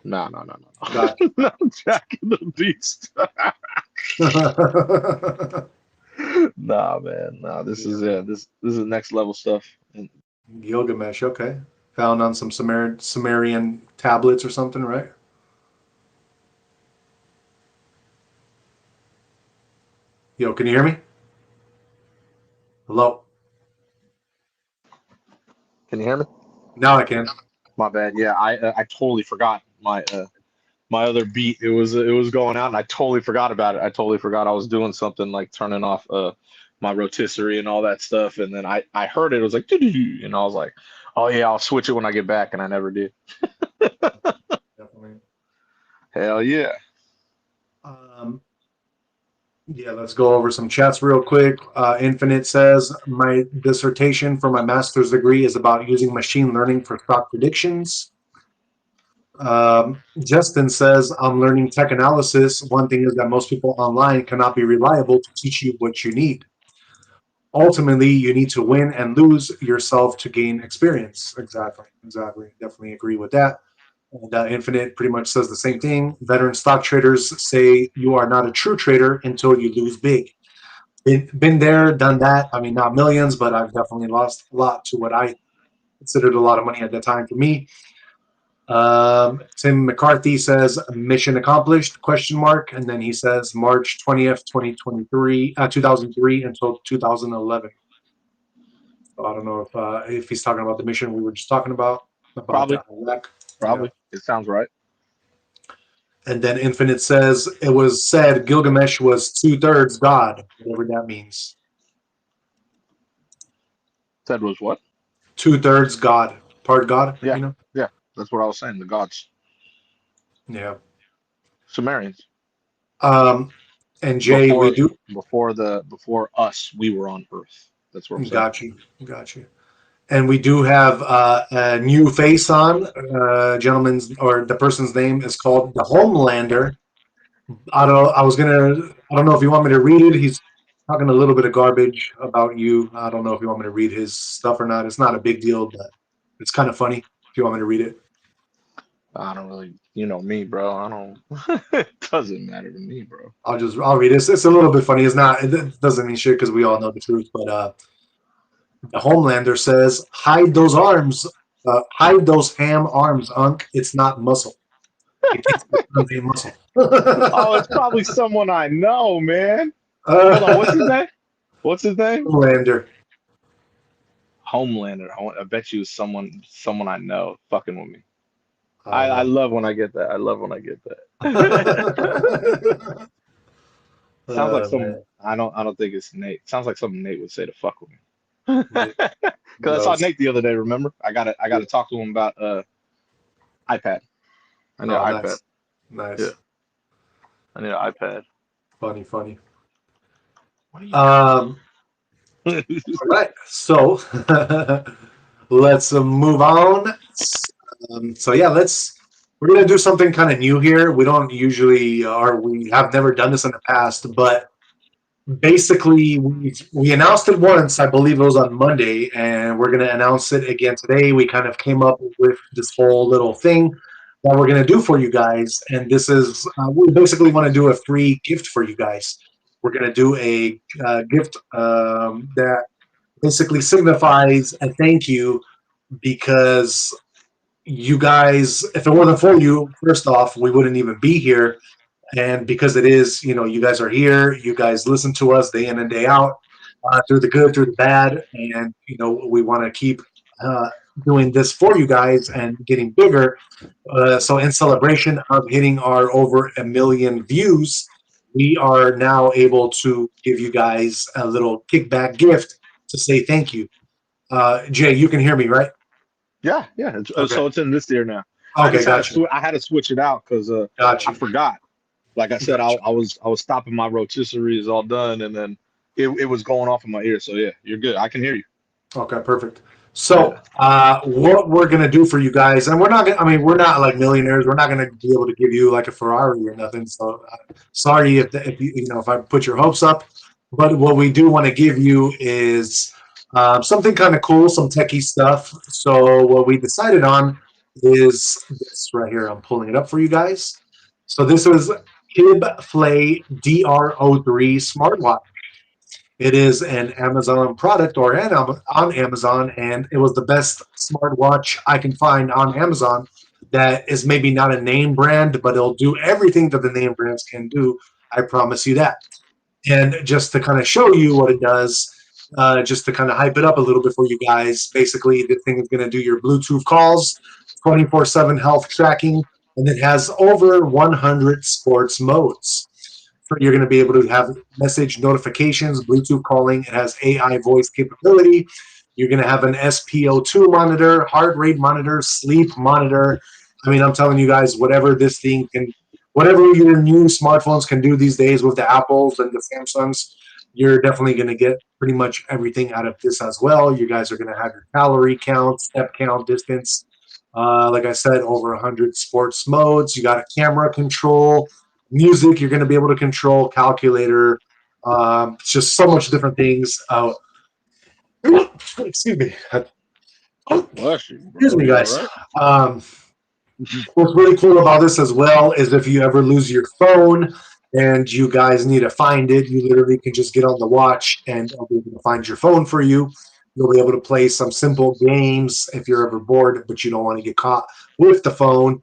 no, no, no, Got no, no. Jack and the Beast. you. Nah, man. Nah, this Yeah. is this is next level stuff. And Gilgamesh, okay. Found on some Sumerian tablets or something, right? Yo, can you hear me? Hello? Can you hear me? Now I can. My bad. Yeah, I totally forgot my other beat. It was going out, and I totally forgot about it. I totally forgot I was doing something like turning off my rotisserie and all that stuff, and then I heard it. It was like, doo-doo-doo, and I was like, oh yeah, I'll switch it when I get back, and I never did. Definitely. Hell yeah. Um, yeah, let's go over some chats real quick. Infinite says, my dissertation for my master's degree is about using machine learning for stock predictions. Justin says, I'm learning tech analysis. One thing is that most people online cannot be reliable to teach you what you need. Ultimately, you need to win and lose yourself to gain experience. Exactly. Definitely agree with that. And Infinite pretty much says the same thing. Veteran stock traders say you are not a true trader until you lose big. Been there, done that. I mean, not millions, but I've definitely lost a lot to what I considered a lot of money at the time for me. Tim McCarthy says mission accomplished question mark, and then he says March 20th 2023 2003 until 2011. So I don't know if he's talking about the mission we were just talking about Probably, Iraq. Yeah. probably. It sounds right. And then Infinite says it was said Gilgamesh was 2/3 God, whatever that means. Said was what? 2/3 God, part God, Yeah, you know. yeah. That's what I was saying. The gods, Yeah. Sumerians. And Jay, we Before do before us, we were on Earth. That's what I'm saying. got you. And we do have a new face on. Gentleman's or the person's name is called the Homelander. I don't. I was gonna. I don't know if you want me to read it. He's talking a little bit of garbage about you. I don't know if you want me to read his stuff or not. It's not a big deal, but it's kind of funny if you want me to read it. I don't really, you know me, bro. I don't. It doesn't matter to me, bro. I'll read it. It's a little bit funny. It's not. It doesn't mean shit because we all know the truth. But the Homelander says, "Hide those arms. Hide those ham arms, Unc. It's not muscle. It can't be muscle." Oh, it's probably someone I know, man. Hold on, what's his uh, name? What's his name? Homelander. Homelander. I bet you it's someone I know fucking with me. I I don't love when I get that. I love when I get that. know. Sounds like some. Man. I don't think it's Nate. Sounds like something Nate would say to fuck with me. Yeah, Because I saw gross. Nate the other day. Remember? I got Yeah. to talk to him about iPad. I need an Oh, iPad. nice. Yeah, Nice. I need an iPad. Funny. What are you Um, doing? all right. So let's move on. So yeah, we're gonna do something kind of new here. We don't usually, or we have never done this in the past, but basically we announced it once. I believe it was on Monday, and we're gonna announce it again today. We kind of came up with this whole little thing that we're gonna do for you guys, and this is we basically want to do a free gift for you guys. We're gonna do a gift that basically signifies a thank you because you guys, if it wasn't for you, first off, we wouldn't even be here. And because it is, you guys are here, you guys listen to us day in and day out, through the good, through the bad, and we want to keep uh, doing this for you guys and getting bigger. So, in celebration of hitting our over 1 million views, we are now able to give you guys a little kickback gift to say thank you. Jay, you can hear me, right? Yeah, yeah. Okay. So it's in this tier now. I Okay, just had to gotcha. I had to switch it out because I Gotcha. forgot. Like I said, Gotcha. I was stopping my rotisserie is all done, and then it was going off in my ear. So yeah, you're good. I can hear you. Okay, perfect. Yeah. So, what we're gonna do for you guys, and we're not gonna, I mean, we're not like millionaires. We're not gonna be able to give you like a Ferrari or nothing. So, sorry if if I put your hopes up. But what we do want to give you is something kind of cool, some techie stuff. So, what we decided on is this right here. I'm pulling it up for you guys. So, this was Kib Flay DR03 smartwatch. It is an Amazon product or on Amazon, and it was the best smartwatch I can find on Amazon that is maybe not a name brand, but it'll do everything that the name brands can do. I promise you that. And just to kind of show you what it does, just to kind of hype it up a little bit for you guys, basically the thing is going to do your Bluetooth calls, 24/7 health tracking, and it has over 100 sports modes. So you're going to be able to have message notifications, Bluetooth calling. It has AI voice capability. You're going to have an SpO2 monitor, heart rate monitor, sleep monitor. I mean, I'm telling you guys, whatever this thing can, whatever your new smartphones can do these days with the Apples and the Samsungs, you're definitely going to get pretty much everything out of this as well. You guys are going to have your calorie count, step count, distance. Like I said, over 100 sports modes. You got a camera control, music you're going to be able to control, calculator, just so much different things. Excuse me. Bless you, Excuse bro. me, You all guys. right? Um, what's really cool about this as well is if you ever lose your phone and you guys need to find it, you literally can just get on the watch and I'll be able to find your phone for you. You'll be able to play some simple games if you're ever bored, but you don't want to get caught with the phone.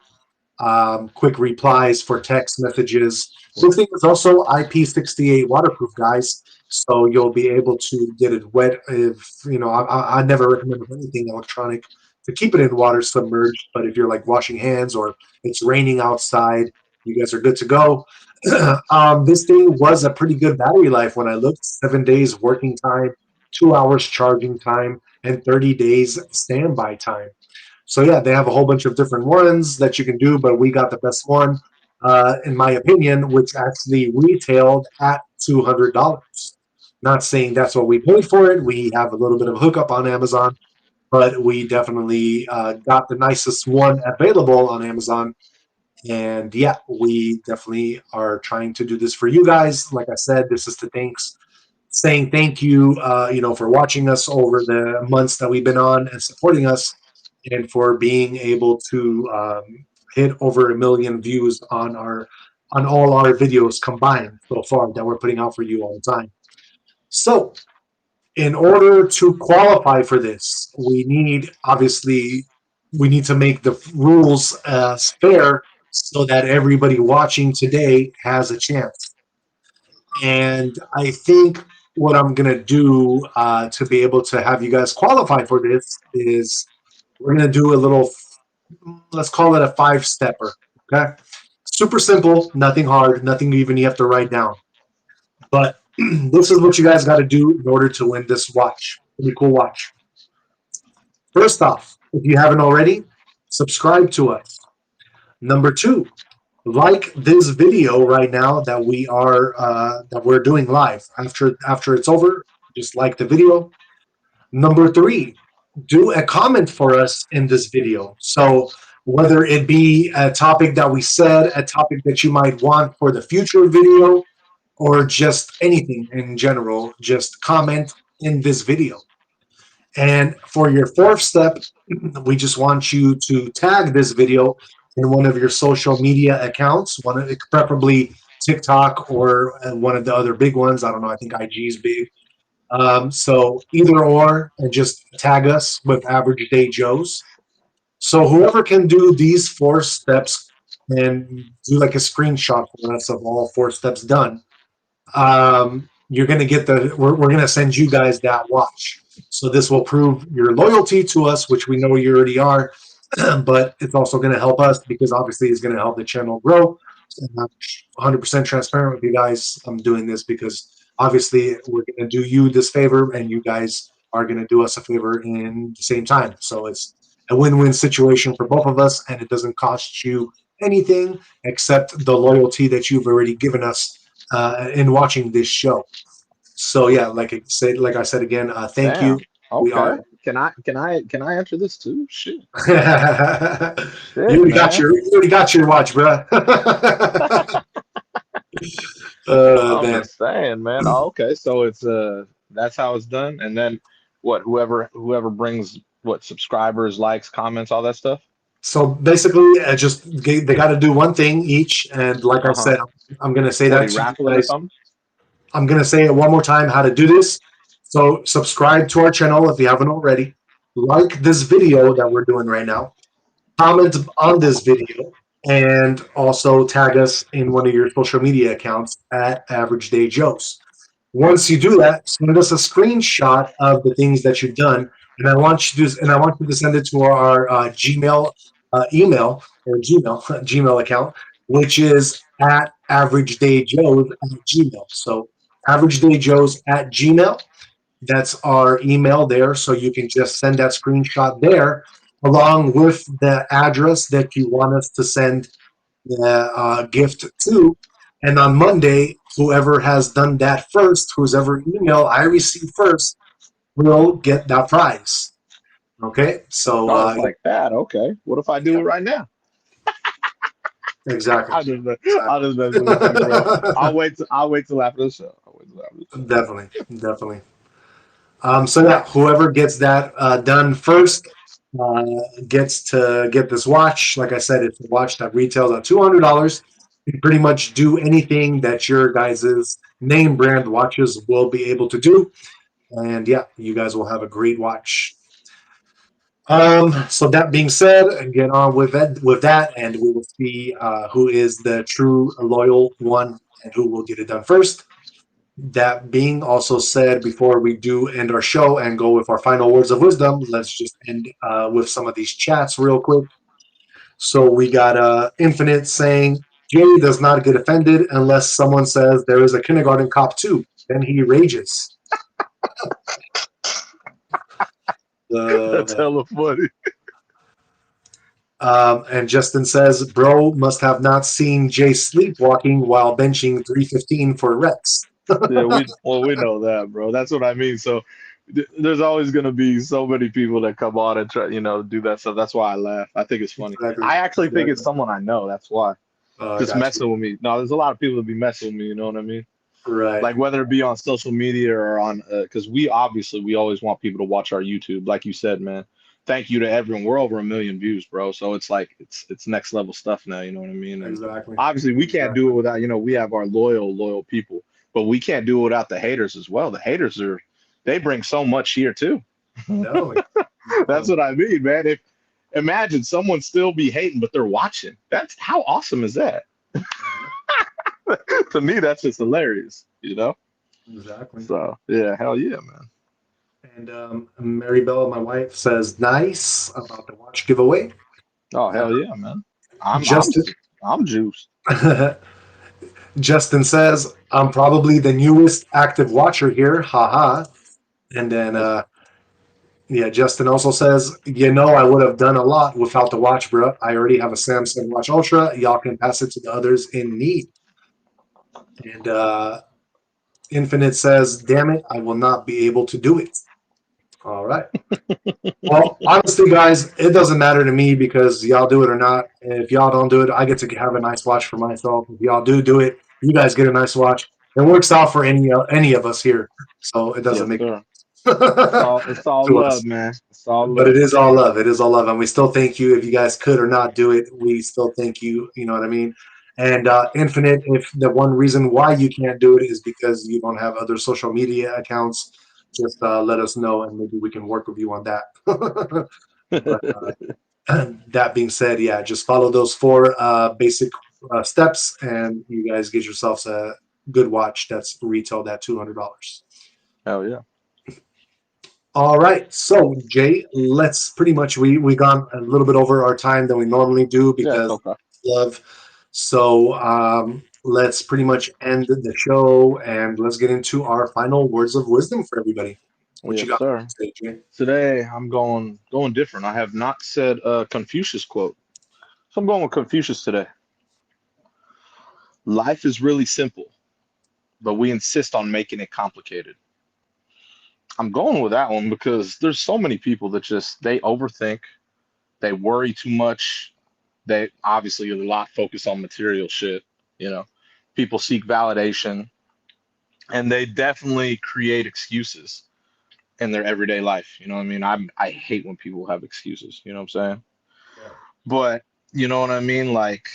Quick replies for text messages. This thing is also IP68 waterproof, guys. So you'll be able to get it wet. If you know, I never recommend anything electronic to keep it in water submerged. But if you're like washing hands or it's raining outside, you guys are good to go. This thing was a pretty good battery life when I looked. 7 days working time, 2 hours charging time, and 30 days standby time. So yeah, they have a whole bunch of different ones that you can do, but we got the best one, in my opinion, which actually retailed at $200. Not saying that's what we paid for it. We have a little bit of a hookup on Amazon, but we definitely got the nicest one available on Amazon. And yeah, we definitely are trying to do this for you guys. Like I said, this is to thanks saying thank you, for watching us over the months that we've been on and supporting us, and for being able to hit over 1 million views on all our videos combined so far that we're putting out for you all the time. So, in order to qualify for this, we need to make the rules fair so that everybody watching today has a chance. And I think what I'm going to do to be able to have you guys qualify for this is we're going to do a little, let's call it a 5-stepper. Okay. Super simple, nothing hard, nothing even you have to write down. But this is what you guys got to do in order to win this watch. Pretty cool watch. First off, if you haven't already, subscribe to us. Number two, like this video right now that we're doing live. After it's over, just like the video. Number three, do a comment for us in this video. So whether it be a topic that we said, a topic that you might want for the future video, or just anything in general, just comment in this video. And for your fourth step, we just want you to tag this video in one of your social media accounts, preferably TikTok or one of the other big ones. I don't know. I think IG is big. So either or, and just tag us with Average Day Joes. So whoever can do these 4 steps and do like a screenshot for us of all 4 steps done, you're going to get we're going to send you guys that watch. So this will prove your loyalty to us, which we know you already are, but it's also going to help us because obviously it's going to help the channel grow. And I'm 100% transparent with you guys. I'm doing this because obviously we're going to do you this favor and you guys are going to do us a favor in the same time. So it's a win-win situation for both of us, and it doesn't cost you anything except the loyalty that you've already given us in watching this show. So yeah, like I said again, thank you. Damn. We Okay. are. Can I answer this too? Shit. you Shit, man. you already got your watch, bro. I'm Man. just saying, man. Oh, okay, so it's that's how it's done, and then what? Whoever brings what subscribers, likes, comments, all that stuff. So basically, they got to do one thing each, and like I Uh-huh. said, I'm gonna say What, do that you to you raffle it or guys. something? I'm gonna say it one more time how to do this. So subscribe to our channel if you haven't already. Like this video that we're doing right now. Comment on this video, and also tag us in one of your social media accounts at Average Day Joes. Once you do that, send us a screenshot of the things that you've done, and I want you to send it to our Gmail email or Gmail Gmail account, which is at AverageDayJoes at Gmail. So AverageDayJoes at Gmail. That's our email there, so you can just send that screenshot there, along with the address that you want us to send the gift to. And on Monday, whoever has done that first, whoever email I receive first, will get that prize. Okay, so Oh, it's like that. Okay. What if I do yeah, it right now? exactly, I'll exactly. just messing with you, bro. I'll wait till after the show. I'll wait till after the show. Definitely, definitely. So yeah, whoever gets that done first uh, gets to get this watch. Like I said, it's a watch that retails at $200. You can pretty much do anything that your guys' name brand watches will be able to do. And yeah, you guys will have a great watch. So that being said, get on with that, and we will see who is the true loyal one and who will get it done first. That being also said, before we do end our show and go with our final words of wisdom, let's just end with some of these chats real quick. So we got Infinite saying, Jay does not get offended unless someone says there is a kindergarten cop too. Then he rages. That's Uh, hella funny. and Justin says, bro must have not seen Jay sleepwalking while benching 315 for reps. Yeah, we know that, bro. That's what I mean. So there's always gonna be so many people that come on and try, do that stuff. That's why I laugh. I think it's funny. Exactly. I actually think it's Exactly. someone I know. That's why. I Just got you. messing with me. No, there's a lot of people that be messing with me. You know what I mean? Right. Like whether it be on social media or on, because we always want people to watch our YouTube. Like you said, man. Thank you to everyone. We're over 1 million views, bro. So it's like it's next level stuff now. You know what I mean? And Exactly. obviously we can't do Exactly. it without. We have our loyal people, but we can't do it without the haters as well. The haters they bring so much here too. Definitely. That's Definitely. what I mean, man. If imagine someone still be hating, but they're watching. That's how awesome is that? Uh-huh. To me, that's just hilarious. Exactly. So yeah, hell yeah, man. And Mary Bella, my wife, says nice about the watch giveaway. Oh Uh, hell yeah, man. I'm I'm Justin I'm juiced. Justin says I'm probably the newest active watcher here. Haha. And then That's yeah, Justin also says, I would have done a lot without the watch, bro. I already have a Samsung Watch Ultra. Y'all can pass it to the others in need. And Infinite says, damn it, I will not be able to do it. All right. Well, honestly, guys, it doesn't matter to me because y'all do it or not. If y'all don't do it, I get to have a nice watch for myself. If y'all do it, you guys get a nice watch. It works out for any of us here, so it doesn't yes, make sir. It's to all love, us. man. It's all But it love. is all love. It is all love, and we still thank you. If you guys could or not do it, we still thank you. You know what I mean? And Infinite, if the one reason why you can't do it is because you don't have other social media accounts, just let us know, and maybe we can work with you on that. But that being said, yeah, just follow those four basic steps, and you guys get yourselves a good watch that's retailed at $200. Hell yeah. All right, so Jay, let's pretty much we gone a little bit over our time than we normally do Yeah, it's because okay. love. So let's pretty much end the show and let's get into our final words of wisdom for everybody. What you Yes, got sir. today, Jay? Today I'm going different. I have not said a Confucius quote. So I'm going with Confucius today. Life is really simple, but we insist on making it complicated. I'm going with that one because there's so many people that just they overthink, they worry too much. They obviously a lot focus on material shit, you know. People seek validation and they definitely create excuses in their everyday life. You know what I mean? I hate when people have excuses, you know what I'm saying? Yeah, But you know what I mean? Like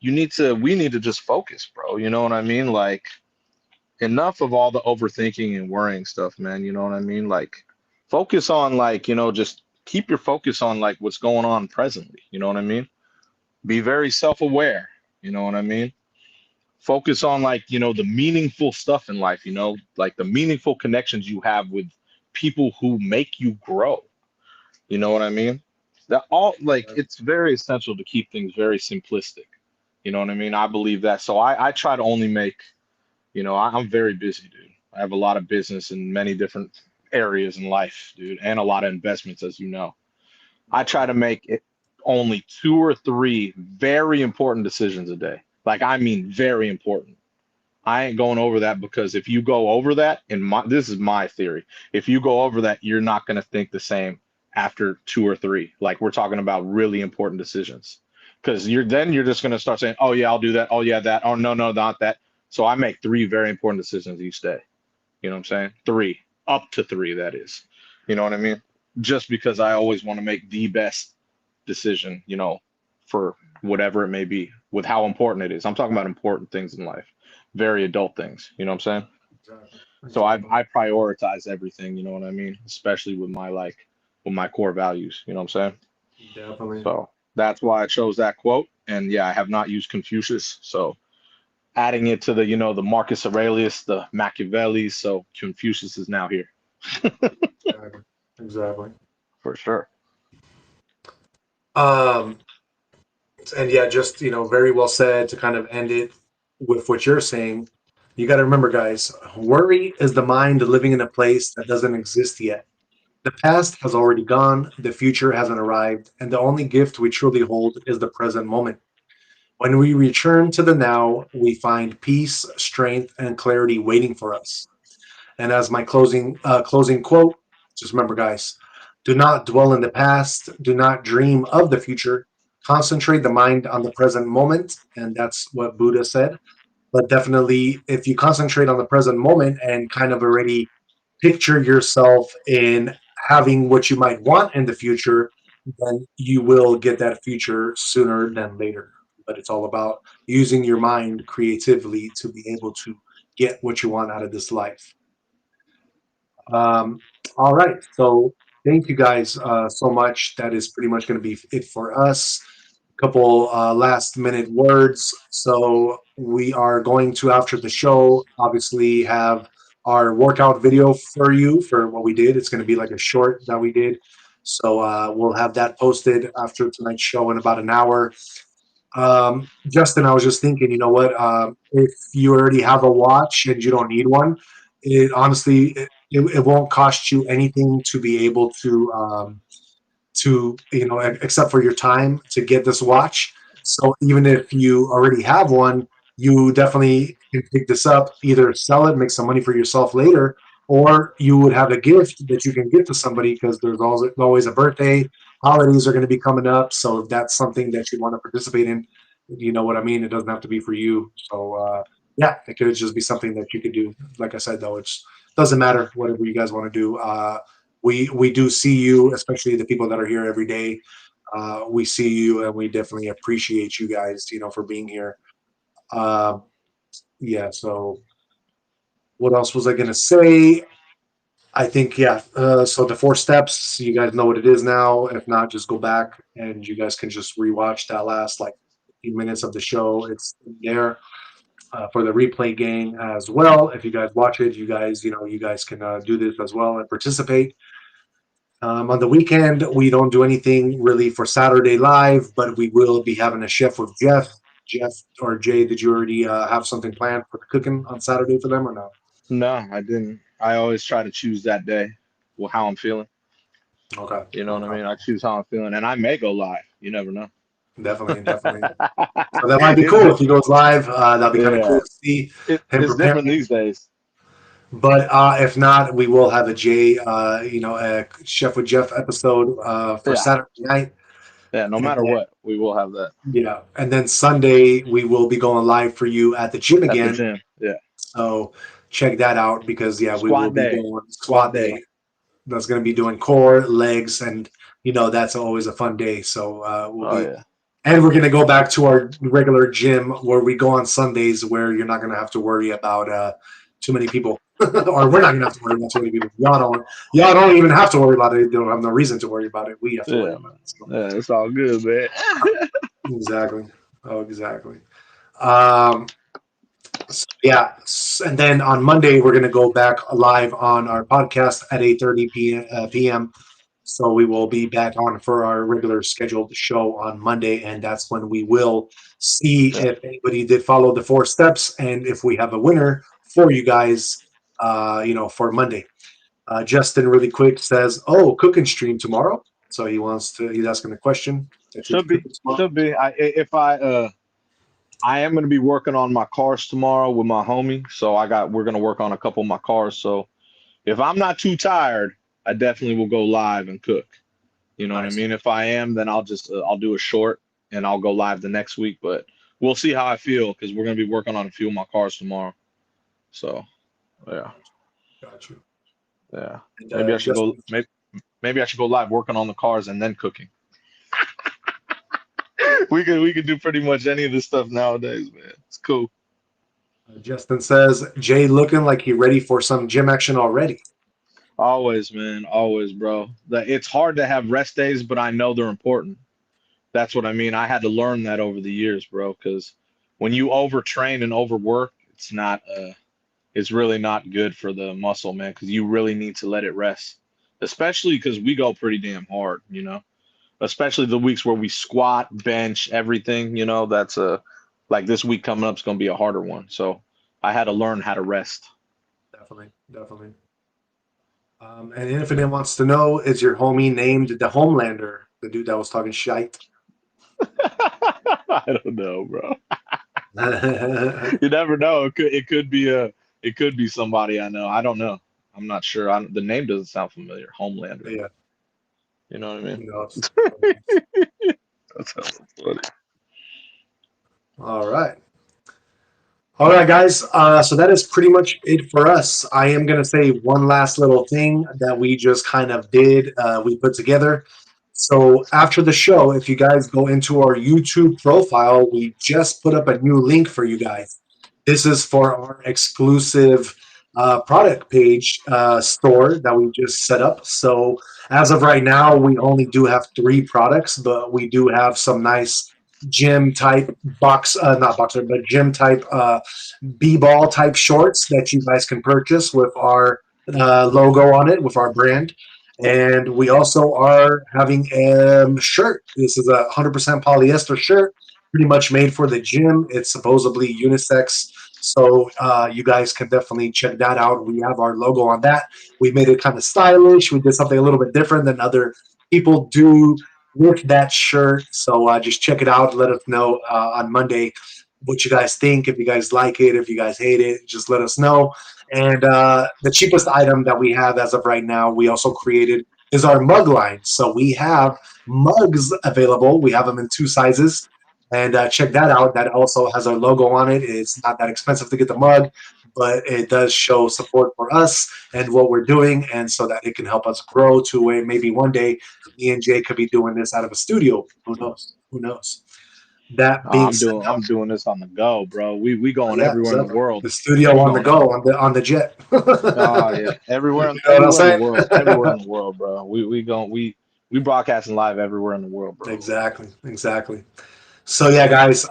we need to just focus, bro. You know what I mean? Like enough of all the overthinking and worrying stuff, man. You know what I mean? Like focus on just keep your focus on like what's going on presently. You know what I mean? Be very self-aware. You know what I mean? Focus on like, the meaningful stuff in life, like the meaningful connections you have with people who make you grow. You know what I mean? That all like it's very essential to keep things very simplistic. You know what I mean? I believe that. So I try to only make, I'm very busy, dude. I have a lot of business in many different areas in life, dude, and a lot of investments, as you know. I try to make it only two or three very important decisions a day. Like, I mean, very important. I ain't going over that because if you go over that, this is my theory. If you go over that, you're not going to think the same after two or three. Like, we're talking about really important decisions. Because you're just going to start saying, oh yeah, I'll do that. Oh yeah, that. Oh no, no, not that. So I make three very important decisions each day. You know what I'm saying? Three, up to three, that is. You know what I mean? Just because I always want to make the best decision, for whatever it may be, with how important it is. I'm talking about important things in life, very adult things. You know what I'm saying? Exactly. So I Exactly. I prioritize everything. You know what I mean? Especially with my core values. You know what I'm saying? Definitely. So that's why I chose that quote. And yeah, I have not used Confucius. So adding it to the Marcus Aurelius, the Machiavelli. So Confucius is now here. Exactly. Exactly. For sure. Um, and yeah, just very well said to kind of end it with what you're saying. You got to remember, guys, worry is the mind living in a place that doesn't exist yet. The past has already gone, the future hasn't arrived, and the only gift we truly hold is the present moment. When we return to the now, we find peace, strength, and clarity waiting for us. And as my closing quote, just remember, guys, do not dwell in the past. Do not dream of the future. Concentrate the mind on the present moment, and that's what Buddha said. But definitely, if you concentrate on the present moment and kind of already picture yourself in having what you might want in the future, then you will get that future sooner than later. But it's all about using your mind creatively to be able to get what you want out of this life. Um, all right. So thank you guys so much. That is pretty much going to be it for us. A couple last minute words. So we are going to, after the show, obviously have our workout video for you for what we did. It's going to be like a short that we did. So we'll have that posted after tonight's show in about an hour. Justin, I was just thinking, you know what? If you already have a watch and you don't need one, it honestly it won't cost you anything to be able to except for your time to get this watch. So even if you already have one, you definitely can pick this up, either sell it, make some money for yourself later, or you would have a gift that you can give to somebody because there's always a birthday. Holidays are going to be coming up, so if that's something that you want to participate in, you know what I mean. It doesn't have to be for you. So yeah, it could just be something that you could do. Like I said, though, it doesn't matter whatever you guys want to do. We do see you, especially the people that are here every day. We see you, and we definitely appreciate you guys, for being here. Uh, yeah. So what else was I gonna say? I think yeah. So the four steps, you guys know what it is now. If not, just go back and you guys can just rewatch that last like 15 minutes of the show. It's there for the replay game as well. If you guys watch it, you guys can do this as well and participate. On the weekend, we don't do anything really for Saturday Live, but we will be having a chef with Jeff. Jeff or Jay, did you already have something planned for the cooking on Saturday for them or no? No, I didn't. I always try to choose that day, well, how I'm feeling. Okay, You know what I okay, mean? I choose how I'm feeling, and I may go live. You never know. definitely, definitely. So that might be It's cool di- if he goes live. That'll be kind of cool yeah, to see him it's prepare. different these days. But if not, we will have a Jay, a Chef with Jeff episode for Yeah, Saturday night. yeah. No And matter what, we will have that yeah, and then Sunday we will be going live for you at the gym at the again. gym. Yeah, So check that out because yeah, we will squat be day, doing squat squat day. day. That's going to be doing core, legs, and that's always a fun day. So we'll Oh be, yeah, and we're going to go back to our regular gym where we go on Sundays, where you're not going to have to worry about too many people, or we're not going to have to worry about too many people. Y'all don't even have to worry about it. You don't have no reason to worry about it. We have to worry yeah, about man. it. So, Yeah, it's all good, man. exactly. Oh, exactly. Um, Yeah, and then on Monday we're gonna go back live on our podcast at 8:30 p.m. So we will be back on for our regular scheduled show on Monday, and that's when we will see Yeah. if anybody did follow the 4 steps and if we have a winner for you guys. For Monday. Justin, really quick, says, "Oh, cooking stream tomorrow." So he wants to. He's asking a question if you're Should be, cooking tomorrow. should be. I am going to be working on my cars tomorrow with my homie. So we're going to work on a couple of my cars. So if I'm not too tired, I definitely will go live and cook. You know what I Nice. mean? If I am, then I'll do a short and I'll go live the next week. But we'll see how I feel because we're going to be working on a few of my cars tomorrow. So yeah, Got you. yeah. And Maybe I should go. Justin, Maybe I should go live working on the cars and then cooking. We could do pretty much any of this stuff nowadays, man. It's cool. Justin says, "Jay looking like he ready for some gym action already." Always, man. Always, bro. It's hard to have rest days, but I know they're important. That's what I mean. I had to learn that over the years, bro, because when you overtrain and overwork, it's really not good for the muscle, man, because you really need to let it rest. Especially because we go pretty damn hard, especially the weeks where we squat, bench, everything, that's like this week coming up is going to be a harder one. So I had to learn how to rest. Definitely, definitely. And Infinite wants to know: Is your homie named the Homelander, the dude that was talking shite? I don't know, bro. You never know. It could be somebody I know. I don't know. I'm not sure. The name doesn't sound familiar. Homelander. Yeah, You know what I mean? who knows? That's hella funny. All right. All right, guys. So that is pretty much it for us. I am going to say one last little thing that we just kind of did, we put together. So after the show, if you guys go into our YouTube profile, we just put up a new link for you guys. This is for our exclusive product page store that we just set up. So as of right now, we only do have 3 products, but we do have some nice gym type not boxer, but gym type b-ball type shorts that you guys can purchase with our logo on it, with our brand. And we also are having a shirt. This is a 100% polyester shirt, pretty much made for the gym. It's supposedly unisex. So you guys can definitely check that out. We have our logo on that. We made it kind of stylish. We did something a little bit different than other people do with that shirt. So just check it out. Let us know on Monday what you guys think. If you guys like it, if you guys hate it, just let us know. And the cheapest item that we have as of right now, we also created is our mug line. So we have mugs available. We have them in 2 sizes. And check that out. That also has our logo on it. It's not that expensive to get the mug, but it does show support for us and what we're doing. And so that it can help us grow to where maybe one day me and Jay could be doing this out of a studio. Who knows? Who knows? That being I'm said, doing I'm doing this on the go, bro. We going yeah, everywhere in the exactly. world. The studio We on the going go on the jet. you Oh yeah, everywhere know what I'm everywhere in the saying? world, everywhere in the world, bro. We broadcasting live everywhere in the world, bro. Exactly, exactly. So yeah, guys,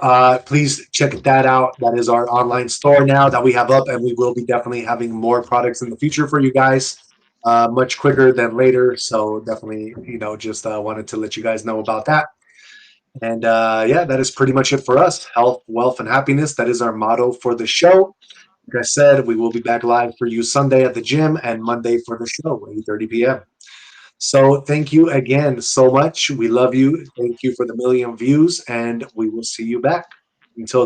please check that out. That is our online store now that we have up, and we will be definitely having more products in the future for you guys, much quicker than later. So definitely, just wanted to let you guys know about that. And yeah, that is pretty much it for us. Health, wealth, and happiness. That is our motto for the show. Like I said, we will be back live for you Sunday at the gym and Monday for the show, 8:30 p.m. So thank you again so much. We love you. Thank you for the million views, and we will see you back. Until